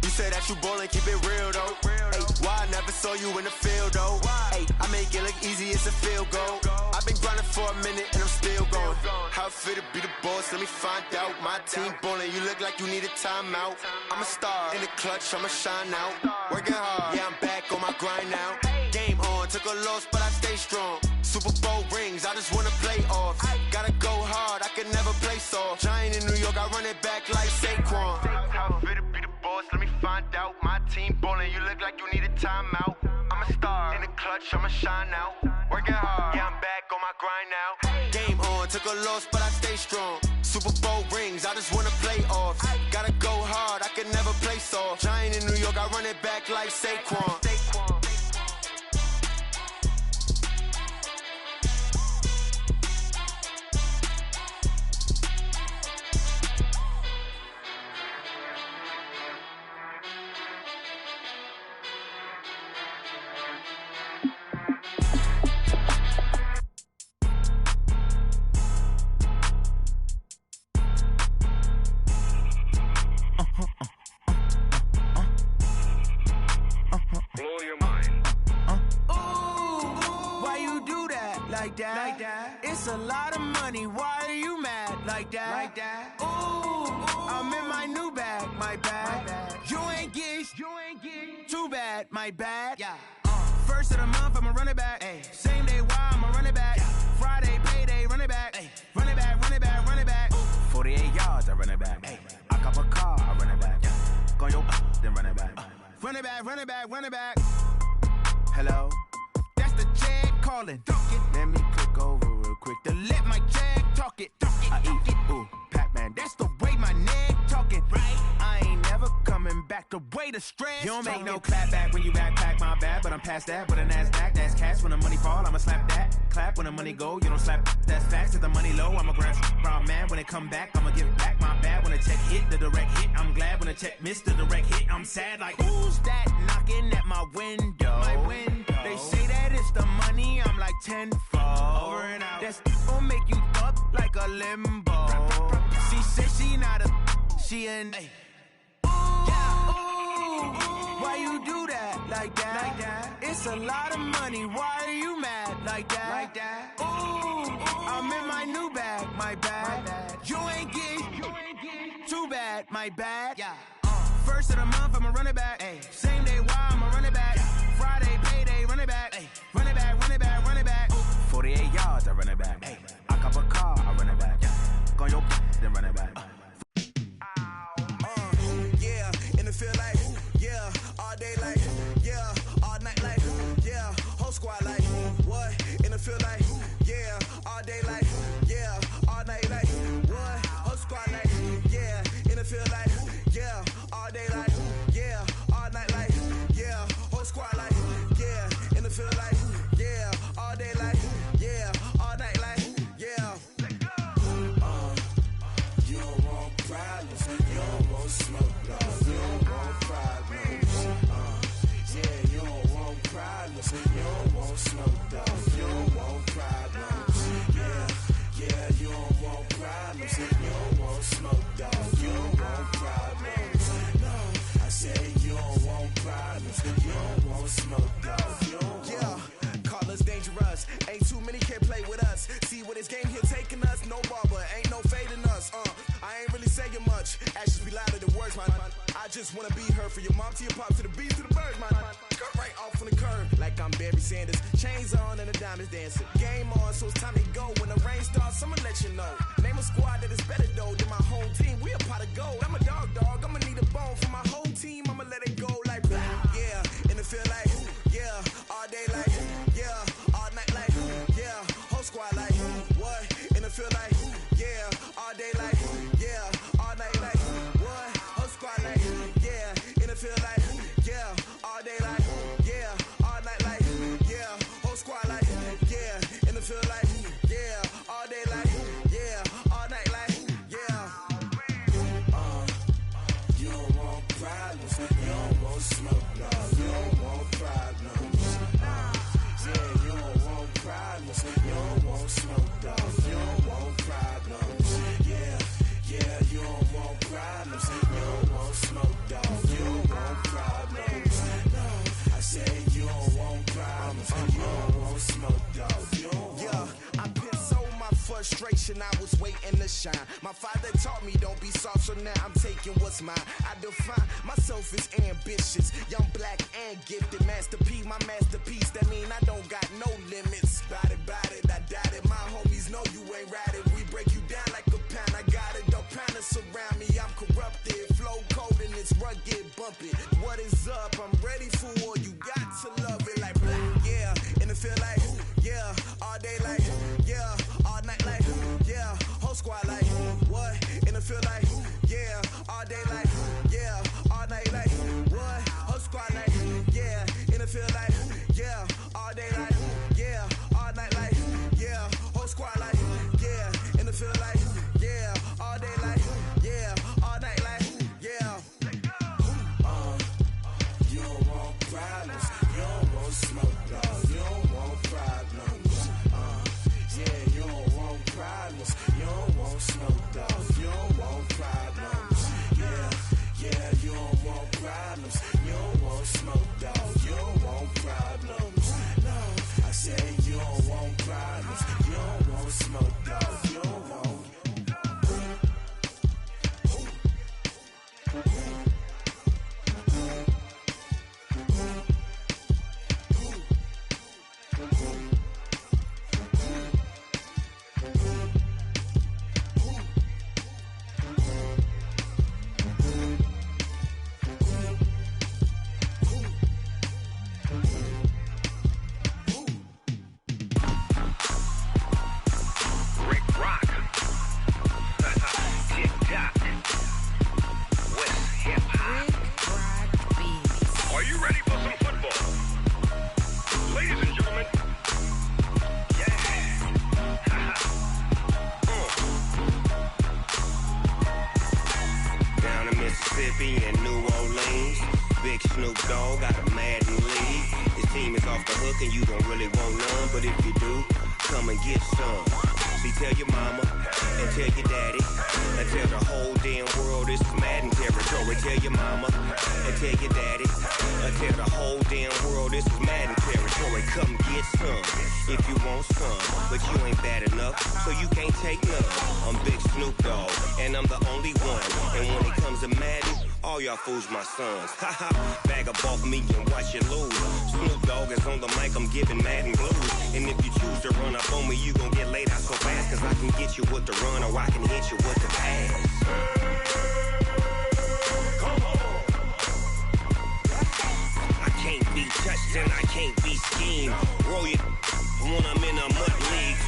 You say that you ballin', keep it real though. Hey, why I never saw you in the field though? Hey, I make it look easy, it's a field goal. I've been grinding for a minute and I'm still going. How it fit to be the boss, let me find out. My team ballin', you look like you need a timeout. I'm a star, in the clutch, I'ma shine out. Working hard, yeah, I'm back on my grind now. Game on, took a loss, but I stay strong. Super Bowl rings, I just wanna play off. Gotta go hard, I could never play soft. Giant in New York, I run it back like Saquon. How it fit to be the boss, let me find out. My team ballin', you look like you need a timeout. I'm a star, in the clutch, I'ma shine out. Working hard, yeah, I'm back on my grind now. Game on, took a loss, but I stay strong. Super Bowl rings, I just wanna play off. Gotta go hard, I could never play soft. Giant in New York, I run it back like Saquon. Like that. It's a lot of money. Why are you mad like that? Ooh, I'm in my new bag, my bad. You ain't get too bad, my bad. Yeah. First of the month, I'ma run it back. Ay. Same day, why I'ma run it back. Yeah. Friday, payday, run it back. Ay. Run it back, run it back, run it back. 48 yards, I run it back. Ay. I cop a car, I run it back. Yeah. Go your then run it back. Run it back, run it back, run it back. Hello? That's the check calling. Let me click over real quick to let my check talk it. I eat, ooh, Pac-Man, that's the way my neck talking. Right? I ain't never coming back the way the stress. You don't make no clap back when you backpack, my bad. But I'm past that with a NASDAQ, that's cash. When the money fall, I'ma slap that. Clap when the money go, you don't slap, that's facts. If the money low, I'ma grab brown man. When it come back, I'ma give back my bad. When the check hit, the direct hit, I'm glad. When the check missed the direct hit, I'm sad like, who's that knocking at my window? My window. They say that it's the money, I'm like tenfold. Over and out. That's gon' make you up like a limbo. She said she not a, she an. Ay. Why you do that like that? It's a lot of money. Why are you mad like that? Ooh, I'm in my new bag, my bad. You ain't get too bad, my bad. Yeah. First of the month, I'ma run it back. Ay. Same day, why I'ma run it back. Friday, payday, run it back. Ay. Run it back, run it back, run it back. 48 yards, I run it back. Ay. I cop a car, I run it back. Yeah. Go your then run it back. Yeah, and it feel like, yeah, all day like, yeah, all night like, yeah, whole squad like, what? And it feel like, yeah, all day like, yeah, all night like, what? Whole squad like, yeah, and it feel like, yeah, all day like, yeah, all night like, yeah, whole squad like, yeah, and it feel like, yeah, all day like, yeah, all night like, yeah. You don't want problems, you don't want smoke, though. You don't want problems, yeah, you don't want problems, you don't want smoke, though. You don't want problems, yeah, you don't want problems, you don't want smoke, though. You don't want problems, no, I say you don't want problems, you don't want smoke, though. You don't want. Call us dangerous, ain't too many can play with us. See what this game here taking us, no barber, ain't no fading us. I ain't really saying much, actions be louder than words, man. I just wanna be heard for your mom to your pop to the beat to the birds, man. Barry Sanders. Chains on and the diamonds dancing. Game on, so it's time to go. When the rain starts, I'ma let you know. Name a squad that is better though than my whole team. We a pot of gold. I'm a dog. I'ma need a bone for my whole team. I'ma let it go like blah. Yeah, and it feel like yeah, all day like yeah, all night like yeah, whole squad like what? And it feel like yeah, all day like yeah, all night like what? Whole squad like yeah, and it feel like yeah, all day like yeah, all night like yeah, whole squad like yeah, and it feel like yeah, all day like yeah, all night like yeah. You don't want problems, you don't want smoke, no. You don't want problems. Yeah, you don't want problems, you don't want smoke, no. You don't want problems. Yeah, you don't want problems, you don't want smoke, dog. You don't want problems. No, I said you don't want problems, you don't want smoke, dog. You don't want. Yeah, I pissed so my frustration, I was waiting to shine. My father taught me don't be soft, so now I'm taking what's mine. I define myself as ambitious, young, black, and gifted. Master P, my masterpiece. That mean I don't got no limits. Bout it, I doubt it. My homies know you ain't ride it. We break you down like a pound. I got it, dog pounders surround me. I'm corrupted, flow cold and it's rugged, bumpy. What is up? I'm ready for war. You got to love it like black, yeah. And it feel like yeah, all day like yeah, all night like yeah, whole squad like what? And it feel like yeah, all day like yeah, all night like what? Whole squad like yeah, and it feel like yeah, all day like yeah, all night like yeah, whole squad like yeah, and it feel like yeah, all day like yeah, all night like yeah. You don't want problems, you don't want smoke, dog. You don't want problems. Yeah, you don't want problems, you don't want smoke, dog. You don't want problems. Yeah, you don't want problems, you don't want smoke, dog. You don't want problems. No, I said you don't want problems, you don't want smoke, dog. You don't want. Fools my sons. Haha, bag up off me and watch you lose. Snoop Dogg is on the mic, I'm giving Madden blues. And if you choose to run up on me, you gon' get laid out so fast. Cause I can get you with the run or I can hit you with the pass. Come on. I can't be touched and I can't be schemed. Roll you when I'm in a mud league.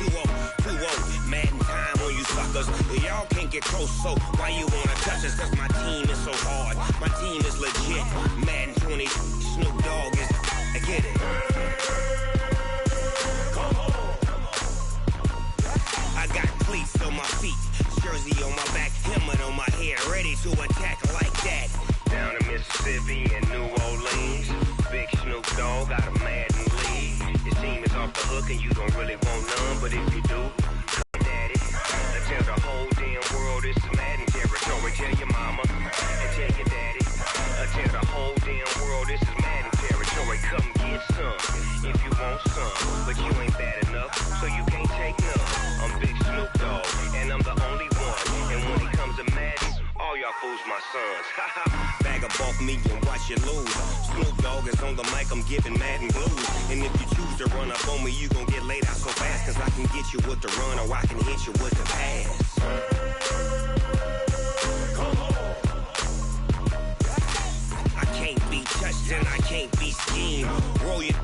2-0, Madden time on you suckers. Y'all can't get close, so why you wanna touch us? Cause my team is so hard, my team is legit. Madden 20, Snoop Dogg is, I get it. Come on. I got cleats on my feet, jersey on my back, helmet on my head, ready to attack like that. Down in Mississippi and New Orleans, Big Snoop Dogg got a Madden league. Your team is off the hook and you don't really want none, but if you do, come at it. I tell the whole damn world this is Madden territory. Tell your mama and tell your daddy. I tell the whole damn world this is Madden territory. Come get some if you want some, but you ain't bad enough, so you can't take none. I'm Big Snoop Dogg and I'm the only one. And when it comes to Madden, all y'all fools my sons. Bag up off me and watch you lose. Snoop Dogg dog is on the mic, I'm giving mad and blues. And if you choose to run up on me, you gon' get laid out so fast. Cause I can get you with the run or I can hit you with the pass. I can't be touched and I can't be schemed. Roll you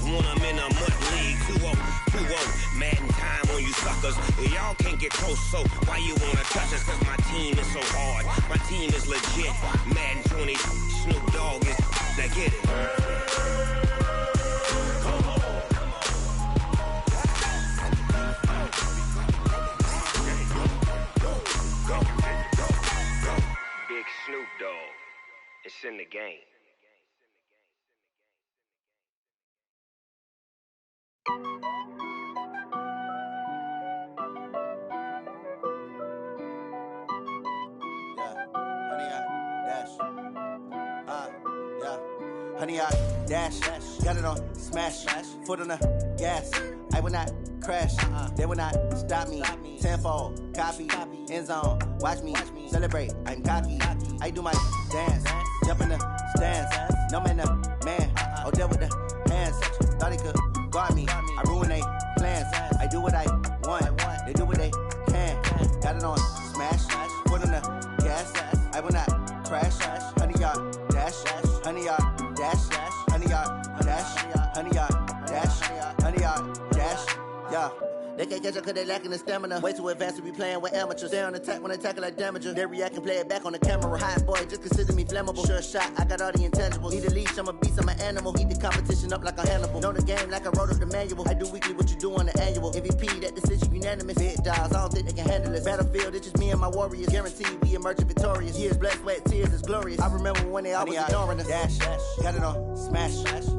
when I'm in a mud league. 2-0, mad in time on you suckers. Y'all can't get close, so why you wanna touch us? Cause my team is so hard, my team is legit. Madden 20, Snoop Dogg is, now get it. Big Snoop Dogg, it's in the game. Honey, I dash, got it on smash, foot on the gas. I will not crash, they will not stop me. Tenfold, copy, end zone, watch me celebrate. I'm cocky, I do my dance, jump in the stands. No man, man, oh deal with the hands. Thought he could guard me, I ruin they plans. I do what I want, they do what they can. Got it on smash, foot on the gas. I will not crash, honey, y'all dash, honey, y'all dash, honey, y'all dash, honey, y'all dash, honey, y'all dash, yeah. They can't catch up cause they lacking the stamina. Way too advanced to be playing with amateurs. Stay on attack when they tackle like damager. They react and play it back on the camera. Hot boy, just consider me flammable. Sure shot, I got all the intangibles. Need a leash, I'm a beast, I'm an animal. Eat the competition up like a Hannibal. Know the game like I wrote up the manual. I do weekly what you do on the annual. MVP, that decision unanimous. Big dogs, I don't think they can handle it. Battlefield, it's just me and my warriors. Guaranteed we emerge victorious. Years, blood, sweat, tears, it's glorious. I remember when they always ignoring us. Dash, got it on smash,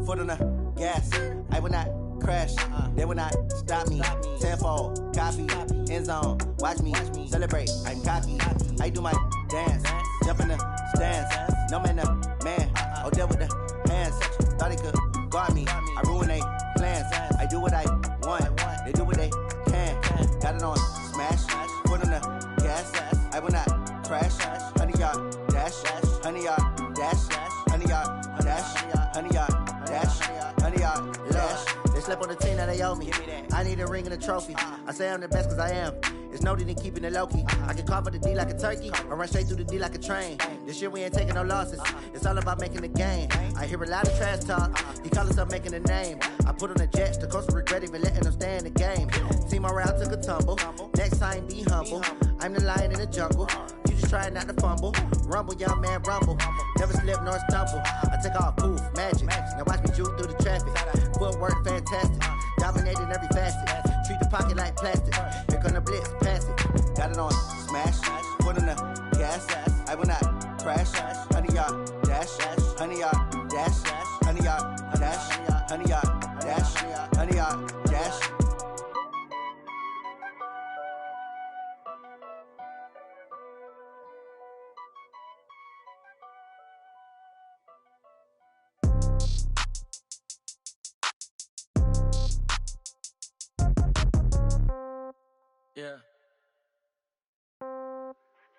foot on the gas. I will not crash, they will not stop me. Tenfold, copy, end zone, watch me celebrate. I'm cocky, I do my dance, jump in the stands. No man, man, oh deal with the hands. Thought he could guard me, I ruin they plans. I do what I want, they do what they can. Got it on smash, foot on the gas. I will not crash, honey, y'all dash, honey, y'all dash, honey, y'all dash, honey, y'all dash, honey, y'all dash. They slept on the team that they owe me. I need a ring and a trophy. I say I'm the best cause I am. It's no need in keeping it low-key. I can carve up the D like a turkey or run straight through the D like a train. This year we ain't taking no losses. It's all about making the game. I hear a lot of trash talk. He call himself making a name. I put on the Jets. The coach will regret even letting them stay in the game. Team morale took a tumble. Next time be humble. I'm the lion in the jungle. You just try not to fumble. Rumble, young man, rumble. Never slip nor stumble. I take off, poof, magic. Now watch me juke through the traffic. Footwork fantastic. Dominating every facet. Treat the pocket like plastic. Here come the blitz, pass it. Got it on smash. Foot on the gas. I will not crash. Honey, y'all dash. Honey, y'all dash. Honey, y'all dash. Honey, y'all dash. Honey, y'all dash. Yeah.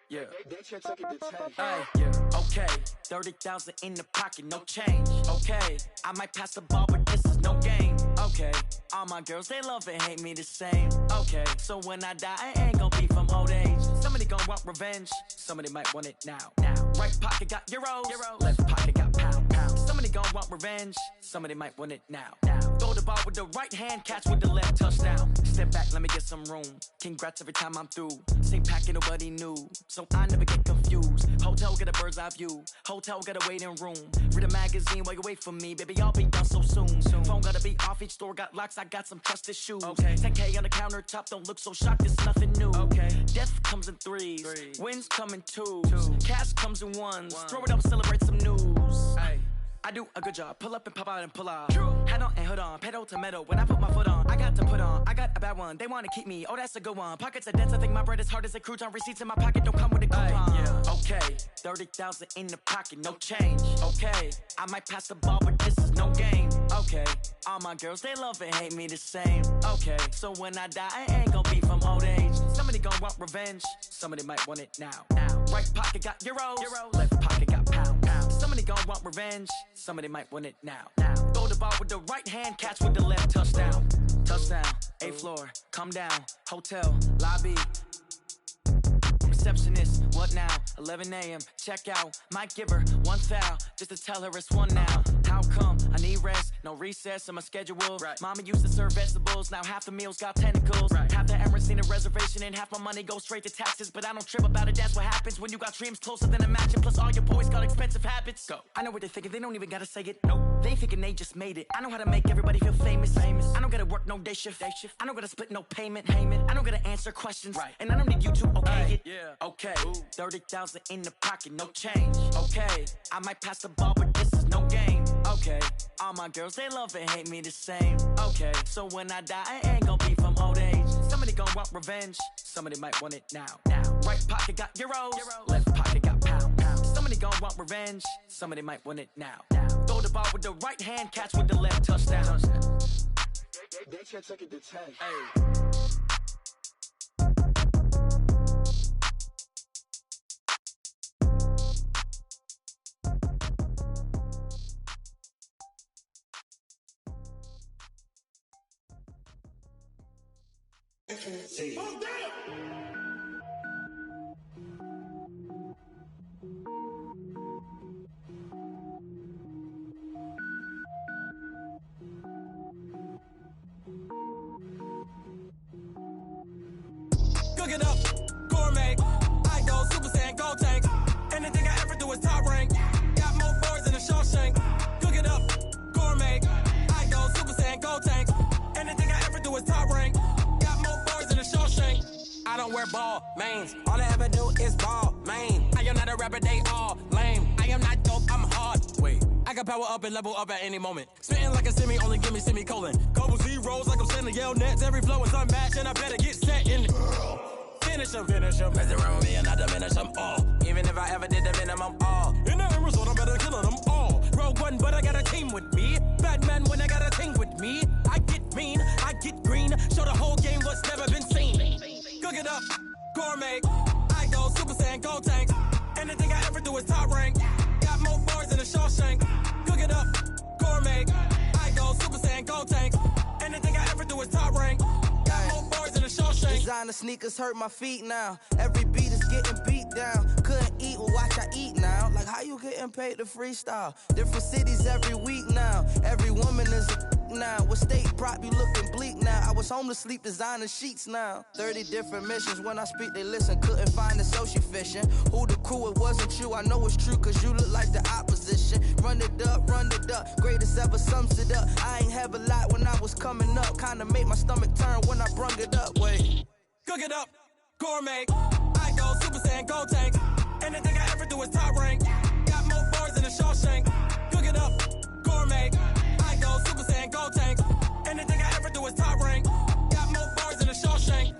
Yeah. Hey, yeah. Okay. 30,000 in the pocket, no change. Okay. I might pass the ball, but this is no game. Okay. All my girls, they love and hate me the same. Okay. So when I die, I ain't gon' be from old age. Somebody gon' want revenge. Somebody might want it now. Right pocket got euros. Left pocket got pound. Somebody gon' want revenge. Somebody might want it now. Throw the ball with the right hand, catch with the left, touchdown. Step back, let me get some room. Congrats every time I'm through. Same packet, nobody knew. So I never get confused. Hotel get a bird's eye view. Hotel get a waiting room. Read a magazine while you wait for me. Baby, I'll be done so soon. Phone gotta be off, each store got locks. I got some trusted shoes. 10K on the countertop, don't look so shocked, it's nothing new. Death comes in threes. Wins come in twos. Cash comes in ones. Throw it up, celebrate some news. I do a good job. Pull up and pop out and pull out. Hat on and hood on. Pedal to metal. When I put my foot on, I got to put on. I got a bad one. They want to keep me. Oh, that's a good one. Pockets are dense. I think my bread is hard as a crouton. Receipts in my pocket don't come with a coupon. Okay. 30,000 in the pocket. No change. Okay. I might pass the ball, but this is no game. Okay. All my girls, they love and hate me the same. Okay. So when I die, I ain't gonna be from old age. Somebody gon' want revenge. Somebody might want it now. Right pocket got euros. Left pocket got pound. Somebody Somebody gon' want revenge. Somebody might want it now. Throw the ball with the right hand, catch with the left. Touchdown. Touchdown. 8th floor. Come down. Hotel. Lobby. Receptionist, what now? 11 a.m. Check out. Might give her one foul just to tell her it's one now. How come? I need rest, no recess in my schedule. Right. Mama used to serve vegetables, now half the meals got tentacles. Right. Half the Emirates need a reservation and half my money goes straight to taxes. But I don't trip about it, that's what happens when you got dreams closer than a matching. Plus all your boys got expensive habits. Go. I know what they're thinking, they don't even gotta say it. Nope. They thinking they just made it. I know how to make everybody feel famous. I don't gotta work no day shift. I don't gotta split no payment. I don't gotta answer questions. Right. And I don't need you to okay it. Yeah. Okay, 30,000 in the pocket, no change. Okay, I might pass the ball, but this is no game. Okay, all my girls, they love and hate me the same. Okay, so when I die, I ain't gon' be from old age. Somebody gon' want revenge, somebody might want it now. Right pocket got euros, left pocket got pounds. Somebody gon' want revenge, somebody might want it now. Throw the ball with the right hand, catch with the left. Touchdown. They can't take it to 10. Hey. See. Cook it up, gourmet. I go Super Saiyan, gold tank. Anything I ever do is top rank. Got more boards than a Shawshank. Cook it up, gourmet. I go Super Saiyan, gold tank. Anything I ever do is top rank. I don't wear ball mains. All I ever do is ball main. I am not a rapper, they all lame. I am not dope, I'm hard. Wait, I can power up and level up at any moment. Spitting like a semi, only give me semicolon. Couple zeros like I'm sending yell nets. Every flow is unmatched and I better get set in. Finish them. Mess around with me and I diminish them all. Even if I ever did the minimum all. In the end result, I'm better killing them all. Rogue One, but I got a team with me. Batman when I got a team with me. I get mean, I get green. Show the whole game what's never been seen. Cook it up, gourmet. I go Super Saiyan, gold tank. Anything I ever do is top rank. Got more boards than a Shawshank. Cook it up, gourmet. I go Super Saiyan, gold tank. Anything I ever do is top rank. Got more boards than a Shawshank. Designer sneakers hurt my feet now. Every beat is getting beat down. Couldn't eat, well watch I eat now. Like how you getting paid to freestyle? Different cities every week now. Every woman is a now. What state prop you looking bleak now? I was home to sleep designing sheets now. 30 different missions. When I speak they listen. Couldn't find the social fishing. Who the crew? It wasn't you. I know it's true cause you look like the opposition. Run it up. Greatest ever sums it up. I ain't have a lot when I was coming up. Kinda made my stomach turn when I brung it up. Wait. Cook it up, gourmet. I go Super Saiyan, gold tank. Anything I ever do is top rank. Got more boards than a Shawshank. Cook it up, gourmet. I go Super Saiyan, gold tank. Anything I ever do is top rank. Got more boards than a Shawshank.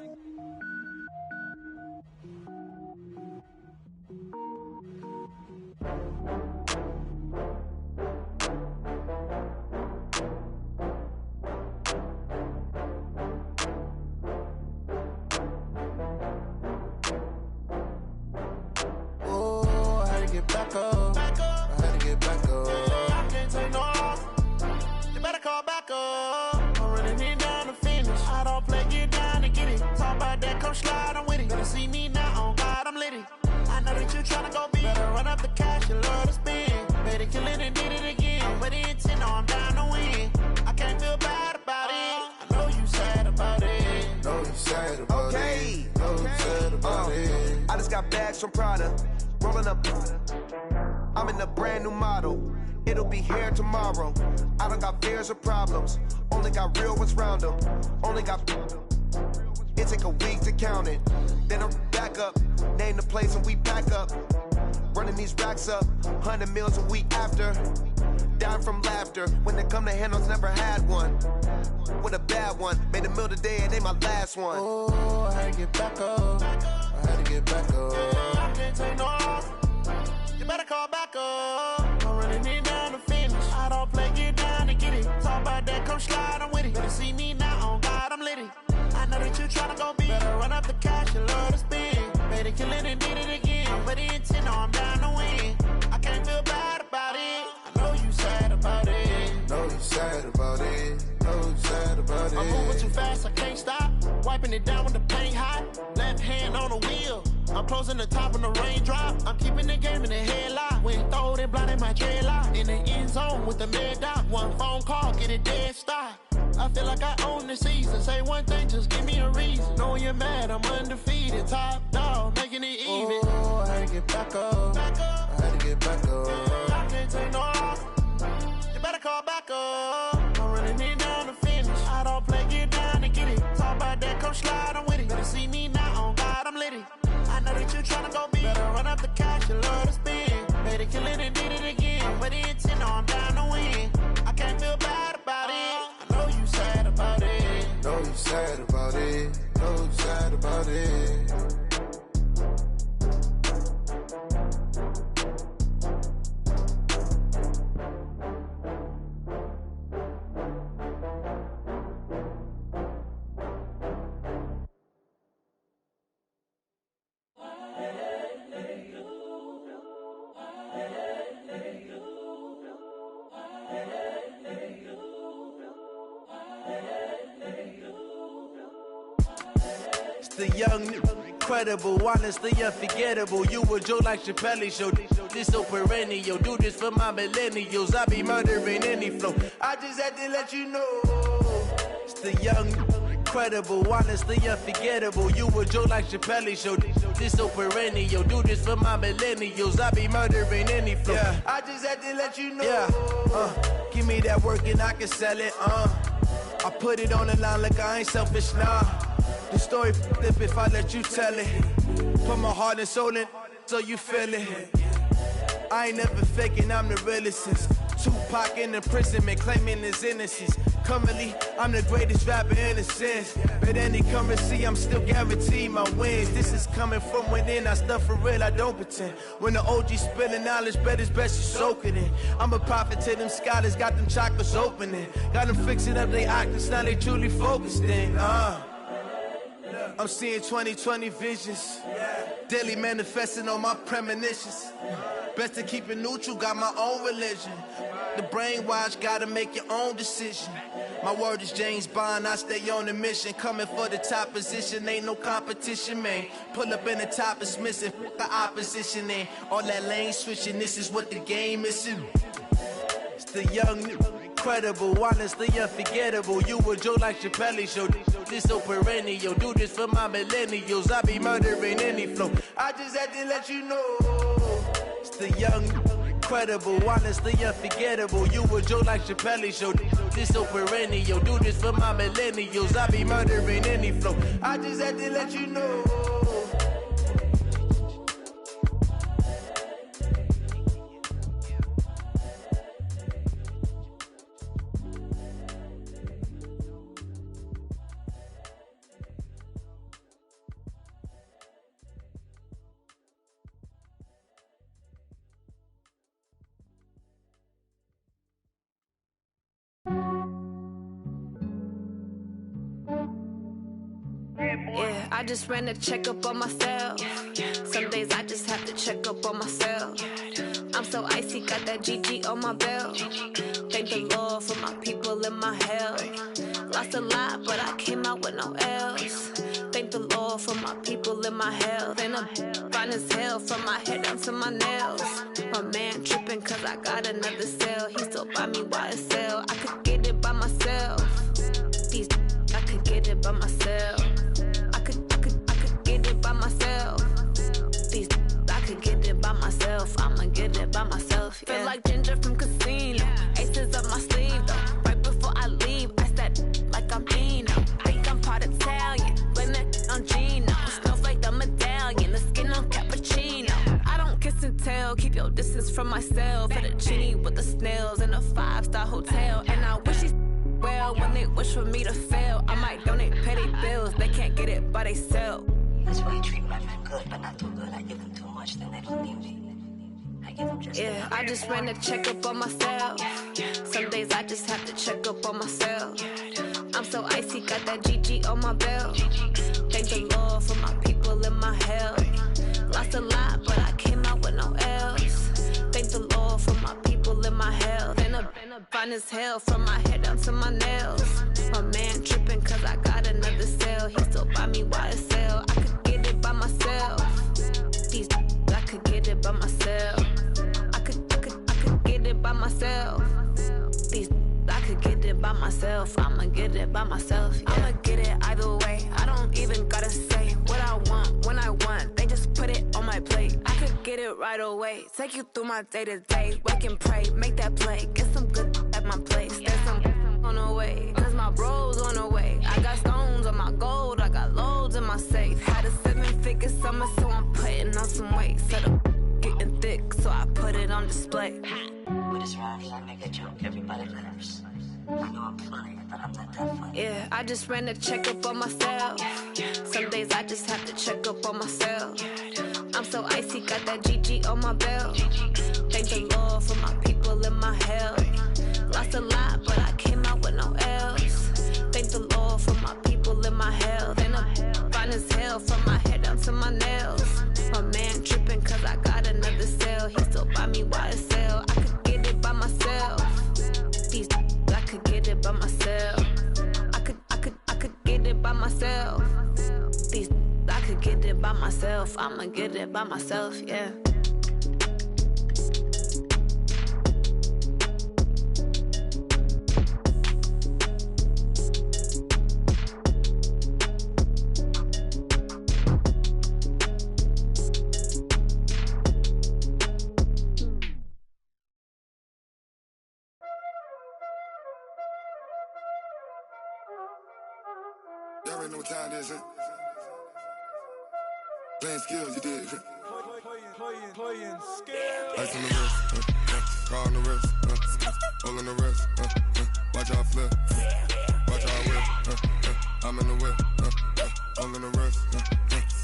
Back up. I had to get back up. I can't take no loss. You better call back up. I'm running it down to finish. I don't play, get down to get it. Talk about that, come slide, I'm with it. Better see me now, on God, I'm litty. I know that you tryna go big. Better run up the cash, you love to spend. Better kill it and did it again. With the intent, no, I'm down to win. I can't feel bad about it. I know you sad about it. Know you sad about it. Know you sad about it. I just got bags from Prada. Rolling up, I'm in a brand new model. It'll be here tomorrow. I don't got fears or problems. Only got real ones round them. Only got. It take a week to count it. Then I'm back up. Name the place and we pack up. Running these racks up. 100 meals a week after. Dying from laughter. When they come to handles, never had one. With a bad one. Made a meal today and they my last one. Oh, I had to get back up. I had to get back up. I can't take no loss. You better call back up. I'm running it down to finish. I don't play, get down to get it. Talk about that, come slide, I'm with it. Better see me now, on God, I'm litty. I know that you tryna go big. Better run up the cash, you love to spend. Better kill it and did it again. With the intent, no, I'm down to win. I can't feel bad about it. I'm moving too fast, I can't stop. Wiping it down when the paint hot. Left hand on the wheel. I'm closing the top on the raindrop. I'm keeping the game in the headlock. When throwed and blinded my dreadlock. In the end zone with the mad dot. One phone call, get it dead stop. I feel like I own the season. Say one thing, just give me a reason. Knowing you're mad, I'm undefeated. Top dog, making it even. Oh, I had to get back up. I had to get back up. I can't take no off. You better call back up. I'm running it down to finish. I don't play, get down to get it. Talk about that, come slide, I'm with it. Better see me now, on God, I'm litty. I know that you tryna go big. Better run up the cash, you love to spend. Made it, kill it, and did it again. With the intent, I'm down to win. I can't feel bad about it. I know you sad about it. Know you sad about it. Know you sad about it. The young, incredible, honestly unforgettable. You a Joe like Chappelle show. This so perennial. Do this for my millennials. I be murdering any flow. I just had to let you know. It's the young, incredible, honestly unforgettable. You a Joe like Chappelle show. This so perennial. Do this for my millennials. I be murdering any flow. Yeah. I just had to let you know. Yeah. Give me that work and I can sell it. I put it on the line like I ain't selfish, nah. The story flip if I let you tell it. Put my heart and soul in so you feel it. I ain't never faking, I'm the realest since Tupac in imprisonment, claiming his innocence. Currently, I'm the greatest rapper in a sense. But any currency, I'm still guaranteed my wins. This is coming from within, I stuff for real, I don't pretend. When the OG spilling knowledge, bet it's best you soak it in. I'm a prophet to them scholars, got them chakras opening. Got them fixing up their octaves, now they truly focused in. I'm seeing 2020 visions. Daily manifesting on my premonitions. Best to keep it neutral, got my own religion. The brainwash, gotta make your own decision. My word is James Bond, I stay on the mission. Coming for the top position, ain't no competition, man. Pull up in the top is missing, the opposition in. All that lane switching, this is what the game is. It's the young, incredible, honestly unforgettable. You a Joe like Chappelle show. This so perennial. Do this for my millennials. I be murdering any flow. I just had to let you know. It's the young, incredible, honestly unforgettable. You a Joe like Chappelle show. This so perennial. Do this for my millennials. I be murdering any flow. I just had to let you know. Yeah, I just ran a checkup on myself. Some days I just have to check up on myself. I'm so icy, got that GG on my belt. Thank the Lord for my people and my health. Lost a lot, but I came out with no L's. Thank the Lord for my people and my health. And I'm fine as hell from my head down to my nails. My man tripping cause I got another cell. He still buy me YSL. I could get it by myself. These I could get it by myself. I could get it by myself. These I could get it by myself. I'ma get it by myself. Yeah. Feel like Ginger from Casino. Aces up my sleeve though. Right before I leave, I said like I'm Dino. Think I'm part Italian. Blame that on Gino. Snowflake the medallion. The skin on cappuccino. I don't kiss and tell. Keep your distance from myself. Fettuccine with the snails in a 5-star hotel. And I wish he's well when they wish for me to fail. I might donate, pay their bills. They can't get it by they sell. That's why you treat my men good, but not too good. I give them too much, then they don't need me. I give them just yeah, I just ran a checkup on myself. Some days I just have to check up on myself. I'm so icy, got that GG on my belt. Thank the Lord for my people and my health. Lost a lot, but I came out with no L's. Thank the Lord for my people and my health. And fine as hell from my head down to my nails. My man tripping cause I got another sale. He still buy me YSL. I could get it by myself. These I could get it by myself. I could get it by myself. These I could get it by myself. I'ma get it by myself. Yeah. I'ma get it either way. I don't even gotta say what I want when I want. They just put it on my plate. I could get it right away. Take you through my day to day. Wake and pray, make that play. Get some good at my place. There's some on the way. Cause my bros on the way. I got stones on my gold. I got loads in my safe. Had a 7-figure summer, so I'm putting on some weight. Set up getting thick, so I put it on display. With this rhyme, I make a joke, everybody laughs. I know I'm funny, but I'm not that funny. Yeah, I just ran a checkup on myself. Some days I just have to check up on myself. I'm so icy, got that GG on my belt. Thank the Lord for my people in my health. Lost a lot, but I came out with no L's. Thank the Lord for my people in my health. And I'm fine as hell from my head down to my nails. My man tripping cause I got another sale. He still buy me YSL. I could get it by myself. These I could get it by myself. I could get it by myself. These I could get it by myself. I'ma get it by myself, yeah. Y'all already know what time it is, huh? Playing skills, you did. Playing skills. Ice on the wrist, car on the wrist, all on the wrist, watch out flip, watch out whip, I'm in the whip, all on the wrist,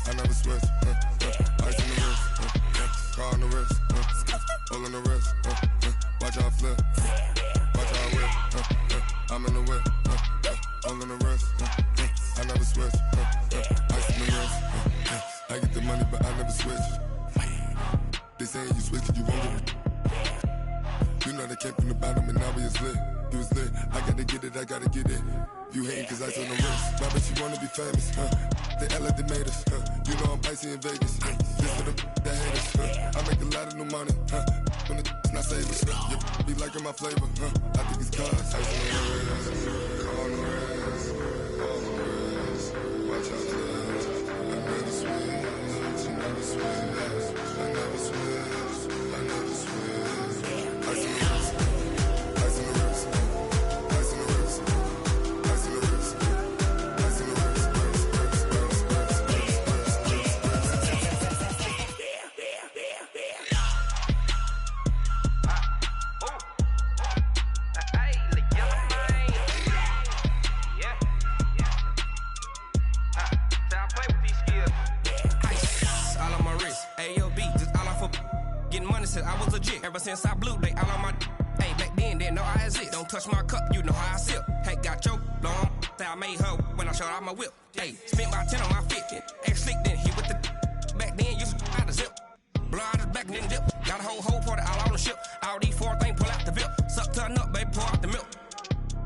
I never switch, ice on the wrist, car on the wrist, all on the wrist, watch out flip, watch out whip, I'm in the whip, all on the wrist, I never switch, ice on the wrist, I get the money but I never switch. They saying you switch and you won't get it. You know they came from the bottom and now we is lit. You was lit, I gotta get it, I gotta get it. You hating cause ice on the wrist. My bitch, you wanna be famous, They act like they made us, You know I'm icy in Vegas, This for the that hate us, I make a lot of new money, When it's not savers, You be liking my flavor, I think it's cause ice on the wrist, on the wrist, on the wrist. Watch out, I never switch, I never switch. I never switch, I never switch. Ice in the wrist, ice in the wrist, ice in the wrist, ice in the wrist, ice in the wrist, I was legit. Ever since I blew, they all on my hey, back then, didn't know I exist. Don't touch my cup, you know how I sip. Hey, got your long, say I made her when I showed out my whip. Hey, spent my 10 on my 50. Ex-slick, then hit with the back then, used to out the zip. Blow out his back, then dip. Got a whole party all on the ship. All these 4 things, pull out the VIP. Suck, turn up, baby, pour out the milk.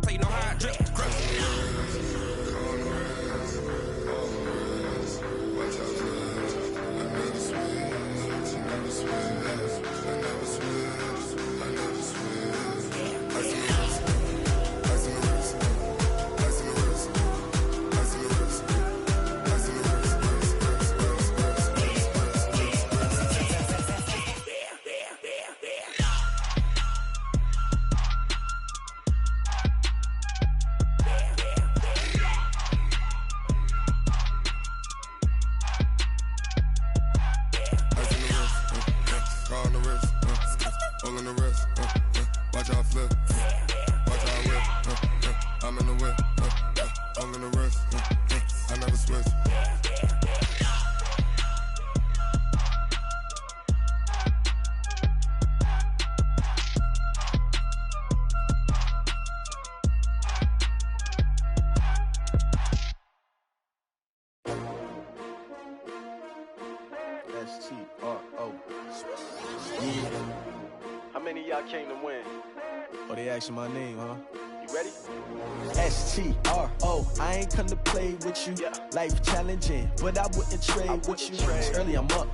So you know how I drip. Crush. asking my name, huh? You ready? S-T-R-O, I ain't come to play with you. Life challenging, but I wouldn't trade with you. It's early, I'm up.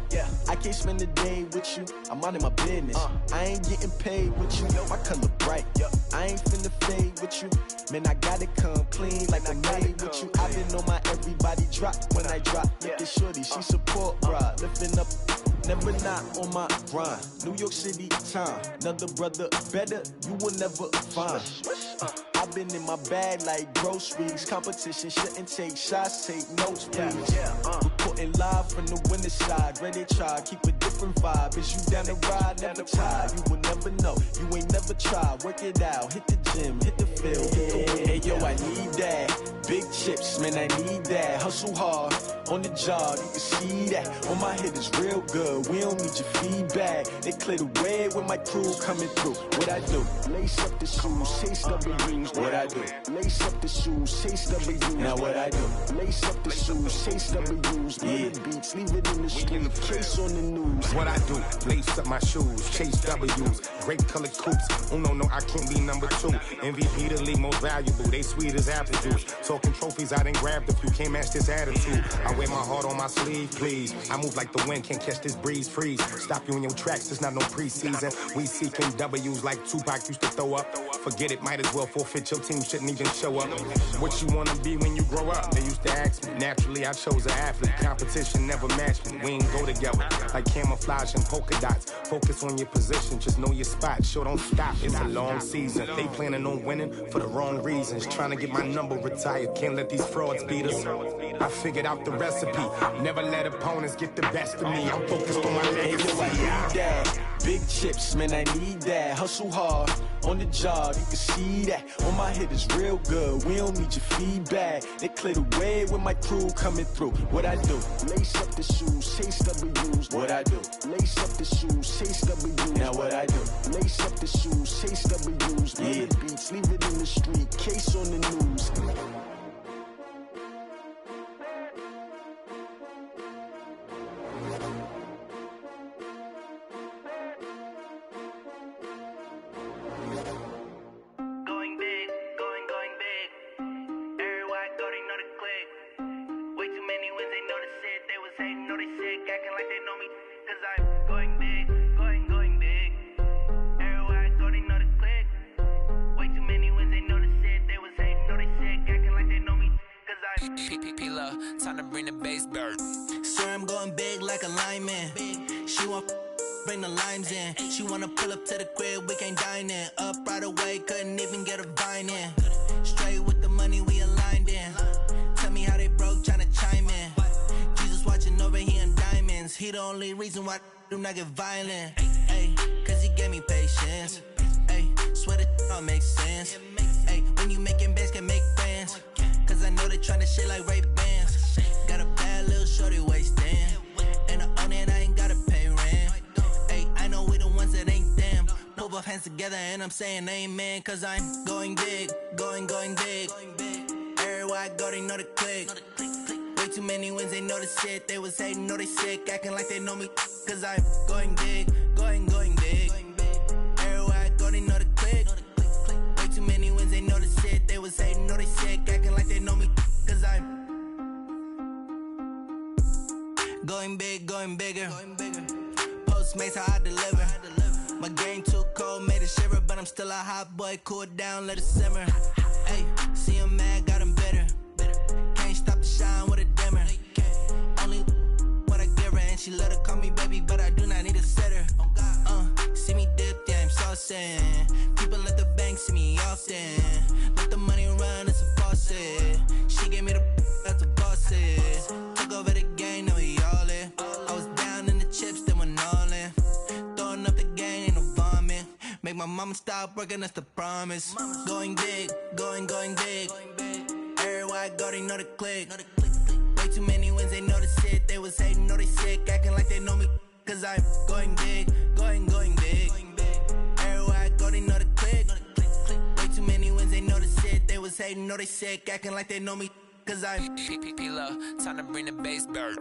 I can't spend the day with you. I'm out of my business. I ain't getting paid with you. My color bright. I ain't finna fade with you. Man, I gotta come clean like I'm made with you. I've been on my everybody drop when I drop. Look at shorty, she support, bruh. Lifting up. Never not on my grind. New York City time. Another brother better, you will never find. I've been in my bag like groceries. Competition shouldn't take shots, take notes, please. Reporting live from the winter side. Ready to try, keep a different vibe. Is you down the ride, never tired. You will never know, you ain't never tried. Work it out, hit the gym, hit the field, hit the wind. Hey yo, I need that. Big chips, man, I need that. Hustle hard, on the job, you can see that. On my head is real good, we don't need your feedback. They clear the way when my crew coming through. What I do? Lace up the shoes, chase W's. What I do? Lace up the shoes, chase W's. Now what I do? Lace up the shoes, chase W's. Murder beats, leave it in the street, case on the news. What I do? Lace up my shoes, chase W's. Great colored coops. Oh no, I can't be number 2. MVP the league most valuable. They sweet as apple juice. Talking trophies, I done grabbed a few. Can't match this attitude. I wear my heart on my sleeve, please. I move like the wind, can't catch this breeze. Freeze. Stop you in your tracks. There's not no preseason. We seeking W's like Tupac used to throw up. Forget it, might as well forfeit. Your team shouldn't even show up. What you wanna be when you grow up? They used to ask me. Naturally, I chose an athlete. Competition never matched me. We ain't go together like camouflage and polka dots. Focus on your position, just know your spot. Sure, don't stop. It's a long season. They planning on winning for the wrong reasons. Trying to get my number retired. Can't let these frauds beat us. I figured out the recipe. Never let opponents get the best of me. I'm focused on my legacy. I need that. Big chips, man, I need that. Hustle hard, on the job, you can see that. On my head is real good, we don't need your feedback. They clear the way when my crew coming through. What I do? Lace up the shoes, chase W's. What I do? Lace up the shoes, chase W's. Now what I do? Lace up the shoes, chase W's. Murder beats, leave it in the street, case on the news. Time to bring the bass bird. Sir, I'm going big like a lineman. She want bring the limes in. She wanna pull up to the crib, we can't dine in. Up right away, couldn't even get a vine in. Straight with the money we aligned in. Tell me how they broke, tryna chime in. Jesus watching over here in diamonds. He the only reason why I do not get violent. Ay, cause he gave me patience. Ay, swear that all makes sense. Ay, when you making bands, can make friends. Cause I know they tryna shit like Ray-Bans. Got a bad little shorty wasting. And I own it, I ain't gotta pay rent. Ay, I know we the ones that ain't them. Put both hands together and I'm saying amen. Cause I'm going big, going big. Everywhere I go, they know the click. Way too many wins, they know the shit. They was hating, know they sick, acting like they know me. Cause I'm going big, going big. Everywhere I go, they know the click. Way too many wins, they know the shit. They was hating, know they sick, acting like they know me. Cause I'm going big, going bigger. Postmates, how I deliver. My game too cold, made it shiver. But I'm still a hot boy, cool it down, let it simmer. Hey, see him mad, got him bitter. Can't stop the shine with a dimmer. Only what I give her, and she let her call me baby, but I do not need a sitter. See me dip, yeah, I'm saucing. People at the bank see me often. Let the money run, it's a faucet. She gave me the that's a bosses. Took over the game, now we all in. I was down in the chips, then went all in. Throwing up the game, ain't no vomit. Make my mama stop working, that's the promise. Going big, going big. Everywhere I go, they know the click. Way too many wins, they know the shit. They was hating, know they sick, acting like they know me. Cause I'm going big, going big. Everywhere I go, they know the click. Way too many wins, they know the shit. They was hating, know they sick, acting like they know me. Cause I'm P-P-P-Love, time to bring the bass bird.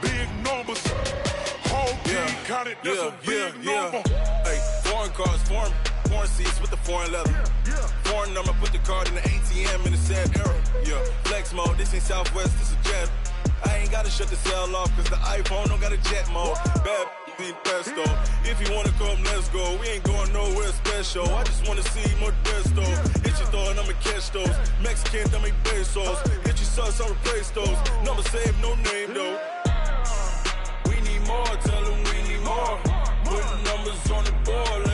Big numbers. Whole team counted, that's a big number. Hey, foreign cars, foreign seats with the foreign leather. Foreign number, put the card in the ATM in the sad era. Yeah, flex mode, this ain't Southwest, this a jet. I ain't gotta shut the cell off, cause the iPhone don't got a jet mode. Bad being pesto. If you wanna come, let's go. We ain't going nowhere special. I just wanna see Modesto. Hit your thought, I'ma catch those. Mexican, dummy pesos. Hit your sus, I'll replace those. Number saved, no name though. We need more, tell them we need more. Putting numbers on the board.